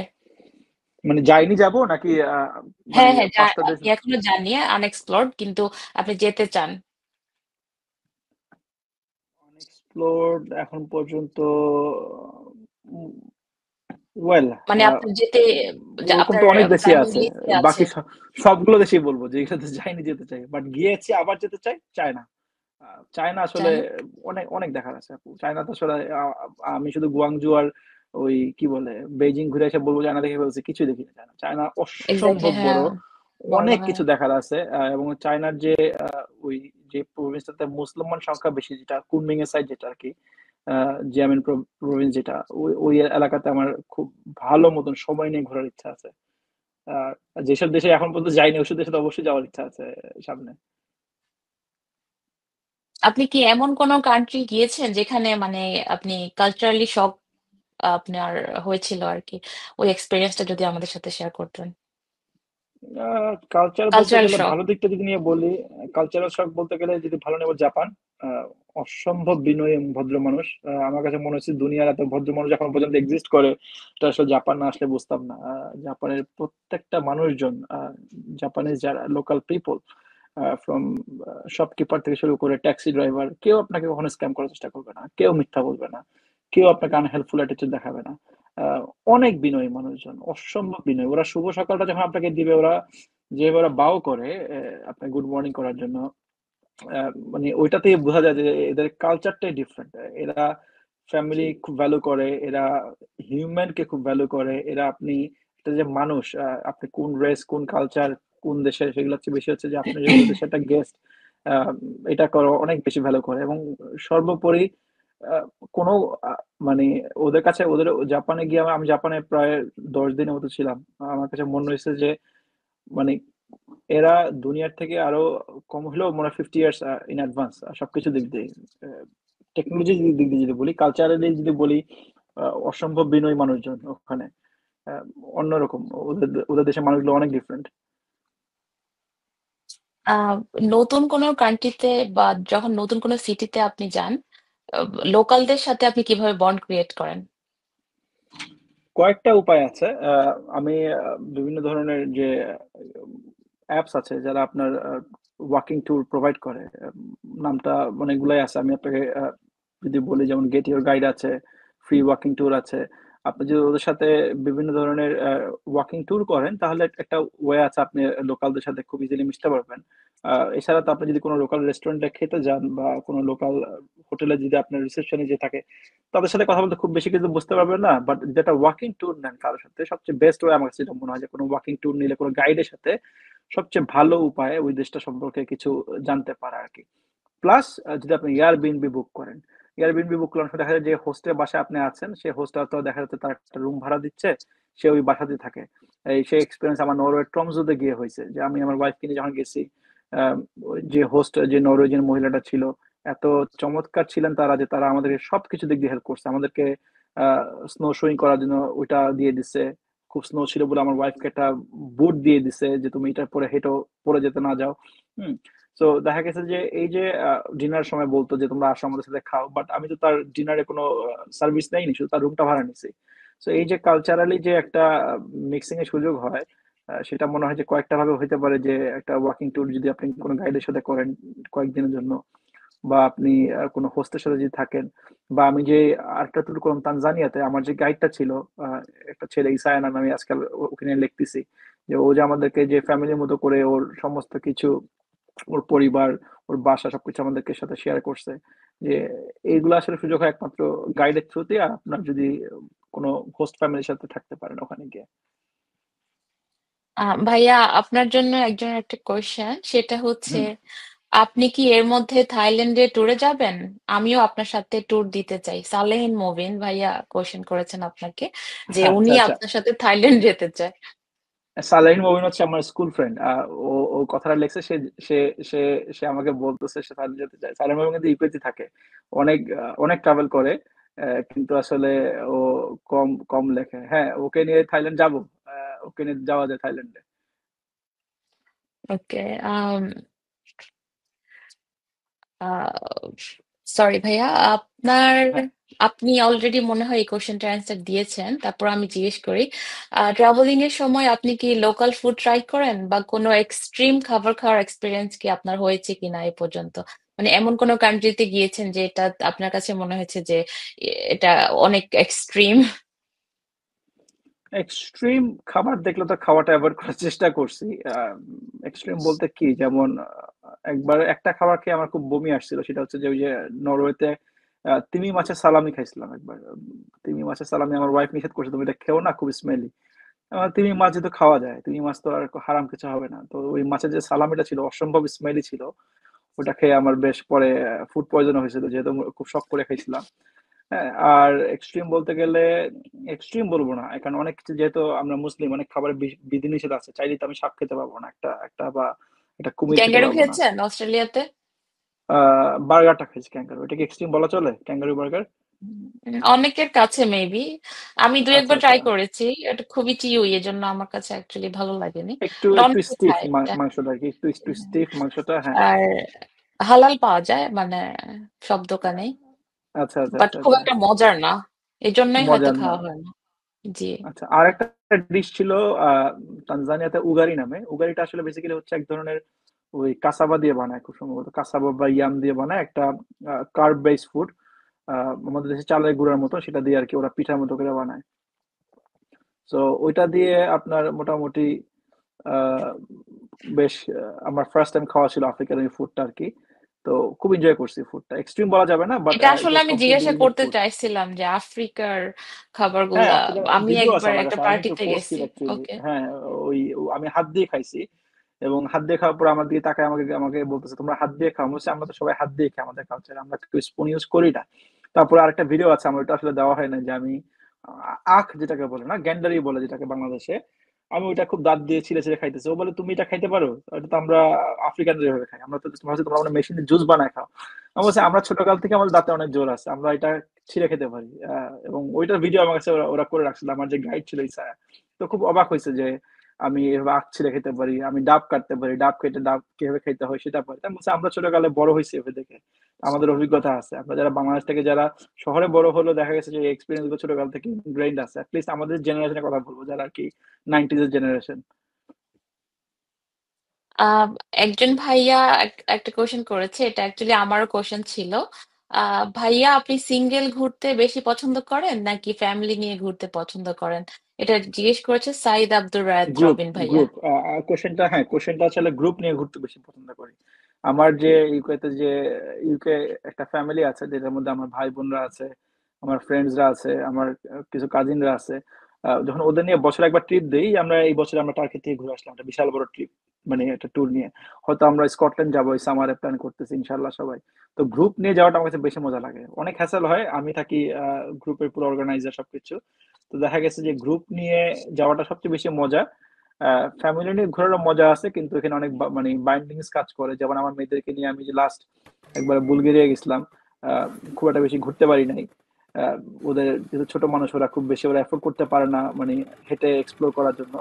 মানে যাইনি যাব নাকি মানে হ্যাঁ, হ্যাঁ, পাঁচটা দেশ। আপনি এখনো যাননি, আনএক্সপ্লোরড, কিন্তু আপনি যেতে চান। আনএক্সপ্লোরড এখন পর্যন্ত ওয়েল, মানে আপনার যেতে, ওরকম তো আপনার অনেক দেশই ফ্যামিলি আছে। লিস্টে আছে। বাকি সবগুলো দেশই বলবো যে এগুলোতে যাইনি যেতে চাই, বাট গিয়েছি আবার যেতে চাই। চায়না। চায়না আসলে চান? অনেক অনেক দেখার আছে আপু। চায়না তো আসলে আমি শুধু গুয়াংজু আর ওই কি বলে বেইজিং ঘুরে এসে বলবো চায়না দেখে ফেলছি, কিছুই দেখিনি। চায়না চায়না এক্স্যাক্টলি, অসম্ভব হ্যাঁ। বড়। বড়, অনেক হ্যাঁ। কিছু দেখার আছে। এবং চায়নার যে ওই যে প্রভিন্সটাতে মুসলমান সংখ্যা বেশি, যেটা কুনমিং এর সাইড, যেটা আর কি জিয়ামিন প্রভিন্স, যেটা ওই ওই এলাকাতে আমার খুব ভালো মতন সময় নিয়ে ঘোরার ইচ্ছা আছে। আহ যেসব দেশে এখন পর্যন্ত যাইনি ওইসব দেশে তো অবশ্যই যাওয়ার ইচ্ছা আছে সামনে। আপনি কি এমন কোনো কান্ট্রি গিয়েছেন যেখানে মানে আপনি কালচারালি শক আপনার হয়েছিল আর কি? ওই এক্সপেরিয়েন্সটা যদি আমাদের সাথে শেয়ার করতেন। কালচার বলতে কালচারাল গেলে শক। ভালো দিকটা যদি নিয়ে বলি, কালচারাল শক বলতে গেলে যদি ভালো নেব জাপান। আহ, অসম্ভব বিনয়ী এবং ভদ্র মানুষ। আমার কাছে মনে হচ্ছে দুনিয়ার এত ভদ্র মানুষ এখন পর্যন্ত এক্সিস্ট করে, এটা আসলে জাপান না আসলে বুঝতাম না। জাপানের প্রত্যেকটা মানুষজন, জাপানিজ যারা লোকাল পিপল, ফ্রম শপকিপার থেকে শুরু করে ট্যাক্সি ড্রাইভার, কেউ আপনাকে কখনো স্ক্যাম করার চেষ্টা করবে না, কেউ মিথ্যা বলবে না, কেউ আপনাকে আনহেল্পফুল অ্যাটিটিউড দেখাবে না। আহ, অনেক বিনয়ী মানুষজন, অসম্ভব বিনয়ী। ওরা শুভ সকালটা যখন আপনাকে দিবে, ওরা যে ওরা বাও করে আপনাকে গুড মর্নিং করার জন্য, মানে ওইটাতেই বোঝা যায় যে এদের কালচারটাই ডিফারেন্ট। এরা ফ্যামিলি খুব ভ্যালু করে, এরা হিউম্যান কে খুব ভ্যালু করে। এরা আপনি একটা যে মানুষ, আপনি কোন রেস, কোন কালচার, কোন দেশের, সেগুলো হচ্ছে বেশি হচ্ছে যে আপনি যে ওদের দেশে একটা গেস্ট, এটা করো অনেক বেশি ভ্যালু করে। এবং সর্বোপরি আহ, কোনো মানে ওদের কাছে, ওদের জাপানে গিয়ে আমি জাপানে প্রায় 10 দিনের মতো ছিলাম। আমার কাছে মনে হয়েছে যে মানে এরা দুনিয়ার থেকে আরো কম হলেও মনে হয় 50 ইয়ার্স ইন অ্যাডভান্স সবকিছু দিক দিয়ে। টেকনোলজি দিক দিয়ে যদি বলি, কালচারালি যদি বলি, অসম্ভব বিনয়ী মানুষজন ওখানে। আহ, অন্যরকম। ওদের ওদের দেশের মানুষগুলো অনেক ডিফারেন্ট। আহ, নতুন কোনো কান্ট্রিতে বা যখন নতুন কোনো সিটিতে আপনি যান, লোকালদের সাথে আপনি কিভাবে বন্ড ক্রিয়েট করেন? কয়েকটা উপায় আছে। আমি বিভিন্ন ধরনের যে অ্যাপস আছে যারা আপনার ওয়াকিং ট্যুর প্রোভাইড করে, নামটা অনেকগুলাই আছে। আমি আপনাকে যদি বলি, যেমন গেট ইউর গাইড আছে, ফ্রি ওয়াকিং ট্যুর আছে। আপনি যদি ওদের সাথে বিভিন্ন ধরনের ওয়াকিং ট্যুর করেন, তাহলে একটা ওয়ে আছে, আপনি লোকালদের সাথে খুব ইজিলি মিশতে পারবেন। এছাড়া তো আপনি যদি কোনো লোকাল রেস্টুরেন্টে খেতে যান, বা কোনো লোকাল হোটেলে যদি আপনার রিসেপশনে যে থাকে, তাদের সাথে কথা বলতে খুব বেশি কিছু বুঝতে পারবেন না। বাট যেটা ওয়াকিং ট্যুর নেন কারোর সাথে, সবচেয়ে বেস্ট ওয়ে আমার কাছে যেটা মনে হয়, যে কোনো ওয়াকিং ট্যুর নিলে কোনো গাইডের সাথে সবচেয়ে ভালো উপায় ওই দেশটা সম্পর্কে কিছু জানতে পারা আর কি। প্লাস যদি আপনি এয়ারবিএনবি বুক করেন, এয়ারবিএনবি বুক করার সময় দেখা যায় যে হোস্টের বাসায় আপনি আছেন, সেই হোস্টটা তো দেখা যাচ্ছে তার একটা রুম ভাড়া দিচ্ছে, সে ওই বাসাতে থাকে। এই সেই এক্সপিরিয়েন্স আমার নরওয়ে ট্রমসোতে গিয়ে হয়েছে, যে আমি আমার ওয়াইফকে নিয়ে যখন গেছি, ওই যে হোস্ট, যে নরওয়েজিয়ান মহিলাটা ছিল, এত চমৎকার ছিলেন তারা, যে তারা আমাদেরকে সবকিছু দিক দিয়ে হেল্প করছে। আমাদেরকে স্নো শোয়িং করার জন্য ওইটা দিয়ে দিচ্ছে। খুব স্নো ছিল বলে আমার ওয়াইফকে একটা বুট দিয়ে দিছে, যে তুমি এটা পরে হেঁটো পরে যেতে না যাও। হুম। তো দেখা গেছে যে এই যে ডিনার সময় বলতো যে তোমরা আসো আমাদের সাথে খাও, বাট আমি তো তার ডিনারে কোনো সার্ভিস নেইনি, শুধু তার রুমটা ভাড়া নিছি। তো এই যে কালচারালি যে একটা মিক্সিং এর সুযোগ হয়, সেটা মনে হয় যে কয়েকটা ভাবে হইতে পারে। যে একটা ওয়াকিং ট্যুর যদি আপনি কোনো গাইডের সাথে করেন কয়েকদিনের জন্য, বা আপনি কোনো হোস্টের সাথে যদি থাকেন, বা আমি যে আরেকটা ট্যুর করলাম তানজানিয়াতে, আমার যে গাইডটা ছিল, আহ, একটা ছেলে ইসায়ান নামে, আমি আজকাল ওখানে লিখতেছি, যে ও যে আমাদেরকে যে ফ্যামিলির মতো করে ওর সমস্ত কিছু ওর পরিবার, ওর বাসা সবকিছু আমাদেরকে সাথে শেয়ার করছে। যে এইগুলো আসলে সুযোগ হয় একমাত্র গাইডের থ্রুতে, আর আপনার যদি কোনো হোস্ট ফ্যামিলির সাথে থাকতে পারেন ওখানে গিয়ে। ভাইয়া আপনার জন্য একজনের একটা কোয়েশ্চেন, সেটা হচ্ছে হুম। আপনি কি এর মধ্যে থাইল্যান্ডে ট্যুরে যাবেন? আমিও আপনার সাথে ট্যুর দিতে চাই। সালেহিন মুবিন ভাইয়া কোয়েশ্চেন করেছেন আপনাকে যে আচ্ছা, উনি আচ্ছা। আপনার সাথে থাইল্যান্ড যেতে চায়। সালাহিন মবিন হচ্ছে আমার স্কুল ফ্রেন্ড। ও ও কথাটা লিখছে, সে সে সে আমাকে বলতেছে সে থাইল্যান্ড যেতে চায়। সালাহিন মবিন কিন্তু ইউকেতে থাকে, অনেক ট্রাভেল করে, কিন্তু আসলে ও কম কম লেখে। হ্যাঁ, ওকে নিয়ে থাইল্যান্ড যাবো। ওকে নিয়ে যাওয়া যায় থাইল্যান্ডে। ওকে। সরি ভাইয়া, আপনার হ্যাঁ। আপনি অলরেডি মনে হয় এই কোশ্চেনটার অ্যান্সার দিয়েছেন, তারপর আমি জিজ্ঞেস করি ট্রাভেলিং এর সময় আপনি কি লোকাল ফুড ট্রাই করেন বা কোনো এক্সট্রিম খাবার খাওয়ার এক্সপিরিয়েন্স কি আপনার হয়েছে কিনা এ পর্যন্ত? মানে এমন কোনো কান্ট্রিতে গিয়েছেন যে এটা আপনার কাছে মনে হয়েছে যে এটা অনেক এক্সট্রিম? এক্সট্রিম খাবার দেখলে তো খাওয়াটা অ্যাভয়েড করার চেষ্টা করছি। এক্সট্রিম বলতে কি, যেমন একবার একটা খাবার খেয়ে আমার খুব বমি আসছিল, সেটা হচ্ছে যে ওই যে নরওয়েতে তিমি মাছের সালামি খাইছিলাম একবার। তিমি মাছের সালামি আমার ওয়াইফ নিষেধ করছে, তুমি এটা খেও না, খুব স্মেলি। তিমি মাছ যেহেতু খাওয়া যায়, তিমি মাছ তো আর হারাম কিছু হবে না, তো ওই মাছের যে সালামিটা ছিল অসম্ভব স্মেলি ছিল। ওটা খেয়ে আমার বেশ পরে ফুড পয়জন হয়েছিল, যেহেতু খুব শখ করে খাইছিলাম। হ্যাঁ, আর এক্সট্রিম বলতে গেলে এক্সট্রিম বলবো না, কারণ অনেক কিছু, যেহেতু আমরা মুসলিম, অনেক খাবারের বিধিনিষেধ আছে, চাইলে তো আমি সাপ খেতে পারবো না, একটা বা একটা কুমির খেতে ক্যাঙ্গারু পারবো না। খেয়েছেন অস্ট্রেলিয়াতে? বার্গারটা খাইছি ক্যাঙ্গারু, এটা কি এক্সট্রিম বলা চলে, ক্যাঙ্গারু বার্গার? অনেকের কাছে মেবি। আমি দুই আচ্ছা, একবার আচ্ছা। ট্রাই করেছি, এটা খুবই চিউই, এজন্য আমার কাছে অ্যাকচুয়ালি ভালো লাগেনি। একটু বাট একটু অনেকে স্টিফ খায় এটা। মাংসটা আর কি, একটু স্টিফ মাংসটা, হ্যাঁ। আর হালাল পাওয়া যায় মানে সব দোকানেই, আচ্ছা, আচ্ছা, বাট আচ্ছা, খুব আচ্ছা। একটা মজার না, এজন্যই হয়তো মজার না। খাওয়া হয় না। জি। আচ্ছা, আর একটা ডিশ ছিল তানজানিয়াতে, উগারি নামে। উগারিটা আসলে বেসিক্যালি হচ্ছে এক ধরনের ওই কাসাবা দিয়ে বানায়, খুব সম্ভবত কাসাবা বা ইয়াম দিয়ে বানায় একটা কার্ব বেস ফুড। আমাদের দেশে চালের গুঁড়ার মতো, সেটা দিয়ে আর কি ওরা পিঠার মতো করে বানায়। তো ওইটা দিয়ে আপনার মোটামুটি আহ, বেশ আমার ফার্স্ট টাইম খাওয়া ছিল আফ্রিকান এই ফুডটা আর কি। তো খুব এনজয় করছি ফুডটা, এক্সট্রিম বলা যাবে না, বাট এটা ইট আসলে ওয়াজ আমি কমপ্লিটলি জিজ্ঞাসা গুড করতে ফুড। চাইছিলাম যে আফ্রিকার হ্যাঁ, খাবারগুলা, আফ্রিকার আমি ভিডিও আছে একবার আমার একটা কাছে, আমি একটু পার্টিতে পোস্ট গেছি। করি অ্যাকচুয়ালি। ওকে। হ্যাঁ, আমি হাত দিয়ে খাইছি, এবং হাত দিয়ে খাওয়ার পর আমার দিকে তাকায় আমাকে আমাকে বলতেছে, তোমরা হাত দিয়ে খাও। বলছে, আমরা তো সবাই হাত দিয়ে খাই, আমাদের কালচার, আমরা কেউ স্পুন ইউজ করি না। তারপরে আরেকটা ভিডিও আছে, আমার ওটা আসলে দেওয়া হয় না, যে আমি আখ যেটাকে বলে না, গ্যান্ডারি বলে যেটাকে বাংলাদেশে, আমি ওইটা খুব দাঁত দিয়ে ছিঁড়ে ছিঁড়ে খাইতেছি। ও বলে, তুমি এটা খাইতে পারো? এটা তো আমরা আফ্রিকান যেভাবে খাই, আমরা তো ভাবছি তোমরা আমরা মেশিনে জুস বানায় খাও। আমি বলছি, আমরা ছোটকাল থেকে আমাদের দাঁতে অনেক জোর আছে, আমরা এটা ছিঁড়ে খেতে পারি। এবং ওইটার ভিডিও আমার কাছে ওরা করে রাখছিল, আমার যে গাইড ছিল ইসায়া। তো খুব অবাক হয়েছে যে আমি এভাবে আখ ছিঁড়ে খেতে পারি, আমি ডাব কাটতে পারি, ডাব কেটে ডাব কিভাবে খেতে হয় সেটা পারি। তাই বলছে, আমরা ছোটকালে বড় হয়েছি এভাবে দেখে, আমাদের অভিজ্ঞতা আছে। আমরা যারা বাংলাদেশ থেকে যারা শহরে বড় হলো, দেখা গেছে যে এক্সপিরিয়েন্স গুলো ছোটকাল থেকে ইনগ্রেইন্ড আছে। অ্যাটলিস্ট আমাদের জেনারেশনের কথা বলবো, যারা আর কি 90s এর জেনারেশন। আহ, একজন ভাইয়া একটা কোশ্চেন করেছে, এটা অ্যাকচুয়ালি আমারও কোশ্চেন ছিল। ভাইয়া আপনি সিঙ্গেল ঘুরতে বেশি পছন্দ করেন নাকি ফ্যামিলি নিয়ে ঘুরতে পছন্দ করেন? এটা জিজ্ঞেস করেছে সাইদ আব্দুর রায়ত গ্রুপ রবিন ভাইয়া। গ্রুপ কোশ্চেনটা, হ্যাঁ, কোশ্চেনটা আসলে গ্রুপ নিয়ে ঘুরতে বেশি পছন্দ করি। আমার যে ইউকেতে যে ইউকে একটা ফ্যামিলি আছে, যেটার মধ্যে আমার ভাই বোনরা আছে, আমার ফ্রেন্ডসরা আছে, আমার কিছু কাজিনরা আছে। যখন ওদের নিয়ে বছরে একবার ট্রিপ দেই, আমরা এই বছর আমরা টার্কি থেকে ঘুরে আসলাম, একটা বিশাল বড় ট্রিপ, মানে একটা ট্যুর নিয়ে। হয়তো আমরা স্কটল্যান্ড যাবো এই সামারে, প্ল্যান করতেছি ইনশাল্লাহ সবাই। তো গ্রুপ নিয়ে যাওয়াটা আমার কাছে বেশি মজা লাগে, অনেক হ্যাসেল হয়, আমি থাকি গ্রুপের পুরো অর্গানাইজার সবকিছু। তো দেখা গেছে যে গ্রুপ নিয়ে যাওয়াটা সবচেয়ে বেশি মজা। ফ্যামিলি নিয়ে ঘোরারও মজা আছে, কিন্তু এখানে অনেক মানে বাইন্ডিংস কাজ করে। যেমন আমার মেয়েদেরকে নিয়ে আমি যে লাস্ট একবার বুলগেরিয়া গেছিলাম, আহ, খুব একটা বেশি ঘুরতে পারি নাই। আহ, ওদের যেহেতু ছোট মানুষ, ওরা খুব বেশি ওরা এফোর্ড করতে পারে না মানে হেঁটে এক্সপ্লোর করার জন্য।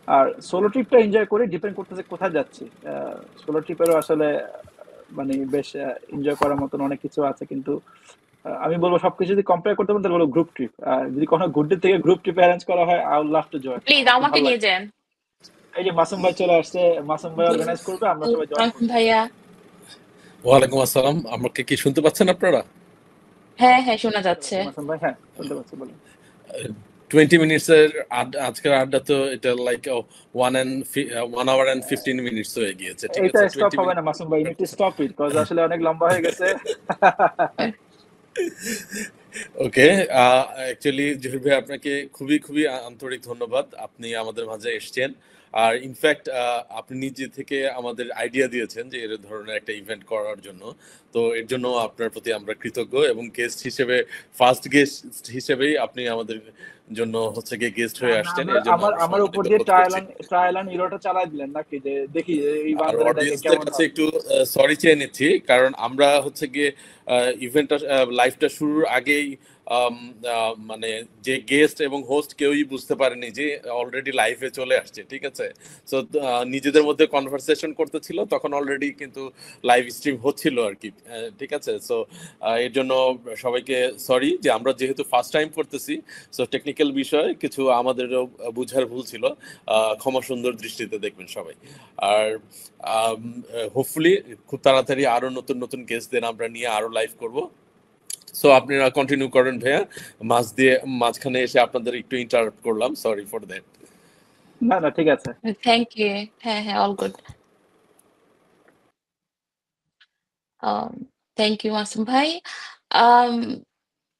আর সোলো ট্রিপটা এনজয় করি, ডিপেন্ড করতেছে কোথায় যাচ্ছি। সোলো ট্রিপেরও আসলে মানে বেশ এনজয় করার মতন অনেক কিছু আছে, কিন্তু আমি বলবো সবকিছু যদি কম্পেয়ার করতে পারেন তাহলে বলবো গ্রুপ ট্রিপ। যদি কোনো ঘুরতে থেকে গ্রুপ ট্রিপ অ্যারেঞ্জ করা হয়, I would love to join, please আমার খুব আমাকে ভালো নিয়ে লাগে। যান। এই যে মাসুম ভাই চলে আসছে, মাসুম ভাই অর্গানাইজ করবে, আমরা সবাই জয়েন করবো। ভাইয়া। ওয়ালাইকুম আসসালাম। আমাকে কি শুনতে পাচ্ছেন আপনারা? হ্যাঁ হ্যাঁ, শোনা যাচ্ছে। মাসুম ভাই, হ্যাঁ শুনতে পাচ্ছি, বলুন। 20 মিনিটসের আজকের আড্ডা তো এটা লাইক 1 hour and 15 মিনিটস হয়ে গিয়েছে, ঠিক এটা আছে? স্টপ 20 হবে মিনিট না মাসুম ভাই, ইট স্টপ ইট, কজ আসলে অনেক লম্বা হয়ে গেছে। ওকে, অ্যাকচুয়ালি জহির ভাই আপনাকে খুবই খুবই আন্তরিক ধন্যবাদ, আপনি আমাদের মাঝে এসেছেন। আর ইনফ্যাক্ট আপনি নিজে থেকে আমাদের আইডিয়া দিয়েছেন যে এর ধরনের একটা ইভেন্ট করার জন্য, তো এর জন্য আপনার প্রতি আমরা কৃতজ্ঞ। এবং গেস্ট হিসেবে, ফার্স্ট গেস্ট হিসেবেই আপনি আমাদের জন্য হচ্ছে গিয়ে গেস্ট হয়ে আসছেন, এর জন্য আমরা আমার উপর সম্মানিত দিয়ে বোধ করছি। ট্রায়াল এন্ড ইরোটা চালাই দিলেন নাকি, যে দেখি এই আর বান্দরটাকে অডিয়েন্সদের কেমন কাছে হয়। একটু সরি চেয়ে নিচ্ছি, কারণ আমরা হচ্ছে গিয়ে ইভেন্টটা লাইভটা শুরুর আগেই মানে যে গেস্ট এবং হোস্ট কেউই বুঝতে পারেনি যে অলরেডি লাইভে চলে আসছে, ঠিক আছে? সো নিজেদের মধ্যে কনভারসেশন করতেছিল, তখন অলরেডি কিন্তু লাইভ স্ট্রিম হচ্ছিল আর কি, ঠিক আছে? সো এর জন্য সবাইকে সরি, যে আমরা যেহেতু ফার্স্ট টাইম করতেছি, সো টেকনিক্যাল বিষয়ে কিছু আমাদেরও বুঝার ভুল ছিল, ক্ষমা সুন্দর দৃষ্টিতে দেখবেন সবাই। আর হোপফুলি খুব তাড়াতাড়ি আরো নতুন নতুন গেস্টদের আমরা নিয়ে আরো লাইভ করব। সো আপনারা কন্টিনিউ করেন ভাইয়া, মাঝখানে এসে আপনাদের একটু ইন্টারাপ্ট করলাম, সরি ফর দ্যাট। না না, ঠিক আছে। Thank you. হ্যাঁ হ্যাঁ, all good. Thank you Masum ভাই। আম,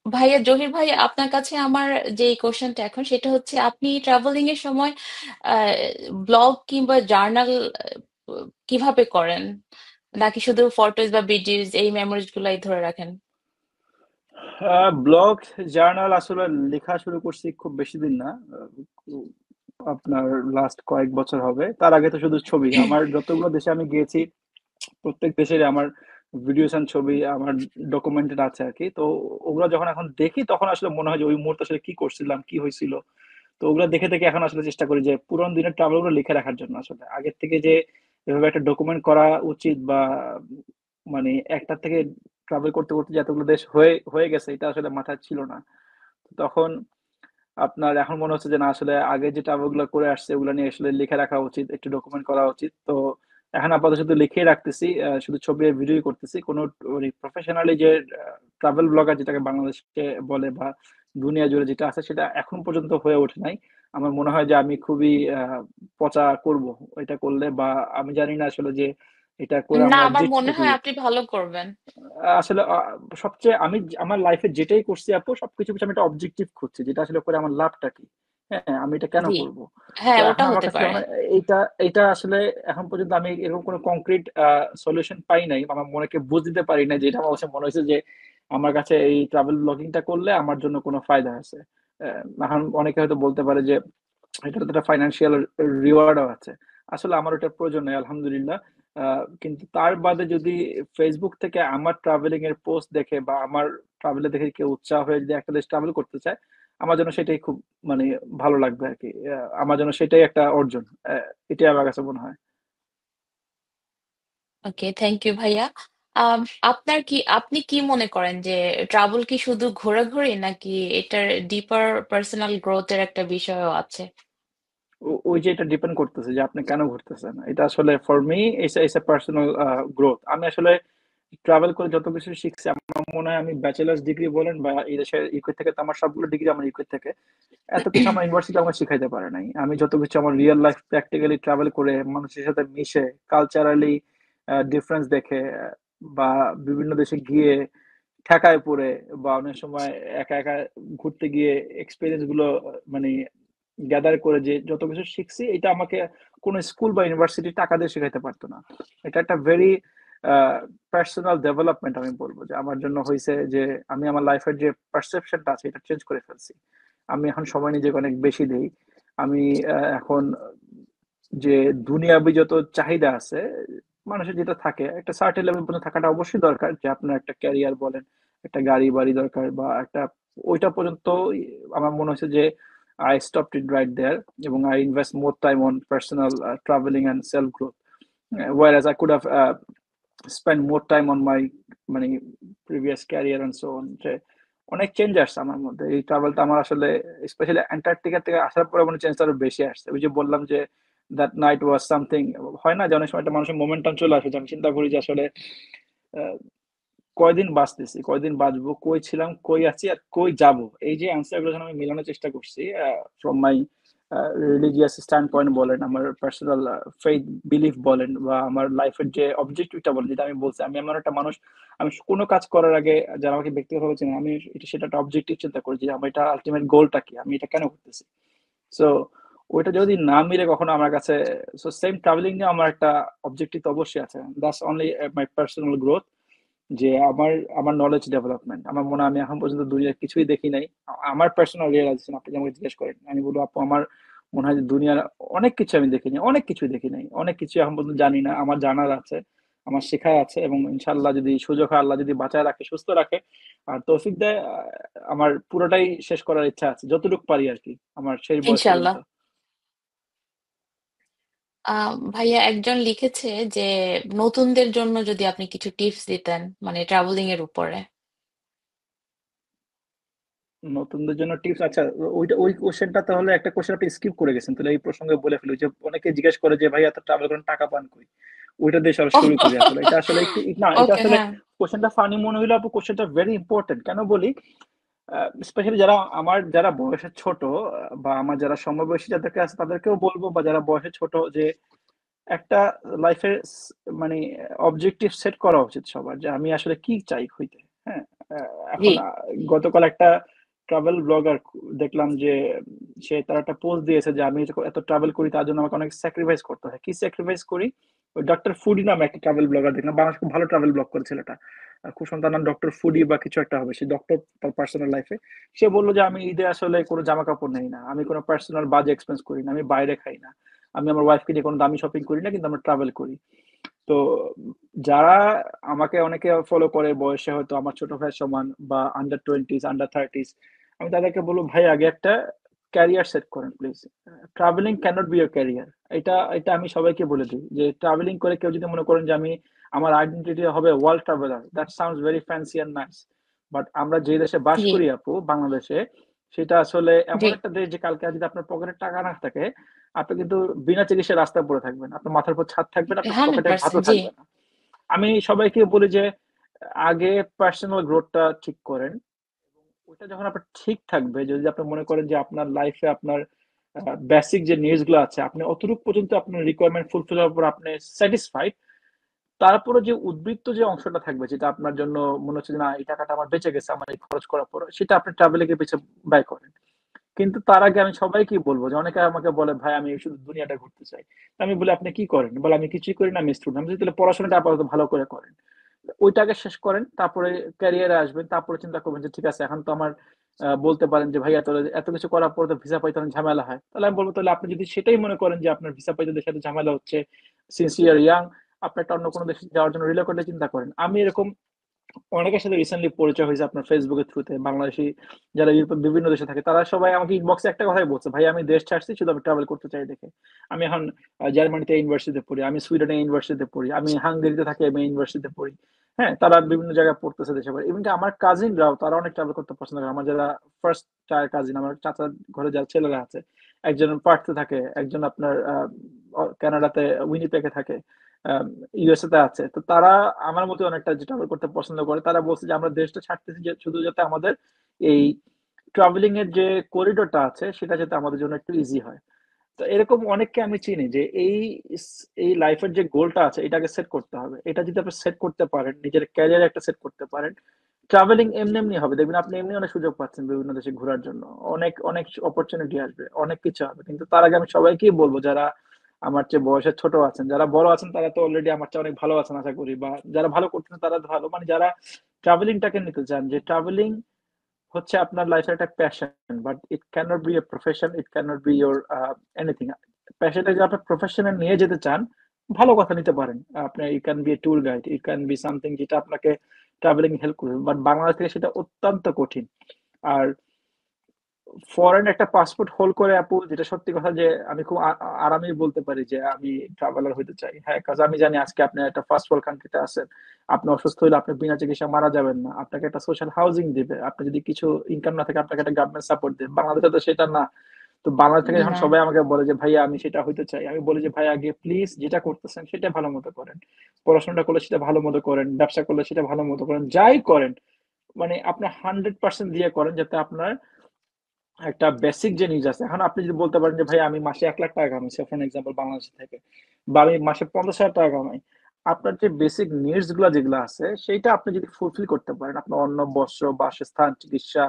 ভাইয়া, জহির ভাই, আপনার কাছে আমার যে কোশ্চেনটা এখন, সেটা হচ্ছে আপনি ট্রাভেলিং এর সময় ব্লগ কিংবা জার্নাল কিভাবে করেন, নাকি শুধু ফটোজ বা ভিডিওস এই মেমোরিজ গুলাই ধরে রাখেন? ব্লগ জার্নাল আসলে লেখা শুরু করছি খুব বেশি দিন না, আপনার লাস্ট কয়েক বছর হবে। তার আগে তো শুধু ছবি, আমার যতগুলো দেশে আমি গিয়েছি প্রত্যেক দেশের আমার ভিডিওস এন্ড ছবি আমার ডকুমেন্টেড আছে আর কি। তো ওগুলো যখন এখন দেখি তখন আসলে মনে হয় যে ওই মুহূর্তে আসলে কি করছিলাম, কি হয়েছিল। তো ওগুলো দেখে দেখে এখন আসলে চেষ্টা করি যে পুরোনো দিনের ট্রাভেল গুলো লিখে রাখার জন্য। আসলে আগের থেকে যে এভাবে একটা ডকুমেন্ট করা উচিত, বা মানে একটা থেকে ট্রাভেল করতে করতে যে এতগুলো দেশ হয়ে হয়ে গেছে, এটা আসলে মাথায় ছিল না। তখন আপনার এখন মনে হচ্ছে যে না, আসলে আগে যে ট্রাভেল গুলো করে আসছে ওগুলো নিয়ে আসলে লিখে রাখা উচিত, একটু ডকুমেন্ট করা উচিত। তো এখন আপাতত শুধু লিখেই রাখতেছি, শুধু ছবি আর ভিডিও করতেছি। কোনো প্রফেশনালি যে ট্রাভেল ব্লগার যেটাকে বাংলাদেশে বলে বা দুনিয়া জুড়ে যেটা আছে, সেটা এখন পর্যন্ত হয়ে ওঠে নাই। আমার মনে হয় যে আমি খুবই পচা করব এটা করলে, বা আমি জানি না আসলে যে এটা করে না, আমার আমার অবজেক্টটা মনে কি। হয় আপনি ভালো করবেন। আসলে সবচেয়ে আমি আমার লাইফে যেটাই করছি আপু, সবকিছু পিছনে আমি একটা অবজেক্টিভ খুঁজছি, যেটা আসলে করে আমার লাভটা কি। হ্যাঁ, আমি এটা কেন জি, করব। তো হ্যাঁ, এখন ওটা আমার হতে কাছে পারে। যখন এইটা এটা আসলে এখন পর্যন্ত আমি এরকম কোনো কংক্রিট সলিউশন পাই নাই, আমার মনেকে বুঝ দিতে পারি না, যেটা আমার কাছে মনে হয়েছে যে আমার কাছে এই ট্রাভেল ব্লগিংটা করলে আমার জন্য কোনো ফায়দা আছে। এখন অনেকে হয়তো বলতে পারে যে এটার তো একটা ফাইন্যান্সিয়াল রিওয়ার্ডও আছে। আসলে আমার ওটার প্রয়োজন নেই, আলহামদুলিল্লাহ। কিন্তু তার বাদে যদি ফেসবুক থেকে আমার ট্রাভেলিং এর পোস্ট দেখে বা আমার ট্রাভেলে দেখে কেউ উৎসাহ হয়ে যদি একটা দেশ ট্রাভেল করতে চায়, আমার জন্য সেটাই খুব মানে ভালো লাগবে আর কি। আমার জন্য সেটাই একটা অর্জন। এটাই আমার কাছে মনে হয়। ওকে, থ্যাংক ইউ ভাইয়া। আম, আপনি কি মনে করেন যে ট্রাভেল কি শুধু ঘোরাঘুরি, নাকি এটার ডিপার পার্সোনাল গ্রোথের একটা বিষয়ও আছে? ওই যে এটা ডিপেন্ড করতেছে যে আপনি কেন ঘুরতেছেন। এটা আসলে for me it's a personal growth. আমি আসলে ট্রাভেল করে যত কিছু শিখছি, আমার মনে হয় আমি ব্যাচেলার্স ডিগ্রি বলেন বা এই দেশের ইউকে থেকে, তো আমার সবগুলো ডিগ্রি আমার ইউকে থেকে, এত কিছু আমার ইউনিভার্সিটি আমাকে শিখাইতে পারে নাই। আমি যত কিছু আমার রিয়েল লাইফ প্র্যাকটিক্যালি ট্রাভেল করে মানুষের সাথে মিশে কালচারালি ডিফারেন্স দেখে, বা বিভিন্ন দেশে গিয়ে ঠেকায় পড়ে, বা অনেক সময় একা একা ঘুরতে গিয়ে এক্সপিরিয়েন্স গুলো মানে গ্যাদার করে, যে যত কিছু শিখছি এটা আমাকে কোনো স্কুল বা ইউনিভার্সিটি টাকা দিয়ে শেখাইতে পারতো না। এটা একটা ভেরি পার্সোনাল ডেভেলপমেন্ট আমি বলবো, যে আমার জন্য হয়েছে যে আমি আমার লাইফের যে পারসেপশনটা আছে এটা চেঞ্জ করে ফেলছি। আমি এখন সময় নিজেকে অনেক বেশি দেই। আমি এখন যে দুনিয়াবি যত চাহিদা আছে মানুষের, যেটা থাকে একটা সার্টেন লেভেল পর্যন্ত থাকাটা অবশ্যই দরকার, যে আপনার একটা ক্যারিয়ার বলেন, একটা গাড়ি বাড়ি দরকার, বা একটা ওইটা পর্যন্ত আমার মনে হচ্ছে যে আই স্টপড ইট রাইট দেয়ার, এবং I invest more time on personal travelling and self growth, whereas I could have spent more time on my মানে previous career and so on. যে অনেক চেঞ্জ আসছে আমার মধ্যে এই ট্রাভেলটা। আমার আসলে স্পেশালি অ্যান্টার্কটিকা থেকে আসার পরে মনে চেঞ্জ আরো বেশি আসছে। ওই যে বললাম যে দ্যাট নাইট ওয়াজ সামথিং, হয় না যে অনেক সময় একটা মানুষের মোমেন্টাম চলে আসে, যে আমি চিন্তা করি যে আসলে কয়দিন বাঁচতেছি, কয়দিন বাঁচবো, কই ছিলাম, কই আছি, আর কই যাব, এই যে অ্যান্সার গুলো যখন আমি মেলানোর চেষ্টা করছি from my religious stand point বলেন, আমার পার্সোনাল ফেইথ বিলিফ বলেন, বা আমার লাইফের যে অবজেক্টিভটা বলেন, যেটা আমি বলছি, আমি এমন একটা মানুষ, আমি কোনো কাজ করার আগে যারা আমাকে ব্যক্তিগতভাবে চেনে, আমি সেটা একটা অবজেক্টিভ চিন্তা করি যে আমার এটা আলটিমেট গোলটা কি, আমি এটা কেন করতেছি। সো ওইটা যদি না মিলে কখনো আমার কাছে, সো সেম ট্রাভেলিং নিয়ে আমার একটা অবজেক্টিভ তো অবশ্যই আছে। That's only my personal growth, যে আমার আমার নলেজ ডেভেলপমেন্ট। আমার মনে হয় আমি এখন পর্যন্ত দুনিয়ার কিছুই দেখি নাই। আমার পার্সোনাল রিয়েলাইজেশন আপনি যে আমাকে জিজ্ঞেস করেন, আমি বলবো আপু আমার মনে হয় যে দুনিয়ার অনেক কিছু আমি দেখিনি, অনেক কিছুই দেখি নাই, অনেক কিছু এখন পর্যন্ত জানি না, আমার জানার আছে, আমার শেখার আছে, এবং ইনশাল্লাহ যদি সুযোগ হয়, আল্লাহ যদি বাঁচায় রাখে, সুস্থ রাখে, আর তৌফিক দেয়, আমার পুরোটাই শেষ করার ইচ্ছা আছে, যতটুকু পারি আর কি, আমার সেই বয়স ইনশাল্লাহ। পর্যন্ত। ভাইয়া একজন লিখেছে যে নতুনদের জন্য যদি আপনি কিছু টিপস দিতেন মানে ট্রাভেলিং এর উপরে। নতুনদের জন্য টিপস, আচ্ছা, ওই কোশ্চেনটা তাহলে একটা কোশ্চেন আপনি স্কিপ করে গেছেন, তাহলে এই প্রসঙ্গে বলে ফেলি যে অনেকে জিজ্ঞেস করে যে ভাই এত ট্রাভেল করেন, টাকা পান কই, ওইটা দিয়ে সব শুরু করি আসলে। এটা আসলে একটু না, এটা ওকে, আসলে হ্যাঁ। কোশ্চেনটা ফানি মনে হইলো আপু, কোশ্চেনটা ভেরি ইম্পর্টেন্ট। কেন বলি, স্পেশালি যারা আমার যারা বয়সে ছোট, বা আমার যারা সমবয়সী যাদেরকে আছে তাদেরকেও বলবো, বা যারা বয়সে ছোট, যে একটা লাইফের মানে অবজেক্টিভ সেট করা উচিত সবার, যে আমি আসলে কি চাই হইতে। হ্যাঁ, জি। এখন গতকাল একটা ট্রাভেল ব্লগার দেখলাম যে সে তার একটা পোস্ট দিয়েছে যে আমি এত ট্রাভেল করি, তার জন্য আমাকে অনেক স্যাক্রিফাইস করতে হয়। কি স্যাক্রিফাইস করি? ওই ডক্টর ফুডি নামে একটা ট্রাভেল ব্লগার দেখলাম, বাংলাদেশ খুব ভালো ট্রাভেল ব্লগ করে ছেলেটা, খুব সুন্দর নাম, ডক্টর ফুডি বা কিছু একটা হবে, সে ডক্টর তার পার্সোনাল লাইফে। সে বললো যে আমি ঈদে আসলে কোনো জামা কাপড় নেই না, আমি কোনো পার্সোনাল বাজে এক্সপেন্স করি না, আমি বাইরে খাই না, আমি আমার ওয়াইফকে নিয়ে কোনো দামি শপিং করি না, কিন্তু আমরা ট্রাভেল করি। তো যারা আমাকে অনেকে ফলো করে বয়সে হয়তো আমার ছোট ভাইয়ের সমান, বা আন্ডার 20s আন্ডার 30s, আমি তাদেরকে বলবো ভাই আগে একটা ক্যারিয়ার সেট করেন please. Travelling can't be your career. এটা এটা আমি সবাইকে বলে দিই, যে ট্রাভেলিং করে কেউ যদি মনে করেন যে আমি আমার আইডেন্টিটি হবে world traveller, that sounds very fancy and nice, but আমরা যে দেশে বাস জি। করি আপু, বাংলাদেশে, সেটা আসলে জি। এমন একটা দেশ যে কালকে যদি আপনার পকেটে টাকা না থাকে, আপনি কিন্তু বিনা চিকিৎসায় রাস্তায় পড়ে থাকবেন, আপনার মাথার উপর ছাদ থাকবে না, আপনার হান্ড্রেড পকেটে ভাতও পার্সেন্ট জি। থাকবে না। আমি সবাইকে বলি যে আগে পার্সোনাল গ্রোথটা ঠিক করেন। ওইটা যখন আপনার ঠিক থাকবে, যদি আপনি মনে করেন যে আপনার লাইফে আপনার বেসিক যে নিডস গুলো আছে, আপনি অতটুকু পর্যন্ত আপনার রিকোয়ারমেন্ট ফুলফিল হওয়ার পর আপনি স্যাটিসফাইড, তারপরে যে উদ্বৃত্ত যে অংশটা থাকবে, যেটা আপনার জন্য মনে হচ্ছে যে না, এই টাকাটা আমার বেঁচে গেছে আমার এই খরচ করার পর, সেটা আপনি ট্রাভেলিং এর পিছনে ব্যয় করেন। কিন্তু তার আগে আমি সবাইকে বলবো, যে অনেকে আমাকে বলে ভাই আমি শুধু দুনিয়াটা ঘুরতে চাই। তা আমি বলি আপনি কি করেন? বলে আমি কিছুই করি না, আমি স্টুডেন্ট। আমি বলি, তাহলে পড়াশোনাটা আপাতত ভালো করে করেন, ওইটাকে শেষ করেন, তারপরে ক্যারিয়ারে আসবেন, তারপরে চিন্তা করবেন যে ঠিক আছে এখন তো আমার বলতে পারেন যে ভাই এত এত কিছু করার পর তো ভিসা পাইতে অনেক ঝামেলা হয়, তাহলে আমি বলবো তাহলে আপনি যদি সেটাই মনে করেন যে আপনার ভিসা পাইতে দেশে এত ঝামেলা হচ্ছে, সিনসিয়ার ইয়াং, আপনি একটা অন্য কোনো দেশে যাওয়ার জন্য রিলোকেটের চিন্তা করেন। আমি এরকম অনেকের সাথে রিসেন্টলি পরিচয় হয়েছে আপনার ফেসবুকের থ্রুতে, বাংলাদেশি যারা ইউরোপের বিভিন্ন দেশে থাকে, তারা সবাই আমাকে ইনবক্সে একটা কথাই বলছে, ভাই আমি দেশ ছাড়ছি শুধু আমি ট্রাভেল করতে চাই দেখে। আমি এখন জার্মানিতে ইউনিভার্সিটিতে পড়ি, আমি সুইডেনে ইউনিভার্সিটিতে পড়ি, আমি হাঙ্গেরিতে থাকি, আমি ইউনিভার্সিটিতে পড়ি। হ্যাঁ, তারা বিভিন্ন জায়গায় পড়তেছে দেশে পড়ে। ইভেন আমার কাজিনরাও, তারা অনেক ট্রাভেল করতে পছন্দ করে। আমার যারা ফার্স্ট টায়ার কাজিন, আমার চাচার ঘরে যারা ছেলেরা আছে, একজন পার্থে থাকে, একজন আপনার কানাডাতে উইনিপেগে থাকে, ইউএসএ তে আছে। তো তারা আমার মতো অনেকটা যে ট্রাভেল করতে পছন্দ করে, তারা বলছে যে আমরা দেশটা ছাড়তেছি যে শুধু যাতে আমাদের এই ট্রাভেলিং এর যে করিডোরটা আছে, সেটা যাতে আমাদের জন্য একটু ইজি হয়। তো এরকম অনেককে আমি চিনি যে এই লাইফের যে গোলটা আছে, এটাকে সেট করতে হবে। এটা যদি আপনি সেট করতে পারেন, নিজের ক্যারিয়ার একটা সেট করতে পারেন, ট্রাভেলিং এমনি এমনি হবে, দেখবেন আপনি এমনি অনেক সুযোগ পাচ্ছেন বিভিন্ন দেশে ঘোরার জন্য, অনেক অনেক অপরচুনিটি আসবে, অনেক কিছু হবে। কিন্তু তার আগে আমি সবাইকেই বলবো, যারা আমার চেয়ে বয়সে ছোট আছেন, যারা বড় আছেন তারা তো অলরেডি আমার চেয়ে অনেক ভালো আছেন আশা করি, বা যারা ভালো করতেছেন তারা তো ভালো, মানে যারা ট্রাভেলিংটাকে নিতে চান, যে ট্রাভেলিং হচ্ছে আপনার লাইফের একটা passion, but it cannot be a profession, it cannot be your anything. প্যাশনটা যদি আপনার প্রফেশনে নিয়ে যেতে চান, ভালো কথা, নিতে পারেন। আপনার it can B A tour guide, it can be something যেটা আপনাকে ট্রাভেলিং হেল্প করবে, বাট বাংলাদেশ থেকে সেটা অত্যন্ত কঠিন। আর ফরেন একটা পাসপোর্ট হোল্ড করে আপু, যেটা সত্যি কথা, যে আমি খুব আরামেই বলতে পারি যে আমি ট্রাভেলার হইতে চাই। হ্যাঁ, কাজ আমি জানি আজকে আপনি একটা ফার্স্ট ওয়ার্ল্ড কান্ট্রিতে আছেন, আপনি অসুস্থ হলে আপনি বিনা চিকিৎসা মারা যাবেন না, আপনাকে একটা সোশ্যাল হাউজিং দিবে, আপনি যদি কিছু ইনকাম না থাকে আপনাকে একটা গভর্নমেন্ট সাপোর্ট দেবে। বাংলাদেশে তো সেটা না। তো বাংলাদেশ থেকে যখন না। সবাই আমাকে বলে যে ভাইয়া আমি সেটা হইতে চাই, আমি বলি যে ভাই আগে প্লিজ যেটা করতেছেন সেটা ভালো মতো করেন, পড়াশোনাটা করলে সেটা ভালো মতো করেন, ব্যবসা করলে সেটা ভালো মতো করেন, যাই করেন মানে আপনার 100% দিয়ে করেন, যাতে আপনার একটা বেসিক যে নিজ আছে। এখন আপনি যদি বলতে পারেন যে ভাই আমি মাসে 1 লাখ টাকা কামাই, ফর এক্সাম্পল বাংলাদেশ থেকে, বা আমি মাসে 50,000 টাকা কামাই, আপনার যে বেসিক নিডস গুলা যেগুলো আছে সেইটা আপনি যদি ফুলফিল করতে পারেন, আপনার অন্ন, বস্ত্র, বাসস্থান, চিকিৎসা,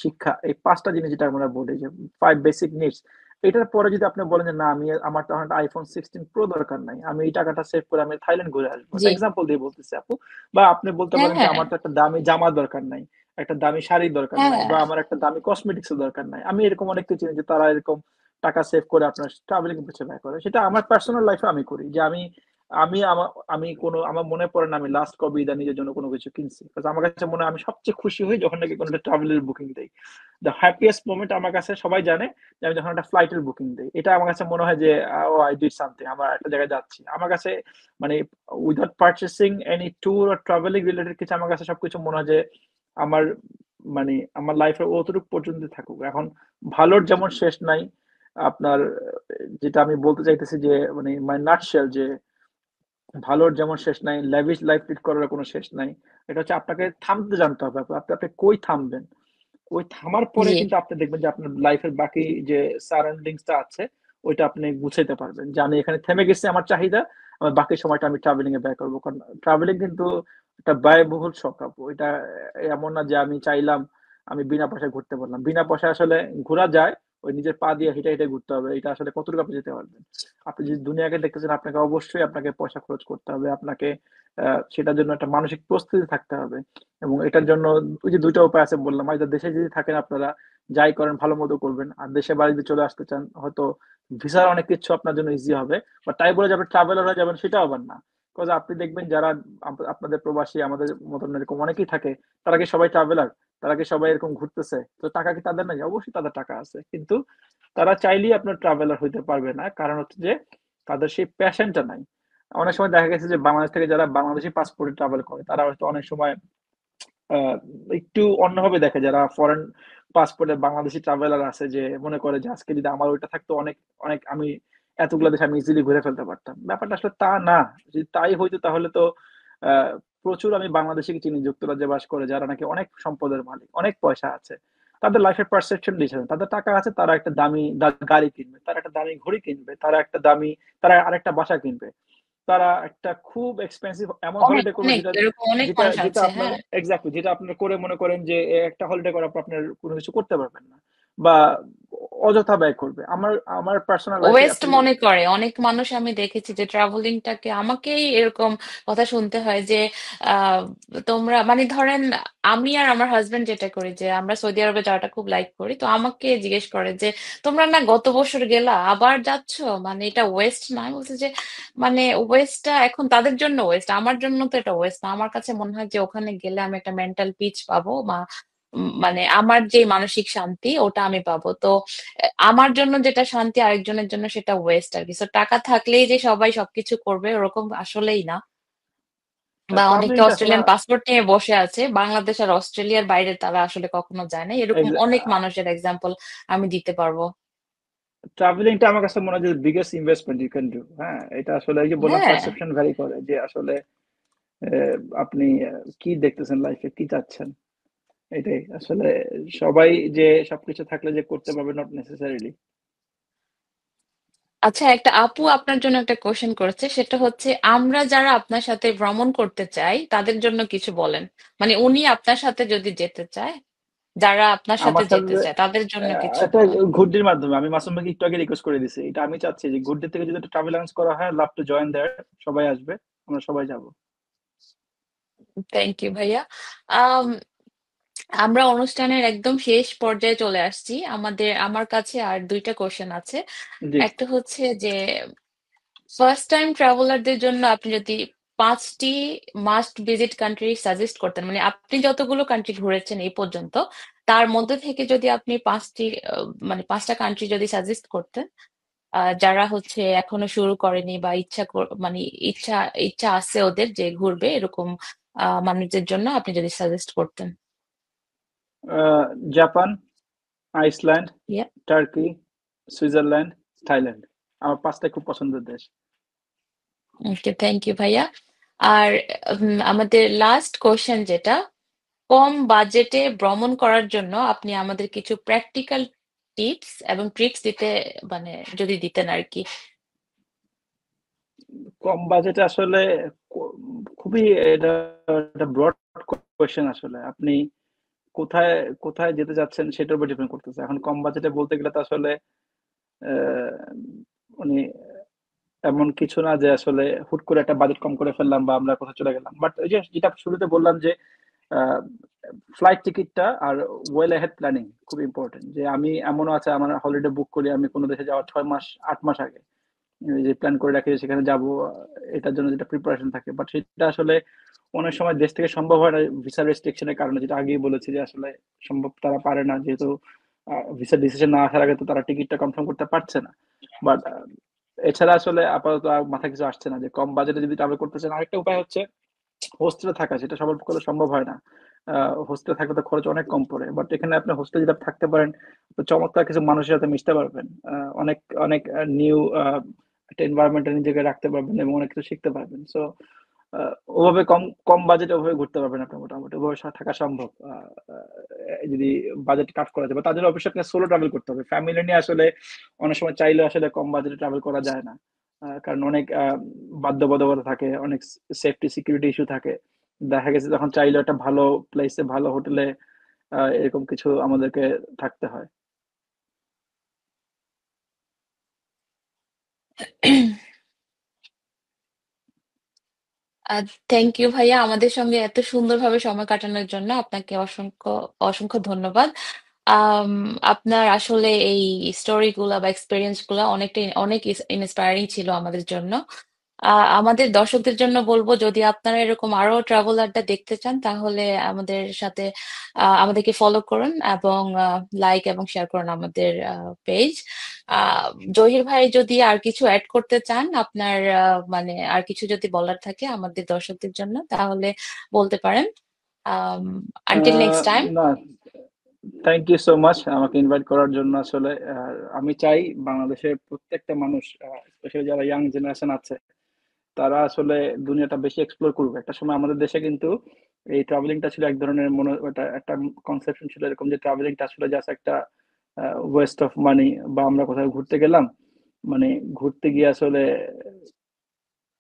শিক্ষা, এই 5টা জিনিস যেটা আমরা বলি যে 5 বেসিক নিডস, এটার পরে যদি আপনি বলেন যে না আমি আমার তখন একটা iPhone 16 Pro দরকার নাই, আমি এই টাকাটা সেভ করে আমি থাইল্যান্ড ঘুরে আসবো, জি। এক্সাম্পল দিয়ে বলতেছি আপু। বা আপনি বলতে পারেন যে হ্যাঁ, আমার তো একটা দামি জামা দরকার নাই, একটা দামি শাড়ির দরকার নাই, হ্যাঁ। বা আমার একটা দামি কসমেটিক্স এর দরকার নাই। আমি এরকম অনেককে চিনি যে তারা এরকম টাকা সেভ করে আপনার ট্রাভেলিং পিছনে ব্যয় করে। সেটা আমার পার্সোনাল লাইফে আমি করি যে আমি কোনো আমার মনে পড়ে না আমি লাস্ট কবে ঈদে নিজের জন্য কোনো কিছু কিনছি। Because আমার কাছে মনে হয় আমি সবচেয়ে খুশি হই যখন নাকি কোনো একটা ট্রাভেলের বুকিং দেই। দ্য হ্যাপিয়েস্ট মোমেন্ট আমার কাছে সবাই জানে যে আমি যখন একটা ফ্লাইটের বুকিং দেই। এটা আমার কাছে মনে হয় যে ও আই ডিড সামথিং, আমরা একটা জায়গায় যাচ্ছি। আমার কাছে মানে without purchasing any tour or travelling related কিছু আমার কাছে সবকিছু মনে হয় যে আমার মানে আমার লাইফের অতটুকু পর্যন্ত থাকুক। এখন ভালোর যেমন শেষ নাই, আপনার যেটা আমি বলতে চাইতেছি যে মানে মাই নাটশেল যে ভালোর যেমন শেষ নাই, ল্যাভিশ লাইফ লিড করার কোনো শেষ নাই। এটা হচ্ছে আপনাকে থামতে জানতে হবে। আপনি কই থামবেন? ওই থামার পরে জি। কিন্তু আপনি দেখবেন যে আপনার লাইফের বাকি যে সারাউন্ডিংসটা আছে ওইটা আপনি গুছাইতে পারবেন। যে আমি এখানে থেমে গেছি আমার চাহিদা, আমার বাকি সময়টা আমি ট্রাভেলিং এ ব্যয় করবো। কারণ ট্রাভেলিং কিন্তু একটা ব্যয়বহুল শখ আপু। এটা এমন না যে আমি চাইলাম আমি বিনা পয়সায় ঘুরতে পারলাম। বিনা পয়সায় আসলে ঘোরা যায়, ওই নিজের পা দিয়ে হেঁটে হেঁটে ঘুরতে হবে। এটা আসলে কতটুকু আপনি যেতে পারবেন? আপনি যদি দুনিয়াকে দেখতে চান আপনাকে অবশ্যই আপনাকে পয়সা খরচ করতে হবে। আপনাকে সেটার জন্য একটা মানসিক প্রস্তুতি থাকতে হবে। এবং এটার জন্য ওই যে 2টা উপায় আছে বললাম, হয়তো দেশে যদি থাকেন আপনারা যাই করেন ভালো মতো করবেন, আর দেশে বাড়িতে চলে আসতে চান হয়তো ভিসার অনেক কিছু আপনার জন্য ইজি হবে, বা তাই বলে যাবেন ট্রাভেলার হয়ে যাবেন সেটাও আবার না। বিকজ আপনি দেখবেন যারা আপনাদের প্রবাসী আমাদের মতন এরকম অনেকেই থাকে, তারা কি সবাই ট্রাভেলার? তারা কি সবাই এরকম ঘুরতেছে? তো টাকা কি তাদের নাই? অবশ্যই তাদের টাকা আছে, কিন্তু তারা চাইলেই আপনার ট্রাভেলার হইতে পারবে না, কারণ হচ্ছে যে তাদের সেই প্যাশনটা নাই। অনেক সময় দেখা গেছে যে বাংলাদেশ থেকে যারা বাংলাদেশি পাসপোর্টে ট্রাভেল করে তারা হয়তো অনেক সময় আহ, একটু অন্যভাবে দেখে, যারা ফরেন পাসপোর্টে বাংলাদেশি ট্রাভেলার আছে, যে মনে করে যে আজকে যদি আমার ওইটা থাকতো অনেক অনেক আমি এতগুলো দেশ আমি ইজিলি ঘুরে ফেলতে পারতাম। ব্যাপারটা আসলে তা না। যদি তাই হইতো তাহলে তো আহ, প্রচুর আমি বাংলাদেশিকে চিনি যুক্তরাজ্যে বাস করে যারা নাকি অনেক সম্পদের মালিক, অনেক পয়সা আছে, তাদের লাইফের পারসেপশন দিয়েছে, তাদের টাকা আছে, তারা একটা দামি গাড়ি কিনবে, তারা একটা দামি ঘড়ি কিনবে, তারা আরেকটা বাসা কিনবে, তারা একটা খুব এক্সপেন্সিভ এমন অনেক, হলিডে করবে অনেক যেটা এরকম অনেক যেটা মানুষ যেটা আছে। আপনার হ্যাঁ। এক্স্যাক্টলি যেটা আপনার করে মনে করেন যে একটা হলিডে করার পর আপনার কোনো কিছু করতে পারবেন না, বা অযথা ব্যয় করবে। আমার আমার পার্সোনাল লাইফে ওয়েস্ট আপনি মনে করে অনেক মানুষ, আমি দেখেছি যে ট্রাভেলিংটাকে, আমাকেই এরকম কথা শুনতে হয় যে আহ, তোমরা মানে ধরেন আমি আর আমার হাজবেন্ড যেটা করি যে আমরা সৌদি আরবে যাওয়াটা খুব লাইক করি, তো আমাকে জিজ্ঞেস করে যে তোমরা না গত বছর গেলা আবার যাচ্ছ, মানে এটা ওয়েস্ট না? আমি বলছি যে মানে ওয়েস্টটা এখন তাদের জন্য ওয়েস্ট, আমার জন্য তো এটা ওয়েস্ট না। আমার কাছে মনে হয় যে ওখানে গেলে আমি একটা মেন্টাল পিচ পাবো, বা মানে আমার যে মানসিক শান্তি ওটা আমি পাবো। তো আমার জন্য যেটা শান্তি আরেকজনের জন্য সেটা ওয়েস্ট আর কি। So, টাকা থাকলেই যে সবাই সবকিছু করবে ওরকম আসলেই না। বা অনেকে ট্রাভেলিংটা আসলে অস্ট্রেলিয়ান পাসপোর্ট নিয়ে বসে আছে, বাংলাদেশ আর অস্ট্রেলিয়ার বাইরে তারা আসলে কখনো যায় না, এরকম অনেক মানুষের এক্সাম্পল আমি দিতে পারবো। ট্রাভেলিংটা আমার কাছে মনে হয় যে biggest investment you can do. হ্যাঁ, এটা আসলে এই যে বললাম হ্যাঁ। পারসেপশন ভ্যারি করে যে আসলে আপনি কি দেখতেছেন লাইফে, কি চাচ্ছেন, এটাই আসলে। সবাই যে সবকিছু থাকলে যে করতে পারবে নট নেসেসারিলি। আচ্ছা, একটা আপু আপনার জন্য একটা কোশ্চেন করেছে, সেটা হচ্ছে আমরা যারা আপনার সাথে ভ্রমণ করতে চাই তাদের জন্য কিছু বলেন। মানে উনি আপনার সাথে যদি যেতে চায়, যারা আপনার সাথে আমার যেতে সাথে চায় তাদের জন্য কিছু একটা বলেন। ঘুরটির মাধ্যমে আমি মাসুম ভাইকে একটু আগে রিকোয়েস্ট করে দিছি, এটা আমি চাচ্ছি যে ঘুরটি থেকে যদি একটা ট্রাভেল অ্যারেঞ্জ করা হয়, লাভ টু জয়েন দেয়ার, সবাই আসবে, আমরা সবাই যাব। থ্যাংক ইউ ভাইয়া। আম, আমরা অনুষ্ঠানের একদম শেষ পর্যায়ে চলে আসছি। আমার কাছে আর দুইটা কোশ্চেন আছে। জি। একটা হচ্ছে যে ফার্স্ট টাইম ট্রাভেলারদের জন্য আপনি যদি 5টি মাস্ট ভিজিট কান্ট্রি সাজেস্ট করতেন, মানে আপনি যতগুলো কান্ট্রি ঘুরেছেন এই পর্যন্ত তার মধ্যে থেকে যদি আপনি মানে 5টা কান্ট্রি যদি সাজেস্ট করতেন, যারা হচ্ছে এখনো শুরু করেনি বা মানে ইচ্ছা ইচ্ছা আছে ওদের যে ঘুরবে, এরকম মানুষদের জন্য আপনি যদি সাজেস্ট করতেন। Japan, Iceland, yeah. Turkey, Switzerland, Thailand. আমার 5টাই খুব পছন্দের দেশ। ওকে, থ্যাংক ইউ ভাইয়া। আর আমাদের লাস্ট কোশ্চেন যেটা, কম বাজেটে ভ্রমণ করার জন্য আপনি আমাদের কিছু প্র্যাকটিক্যাল টিপস এবং ট্রিক্স দিতে, মানে যদি দিতেন আর কি। কম বাজেটে আসলে ক- খুবই এটা একটা ব্রড কোয়েশ্চেন আসলে। আপনি কোথায় কোথায় যেতে যাচ্ছেন সেটার উপর ডিপেন্ড করতেছে। এখন কম বাজেটে বলতে গেলে তো আসলে আহ, মানে এমন কিছু না যে আসলে হুট করে একটা বাজেট কম করে ফেললাম বা আমরা কোথাও চলে গেলাম। বাট ওই যে যেটা শুরুতে বললাম যে ফ্লাইট টিকিটটা আর ওয়েল হেড প্ল্যানিং খুব ইম্পর্টেন্ট। যে আমি এমনও আছে আমার হলিডে বুক করি আমি কোনো দেশে যাওয়ার 6 মাস 8 মাস আগে, যে প্ল্যান করে রাখি যে সেখানে যাব, এটার জন্য যেটা প্রিপারেশন থাকে। বাট সেটা আসলে অনেক সময় দেশ থেকে সম্ভব হয় না ভিসা রেস্ট্রিকশনের কারণে, যেটা আগেই বলেছি যে আসলে সম্ভব তারা পারে না, যেহেতু ভিসা ডিসিশন না আসার আগে তো তারা টিকিটটা কনফার্ম করতে পারছে না। বাট এছাড়া আসলে আপাতত আর মাথায় কিছু আসছে না যে কম বাজেটে যদি ট্রাভেল করতে চান। আরেকটা উপায় হচ্ছে হোস্টেলে থাকা, সেটা সবার পক্ষে সম্ভব হয় না। হোস্টেলে থাকলে তো খরচ অনেক কম পড়ে, বাট এখানে আপনি হোস্টেলে যদি থাকতে পারেন তো চমৎকার কিছু মানুষের সাথে মিশতে পারবেন, অনেক অনেক নিউ একটা এনভায়রনমেন্টে নিজেকে রাখতে পারবেন এবং অনেক কিছু শিখতে পারবেন। সো ওভাবে কম কম বাজেটে ওভাবে ঘুরতে পারবেন আপনি, মোটামুটি ওভাবে থাকা সম্ভব। যদি বাজেট কাট করা যায়, বা তার জন্য অবশ্যই আপনাকে সোলো ট্রাভেল করতে হবে। ফ্যামিলি নিয়ে আসলে অনেক সময় চাইলে আসলে কম বাজেটে ট্রাভেল করা যায় না। কারণ অনেক বাধ্যবাধকতা থাকে, অনেক সেফটি সিকিউরিটি ইস্যু থাকে। দেখা গেছে যখন চাইলে একটা ভালো প্লেসে ভালো হোটেলে এরকম কিছু আমাদেরকে থাকতে হয়। থ্যাংক ইউ ভাইয়া, আমাদের সঙ্গে এত সুন্দরভাবে সময় কাটানোর জন্য আপনাকে অসংখ্য অসংখ্য ধন্যবাদ। আম, আপনার আসলে এই স্টোরি গুলা বা এক্সপিরিয়েন্স গুলা অনেক ইন্সপায়ারিং ছিল আমাদের জন্য। আমাদের দর্শকদের জন্য বলবো, যদি আপনারা এরকম আরো ট্রাভেলারটা দেখতে চান তাহলে আমাদের সাথে আমাদেরকে ফলো করুন এবং লাইক এবং শেয়ার করুন আমাদের পেজ। আহ জহির ভাই যদি আর কিছু অ্যাড করতে চান, আপনার মানে আর কিছু যদি বলার থাকে আমাদের দর্শকদের জন্য তাহলে বলতে পারেন। Until next time. না, থ্যাংক ইউ সো মাচ আমাকে ইনভাইট করার জন্য। আসলে আমি চাই বাংলাদেশের প্রত্যেকটা মানুষ, স্পেশালি যারা ইয়াং জেনারেশন আছে, তারা আসলে দুনিয়াটা বেশি এক্সপ্লোর করবে। একটা সময় আমাদের দেশে কিন্তু এই ট্রাভেলিংটা ছিল এক ধরনের মনে একটা কনসেপশন ছিল এরকম যে ট্রাভেলিংটা আসলে জাস্ট একটা ওয়েস্ট অফ মানি, বা আমরা কোথাও ঘুরতে গেলাম, মানে ঘুরতে গিয়ে আসলে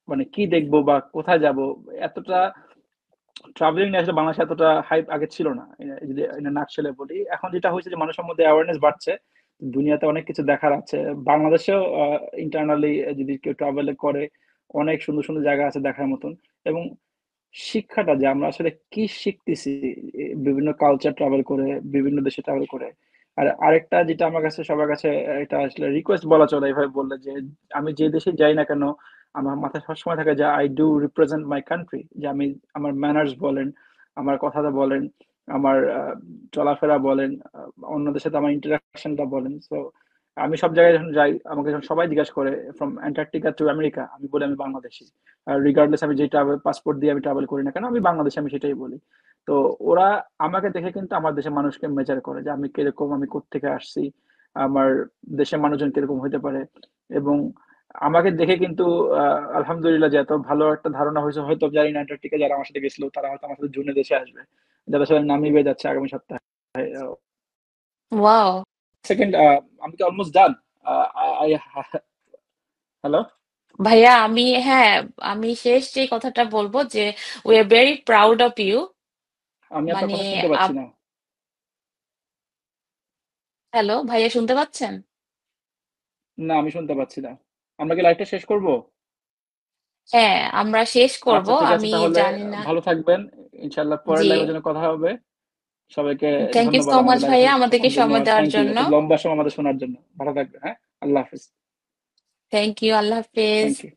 মানে কি দেখবো বা কোথায় যাব, এতটা ট্রাভেলিং নিয়ে আসলে বাংলাদেশে এতটা হাইপ আগে ছিল না। যদি নাকশেলে বলি, এখন যেটা হয়েছে যে মানুষের মধ্যে অ্যাওয়ারনেস বাড়ছে, দুনিয়াতে অনেক কিছু দেখার আছে। বাংলাদেশেও ইন্টারনালি যদি কেউ ট্রাভেল করে, অনেক সুন্দর সুন্দর জায়গা আছে দেখার মতন। এবং শিক্ষাটা যে আমরা আসলে কি শিখতেছি বিভিন্ন কালচার ট্রাভেল করে, বিভিন্ন দেশে ট্রাভেল করে। আর আরেকটা যেটা আমার কাছে সবার কাছে এটা আসলে রিকোয়েস্ট বলা চলে, এইভাবে বললে যে আমি যে দেশে যাই না কেন আমার মাথায় সবসময় থাকে যে I do represent my country. যে আমি আমার ম্যানার্স বলেন, আমার কথাটা বলেন, আমার চলাফেরা বলেন, অন্যদের সাথে আমার ইন্টারাকশনটা বলেন। সো আমি সব জায়গায় যখন যাই আমাকে যখন সবাই জিজ্ঞাসা করে ফ্রম অ্যান্টার্কটিকা টু আমেরিকা, আমি বলি আমি বাংলাদেশি। রিগার্ডলেস আমি যে ট্রাভেল পাসপোর্ট দিয়ে আমি ট্রাভেল করি না কেন, আমি বাংলাদেশে, আমি সেটাই বলি। তো ওরা আমাকে দেখে কিন্তু আমার দেশের মানুষকে মেজার করে যে আমি কিরকম, আমি কোত্থেকে আসছি, আমার দেশের মানুষজন কিরকম হতে পারে। এবং আমাকে দেখে কিন্তু আলহামদুলিল্লাহ যে এত ভালো একটা ধারণা হয়েছে, হয়তো জানি না অ্যান্টার্কটিকা যারা আমার সাথে গেছিল তারা হয়তো আমার সাথে জুনে দেশে আসবে, যাদের সাথে নামিবিয়া যাচ্ছে আগামী সপ্তাহে। ওয়াও। সেকেন্ড, আমি কি অলমোস্ট ডান? হ্যালো, ভাইয়া হ্যাঁ, আমি শেষ যে কথাটা বলবো যে we are very proud of you. আমি আপনার মানে কথা শুনতে পাচ্ছি না। হ্যালো ভাইয়া, শুনতে পাচ্ছেন? না, আমি শুনতে পাচ্ছি না। আমরা কি লাইভটা শেষ করব? হ্যাঁ, আমরা শেষ করব। আচ্ছা, ঠিক আছে, আমি তাহলে জানি না। ভালো থাকবেন। ইনশাল্লাহ পরের জি, লাইভের জন্য কথা হবে। সবাইকে থ্যাংক ইউ ধন্যবাদ সো মাচ আমাদের লাইভে ভাইয়া আমাদেরকে থাকার জন্য। সময় দেওয়ার থ্যাংক ইউ জন্য। এত লম্বা সময় আমাদের শোনার জন্য। ভালো থাকবেন, হ্যাঁ। আল্লাহ হাফিজ। থ্যাংক ইউ, আল্লাহ হাফেজ। Thank you.